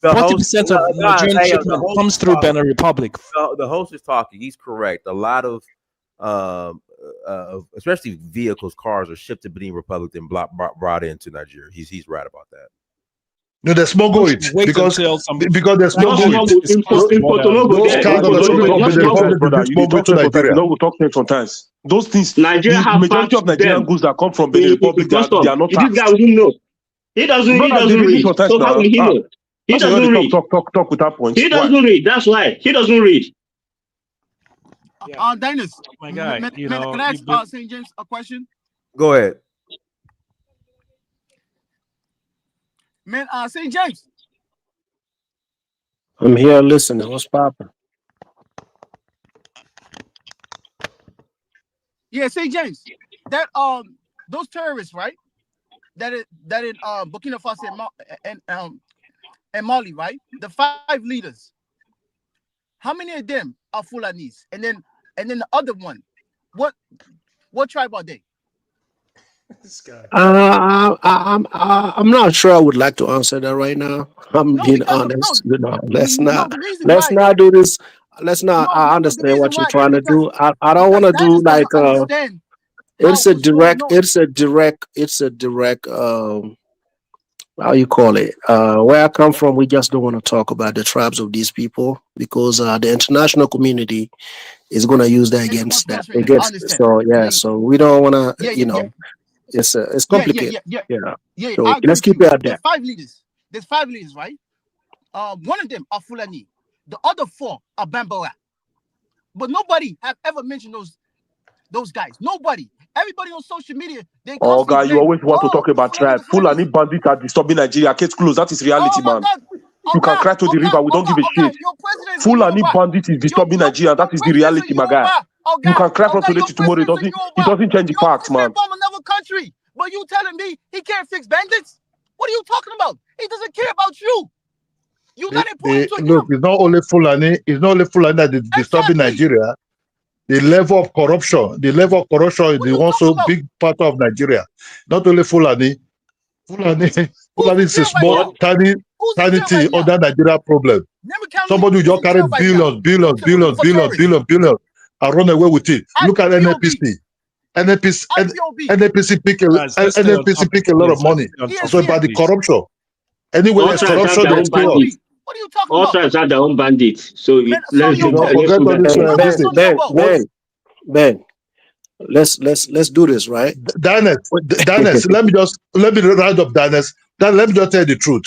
40% of Nigerian shipment comes through Benin Republic. The host is talking. He's correct. A lot of, especially vehicles, cars are shipped to Benin Republic and brought into Nigeria. He's right about that. No, they smuggle it because they smuggle it. Those cars that are coming from Benin Republic will be smuggled to Nigeria. We talk here sometimes. Those things, Nigeria have majority of Nigerian goods that come from Benin Republic, they are not This taxed. guy wouldn't know. He doesn't read. So how will he know? He doesn't read. Talk without points. He doesn't read. That's why he doesn't read. Dennis, my guy, can I ask St. James a question? Go ahead. Man, St. James. I'm here listening. What's popping? Yeah, St. James. That those terrorists, right? That in Burkina Faso and Mali, right? The 5 leaders. How many of them are Fulanis? And then the other one, what tribe are they? This guy. I'm not sure I would like to answer that right now. I'm being honest. Let's not do this. Let's not. I understand what you're trying to do. I don't want to do like it's a direct how you call it? Where I come from, we just don't want to talk about the tribes of these people because the international community is going to use that against that. So yeah, so we don't want to, it's complicated. So let's keep it at that. There's 5 leaders, right? One of them are Fulani. The other 4 are Bambara. But nobody have ever mentioned those guys. Nobody. Everybody on social media, they Oh, guy, you always want to talk about tribe. Fulani bandits are disturbing Nigeria. Case closed. That is reality, man. You can cry to the river. We don't give a shit. Fulani bandits is disturbing Nigeria. That is the reality, my guy. You can cry from today to tomorrow. It doesn't change the facts, man. From another country, but you telling me he can't fix bandits? What are you talking about? He doesn't care about you. You not important to Look, him. it's not only Fulani that is disturbing Nigeria. The level of corruption is also a big part of Nigeria. Not only Fulani. Fulani is a small, tiny thing under Nigeria problem. Somebody who just carry billions, and run away with it. Look at NNPC. NNPC pick a lot of money. So about the corruption. Anyway, there's corruption, there's chaos. What are you talking All about? tribes have their own bandits. So Ben, let's do this, right? Dennis, let me round up Dennis. Then let me just tell you the truth.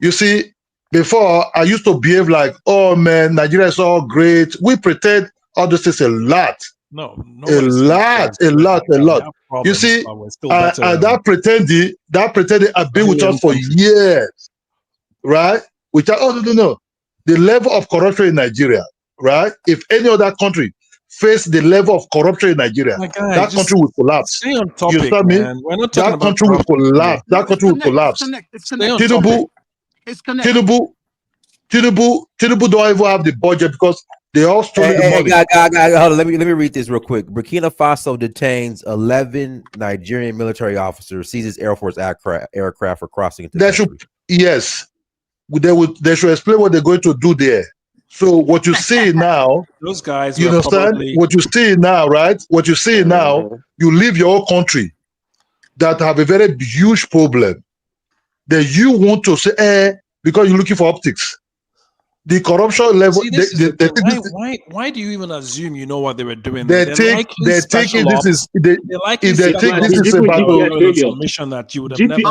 You see, before I used to behave like, oh man, Nigeria is all great. We pretend all this is a lot. No, a lot. You see, that pretending I've been with us for years, right? Which no. The level of corruption in Nigeria, right? If any other country face the level of corruption in Nigeria, that country will collapse. Stay on topic, you understand me? That country will collapse. That country will collapse. Tinubu Tinubu don't even have the budget because they all stole the money. Hold on, let me read this real quick. Burkina Faso detains 11 Nigerian military officers, seizes Air Force aircraft for crossing into the country. They should explain what they're going to do there. So what you see now, those guys, you understand? probably... What you see now, right? What you see now, you leave your own country that have a very huge problem. That you want to say, because you're looking for optics. The corruption level. See, why do you even assume you know what they were doing? They think this is about information that you would have never.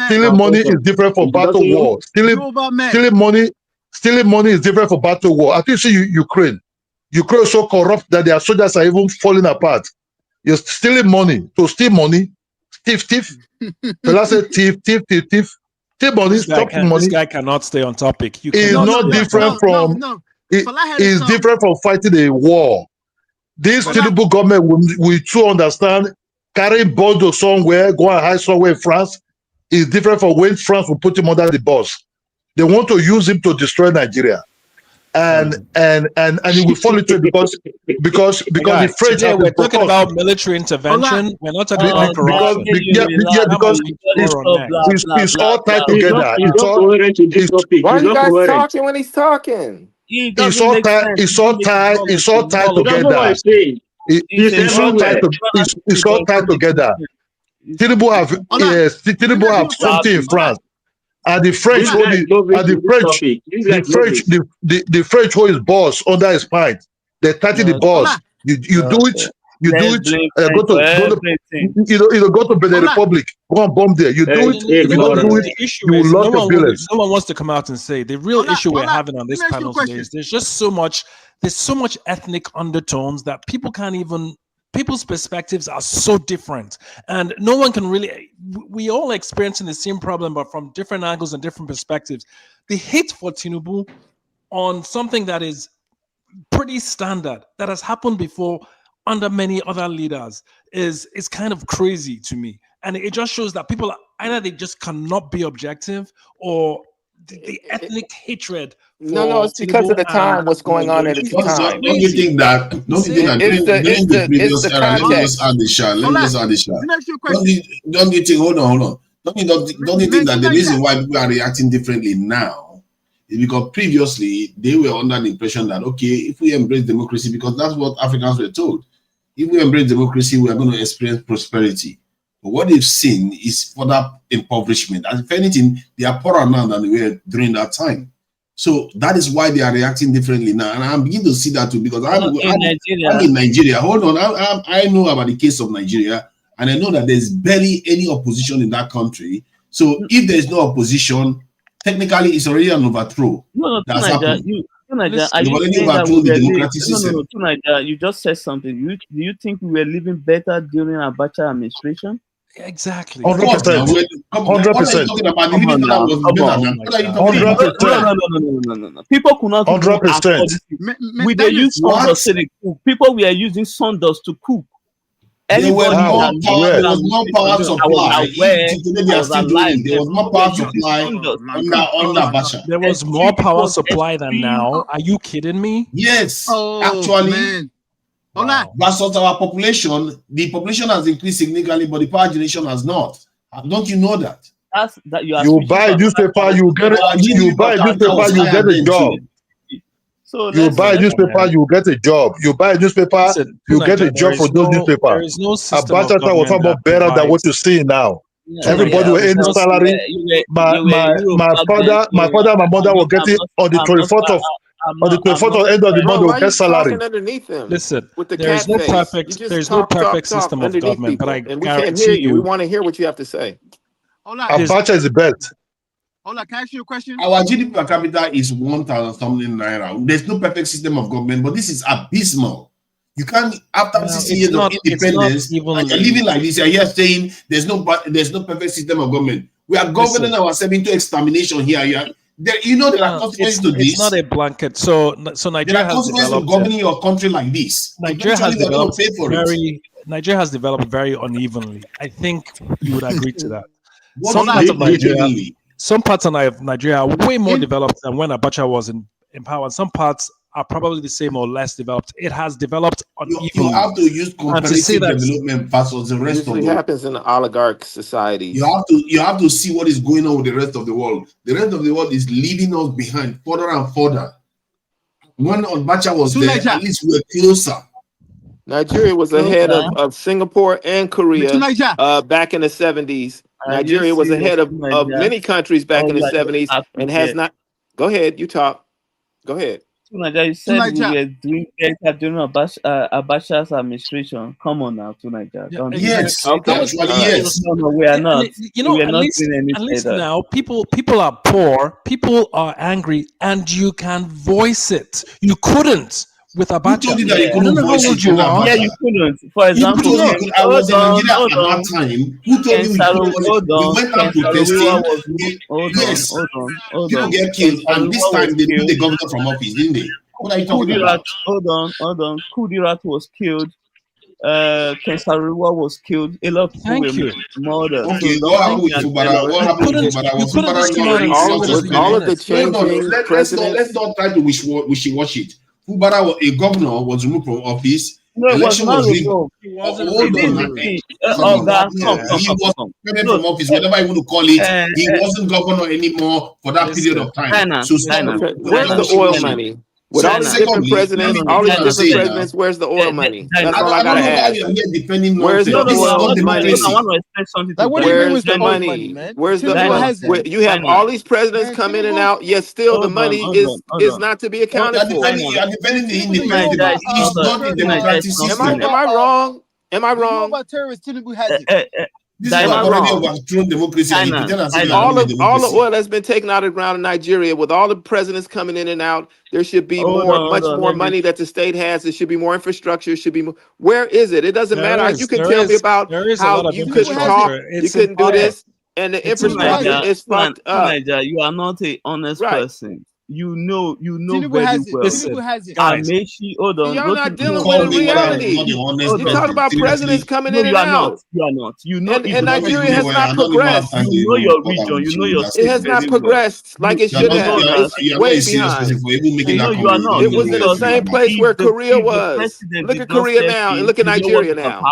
Stealing money is different from battle war. Stealing money is different from battle war. I think see Ukraine. Ukraine is so corrupt that their soldiers are even falling apart. You're stealing money. To steal money, thief. Fela said thief. Steal money, stop money. This guy cannot stay on topic. It's not different from. It's different from fighting a war. This Tinubu government will too understand carrying Bondo somewhere, go and hide somewhere in France is different from when France will put him under the bus. They want to use him to destroy Nigeria. And he will fall into it because the French today we're talking about military intervention. We're not talking about corruption. Because it's all tied together. Why are you guys talking when he's talking? It's all tied together. It's all tied together. Tinubu have something in France. And the French the French hold his boss under his spine. They're touching the boss. You do it. Go to Benin Republic. Go and bomb there. You do it. If you don't do it, you will lose your billions. No one wants to come out and say the real issue we're having on this panel today is there's just so much. There's so much ethnic undertones that people can't even. People's perspectives are so different, and no one can really. We all experiencing the same problem, but from different angles and different perspectives. The hate for Tinubu on something that is pretty standard, that has happened before under many other leaders, is kind of crazy to me, and it just shows that people either they just cannot be objective, or the ethnic hatred. No, it's because of the time. What's going on at the time? Don't you think that? Don't you think that? It's the context. Let me just add this. Don't you think? Hold on. Don't you think that the reason why people are reacting differently now is because previously they were under the impression that if we embrace democracy, because that's what Africans were told, if we embrace democracy, we are going to experience prosperity. But what they've seen is further impoverishment. And if anything, they are poorer now than they were during that time. So that is why they are reacting differently now. And I'm beginning to see that too, because I'm in Nigeria. Hold on. I know about the case of Nigeria, and I know that there's barely any opposition in that country. So if there's no opposition, technically it's already an overthrow. That's happened. You just said something. Do you think we were living better during Abacha administration? Exactly. 100%. 100%. No. People could not 100%. We they use sawdust to cook. People were using sawdust to cook. There was more power supply. There was more power supply under Abacha. There was more power supply than now. Are you kidding me? Yes, actually. Wow. Versus our population, the population has increased significantly, but the power generation has not. Don't you know that? You buy a newspaper, you get a job. You buy a newspaper, you get a job. You buy a newspaper, you get a job for those newspapers. Abacha was far better than what you see now. Everybody will earn salary. My father, my mother will get it on the 24th of end of the month will get salary. Listen, there's no perfect system of government, but we can't hear you. We want to hear what you have to say. Abacha is the best. Ola, can I ask you a question? Our GDP per capita is 1,000 something naira. There's no perfect system of government, but this is abysmal. You can't, after 60 years of independence, and you're living like this, you're here saying there's no perfect system of government. We are governing ourselves into extermination here. There are consequences to this. It's not a blanket. So Nigeria there are consequences to governing your country like this. Nigeria has developed very unevenly. I think you would agree to that. some parts of Nigeria are way more developed than when Abacha was in power. Some parts are probably the same or less developed. It has developed unevenly. You have to use comparative development versus the rest of the world. Usually happens in the oligarch societies. You have to see what is going on with the rest of the world. The rest of the world is leaving us behind further and further. When Abacha was there, at least we were closer. Nigeria was ahead of Singapore and Korea back in the 70s. Nigeria was ahead of many countries back in the 70s and has not. Go ahead, you talk. Go ahead. You said we were doing better during Abacha's administration. Come on now, to Nigeria. Yes. Okay. Yes. No, we are not. You know, we are at not least, doing anything at least like that. now, people are poor, people are angry, and you can voice it. You couldn't with Abacha. Who told you that you couldn't voice it? Yeah, you couldn't. For example, I was in Nigeria at that time. Who told you we went and protested? Yes. You don't get killed. And this time they put the governor from office, didn't they? What are you talking about? Hold on. Kudirat was killed. Ken Saro-Wiwa was killed. A lot of people were murdered. Okay, what happened with Fubara? What happened with Fubara? Was Fubara all of the changing presidents? Let's not try to wishy-wash it. Fubara, a governor, was removed from office. No, it was not removed. He wasn't removed. He was suspended from office, whatever you want to call it. He wasn't governor anymore for that period of time. So where's the oil money? With all these different presidents, where's the oil money? That's all I gotta ask. Where's the oil money? Where's the money? Where's the money? You have all these presidents come in and out, yet still the money is not to be accounted for. Am I wrong? Am I wrong? This is already overthrown democracy. All the oil that's been taken out of the ground in Nigeria, with all the presidents coming in and out, there should be much more money that the state has. There should be more infrastructure. It should be more. Where is it? It doesn't matter. You can tell me about how you couldn't talk, you couldn't do this, and the infrastructure is fucked up. You are not an honest person. You know very well. Amechi, hold on. You're not dealing with reality. You talk about presidents coming in and out. You are not. You know, and Nigeria has not progressed. You know your region. You know your state. It has not progressed like it should have. It's way behind. You are not. It was in the same place where Korea was. Look at Korea now and look at Nigeria now.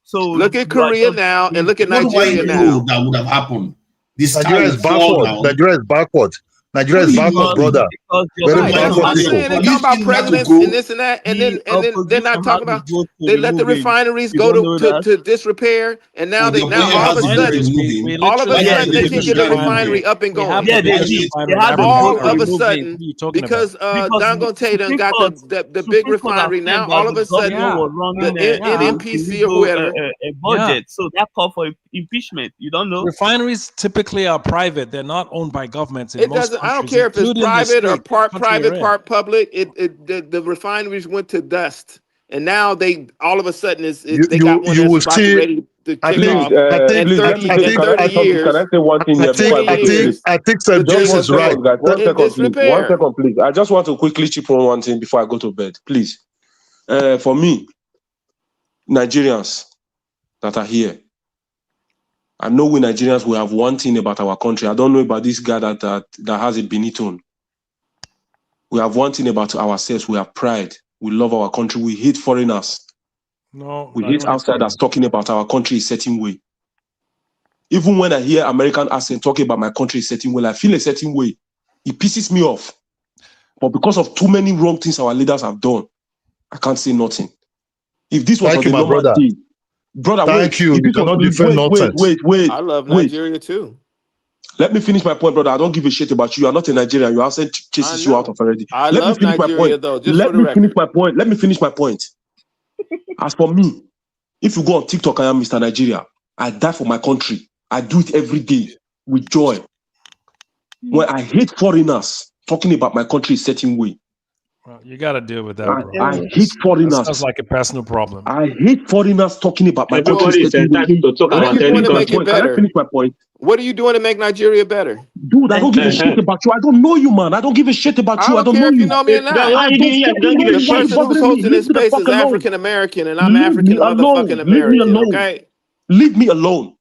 So look at Korea now and look at Nigeria now. That would have happened. Nigeria is backward. Nigeria is backward. Nigeria is backward, brother. Very backward people. They talk about presidents and this and that, and then they're not talking about. They let the refineries go to disrepair, and now all of a sudden they can get a refinery up and going. Yeah, they did. All of a sudden, because Dangote got the big refinery. Now all of a sudden, the NNPC or whoever a budget, so that called for impeachment. You don't know. Refineries typically are private; they're not owned by governments. It doesn't. I don't care if it's private or part private, part public. The refineries went to dust, and now they all of a sudden they got one that's about ready to kick off. I think Sir James is right. One second, please. I just want to quickly chip on one thing before I go to bed, please. For me, Nigerians that are here, I know we Nigerians, we have one thing about our country. I don't know about this guy that has a Benin tone. We have one thing about ourselves. We have pride. We love our country. We hate foreigners. We hate outsiders talking about our country a certain way. Even when I hear American accent talking about my country a certain way, I feel a certain way. It pisses me off. But because of too many wrong things our leaders have done, I can't say nothing. If this was my brother. Brother, thank you. You cannot defend nonsense. Wait. I love Nigeria too. Let me finish my point, brother. I don't give a shit about you. You are not a Nigerian. Your accent chases you out of already. Let me finish my point. Let me finish my point. As for me, if you go on TikTok, I am Mr. Nigeria. I die for my country. I do it every day with joy. When I hate foreigners talking about my country a certain way. Well, you got to deal with that, bro. I hate foreigners. That sounds like a personal problem. I hate foreigners talking about my country. Can I finish my point? What are you doing to make Nigeria better? Dude, I don't give a shit about you. I don't know you, man. I don't give a shit about you. I don't know if you. You know me or not. The person who's hosting this space is African American, and I'm African motherfucking American. Okay, leave me alone.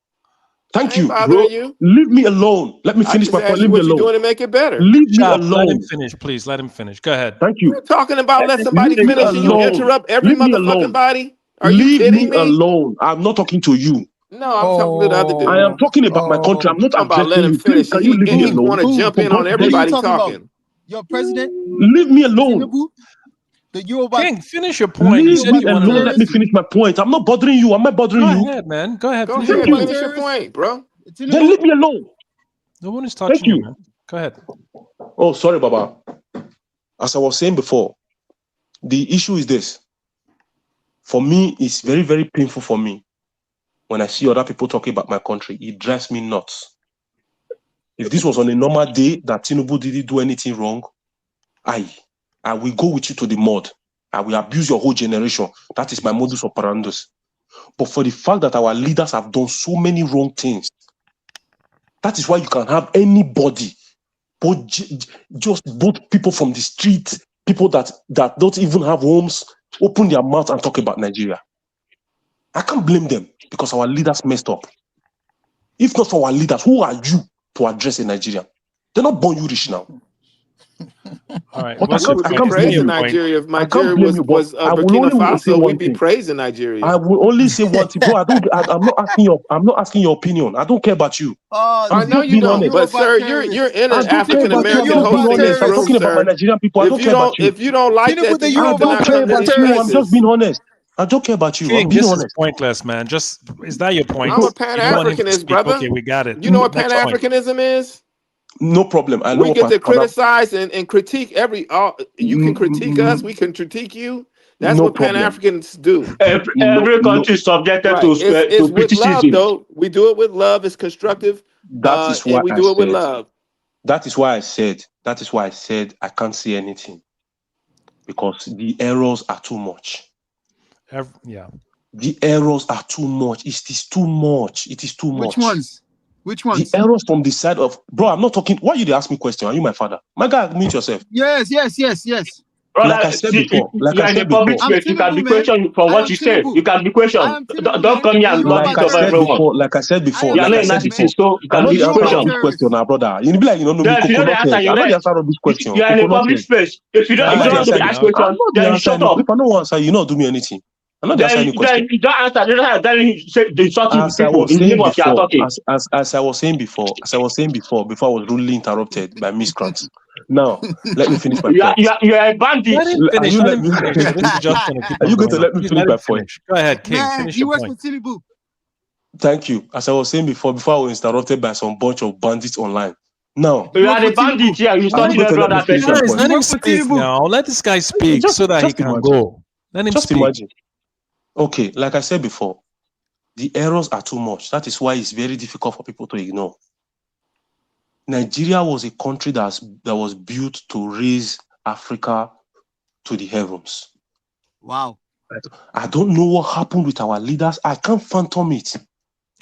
Thank you, bro. You. Leave me alone. Let me finish my point. Leave me alone. What you doing to make it better? Leave me alone. Let him finish, please. Let him finish. Go ahead. Thank you. You're talking about let somebody finish and you interrupt every motherfucking body? Are you kidding me? Leave me alone. I'm not talking to you. No, I'm talking to the other dude. I am talking about my country. I'm not about let him finish. Can you leave me alone? He want to jump in on everybody talking. Your president? Leave me alone. Tinubu? The Yoruba King, finish your point. Leave me alone. Let me finish my point. I'm not bothering you. Am I bothering you? Go ahead, man. Go ahead. Finish your point, bro. Then leave me alone. No one is touching you, man. Go ahead. Oh, sorry, Baba. As I was saying before, the issue is this. For me, it's very, very painful for me when I see other people talking about my country. It drives me nuts. If this was on a normal day that Tinubu didn't do anything wrong, I will go with you to the mud. I will abuse your whole generation. That is my modus operandi. But for the fact that our leaders have done so many wrong things, that is why you can have anybody, just both people from the street, people that don't even have homes, open their mouth and talk about Nigeria. I can't blame them because our leaders messed up. If not for our leaders, who are you to address a Nigerian? They're not born you rich now. All right. But I can't blame Nigeria. If Nigeria was Burkina Faso, we'd be praising Nigeria. I will only say one thing, bro. I'm not asking your opinion. I don't care about you. I know you don't, but sir, you're in an African American hosting this room, talking about my Nigerian people. I don't care about you. If you don't like that, then I don't care about you. I'm just being honest. I don't care about you. King, I'm being this honest. is pointless, man. Is that your point? I'm a Pan-Africanist, brother. Okay, we got it. You know what Pan-Africanism is? No problem. I know we get to criticize and critique you can critique us, we can critique you. That's what Pan-Africans do. Every country is subjected to with criticism. love, though. We do it with love. It's constructive. That is why and we do it with love. That is why I said I can't say anything because the errors are too much. The errors are too much. It is too much. It is too much. Which ones? The errors from the side of I'm not talking. Why you ask me question? Are you my father? My guy, mute yourself. Yes. Brother, like I said before, you can be questioned for what you said. You can be questioned. Don't come here and lobby over everyone. Like I said before, you are not in that situation, so you can be questioned. Question now, brother. You be like, you don't know me. If you know the answer, you know the answer of this question. You are in a public space. If you don't want to be asked questions, then shut up. If I don't answer, you not do me anything. I'm not answering any question. You don't answer. Then you say the insulting people in the name of your talking. As I was saying before, before I was rudely interrupted by miscreants. Now, let me finish my point. You are a bandit. Let him finish. This is just going to keep Are you going to let me finish my point? Go ahead, King. Finish your point. Thank you. As I was saying before I was interrupted by some bunch of bandits online. Now, you are the bandit here. You started every other person. Let him speak now. Let this guy speak so that he can go. Let him speak. Imagine. Okay, like I said before, the errors are too much. That is why it's very difficult for people to ignore. Nigeria was a country that was built to raise Africa to the heavens. Wow. I don't know what happened with our leaders. I can't phantom it.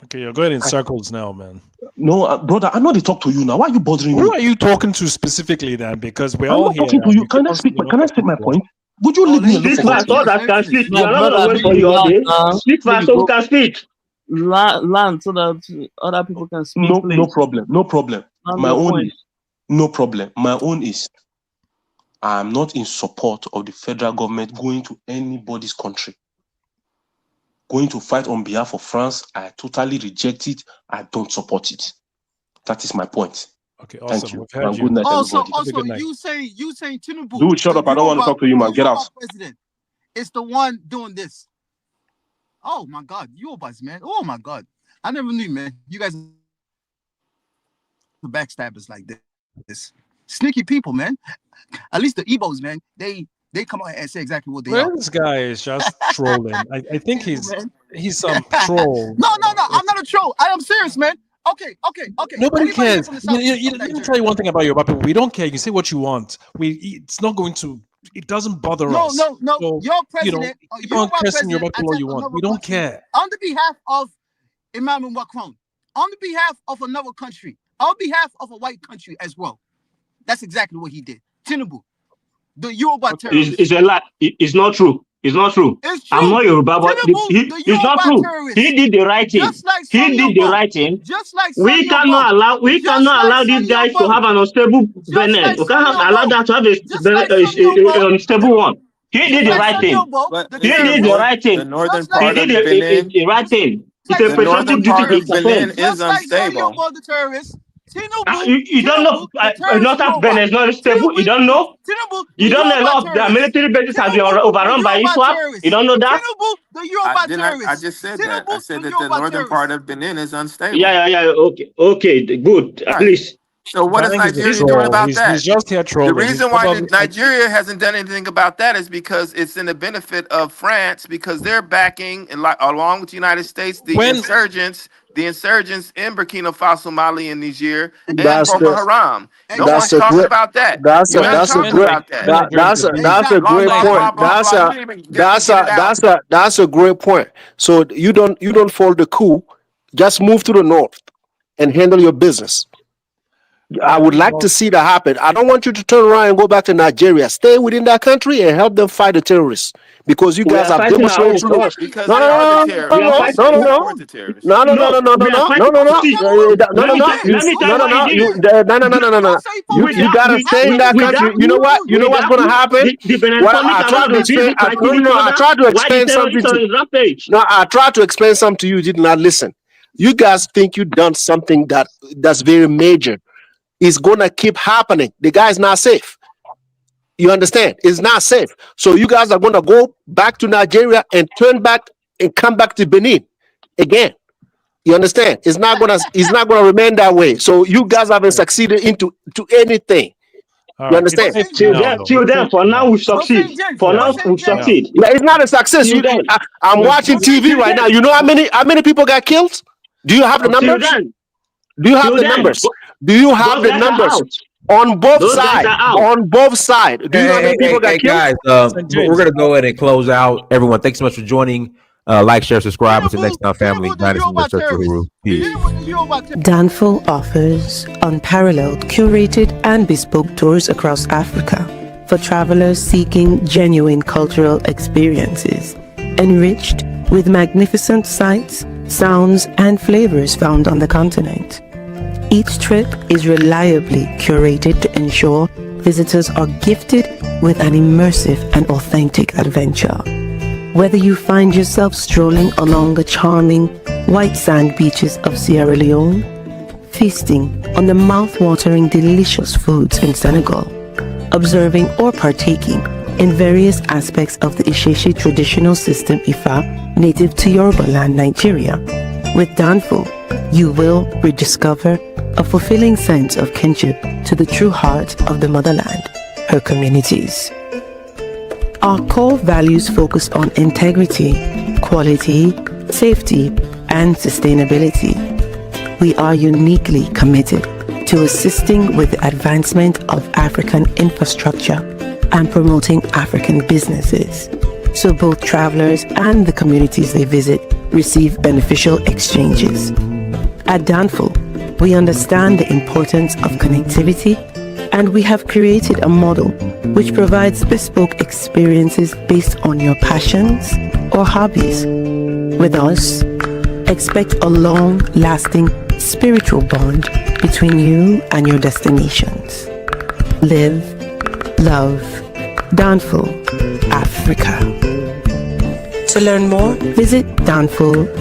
Okay, you're going in circles now, man. No, brother, I'm not to talk to you now. Why are you bothering me? Who are you talking to specifically then? Because we're all here. Talking to you. Can I speak my point? Would you leave me alone? Speak fast, so that can speak. You are not going to wait for you all day. Speak fast so we can speak. Land so that other people can speak. No problem. My own is I'm not in support of the federal government going to anybody's country. Going to fight on behalf of France, I totally reject it. I don't support it. That is my point. Okay, awesome. Thank you. We've heard good night, also, everybody. you saying Tinubu. Dude, shut up. I don't want to talk to you, man. Get out. President is the one doing this. Oh my God, Yorubas, man. Oh my God, I never knew, man. You guys are backstabbers like this. Sneaky people, man. At least the Igbos, man. They come out and say exactly what they are. This guy is just trolling. I think he's some troll. No. I'm not a troll. I am serious, man. Okay. Nobody cares. Let me tell you one thing about Yoruba people. We don't care. You say what you want. It's not going to. It doesn't bother us. No. So, your president. You can't curse in Yoruba people all you want. We don't care. On the behalf of Emmanuel Macron, on the behalf of another country, on behalf of a white country as well. That's exactly what he did. Tinubu, the Yoruba terrorist. It's a lie. It's not true. It's not true. It's true. I'm not Yoruba, but it's not true. He did the right thing. He did the right thing. Just like we cannot allow these guys to have an unstable Benin. We cannot allow that to have a unstable one. He did the right thing. He did the right thing. The northern part of Benin, the right thing. It's a patriotic duty to Benin is unstable. You don't know. Northern Benin is not stable. You don't know. You don't know a lot of their military bases have been overrun by ISWAP. You don't know that. I just said that. I said that the northern part of Benin is unstable. Yeah. Okay. Good. At least. So what is Nigeria doing about that? He's just here trolling. The reason why Nigeria hasn't done anything about that is because it's in the benefit of France, because they're backing, along with the United States, the insurgents in Burkina Faso, Mali, and Niger, and Boko Haram. No one's talking about that. That's a great point. So you don't follow the coup. Just move to the north and handle your business. I would like to see that happen. I don't want you to turn around and go back to Nigeria. Stay within that country and help them fight the terrorists. Because you guys have demonstrated. No. You gotta stay in that country. You know what? You know what's gonna happen? I tried to explain something to you. No, I tried to explain something to you. You did not listen. You guys think you've done something that's very major. It's gonna keep happening. The guy's not safe. You understand? It's not safe. So you guys are gonna go back to Nigeria and turn back and come back to Benin again. You understand? It's not gonna remain that way. So you guys haven't succeeded into anything. You understand? Till then, for now we succeed. Yeah, it's not a success. I'm watching TV right now. You know how many people got killed? Do you have the numbers? Do you have the numbers? Do you have the numbers on both sides? On both sides. Do you know how many people got killed? Guys, we're gonna go ahead and close out. Everyone, thanks so much for joining. Like, share, subscribe. Until next time, family. Peace. Danful offers unparalleled, curated, and bespoke tours across Africa for travelers seeking genuine cultural experiences, enriched with magnificent sights, sounds, and flavors found on the continent. Each trip is reliably curated to ensure visitors are gifted with an immersive and authentic adventure. Whether you find yourself strolling along the charming white sand beaches of Sierra Leone, feasting on the mouth-watering delicious foods in Senegal, observing or partaking in various aspects of the Isheshe traditional system Ifa native to Yoruba land, Nigeria, with Danful, you will rediscover a fulfilling sense of kinship to the true heart of the motherland, her communities. Our core values focus on integrity, quality, safety, and sustainability. We are uniquely committed to assisting with the advancement of African infrastructure and promoting African businesses, so both travelers and the communities they visit receive beneficial exchanges. At Danful, we understand the importance of connectivity, and we have created a model which provides bespoke experiences based on your passions or hobbies. With us, expect a long-lasting spiritual bond between you and your destinations. Live, love, Danful, Africa. To learn more, visit danful.africa.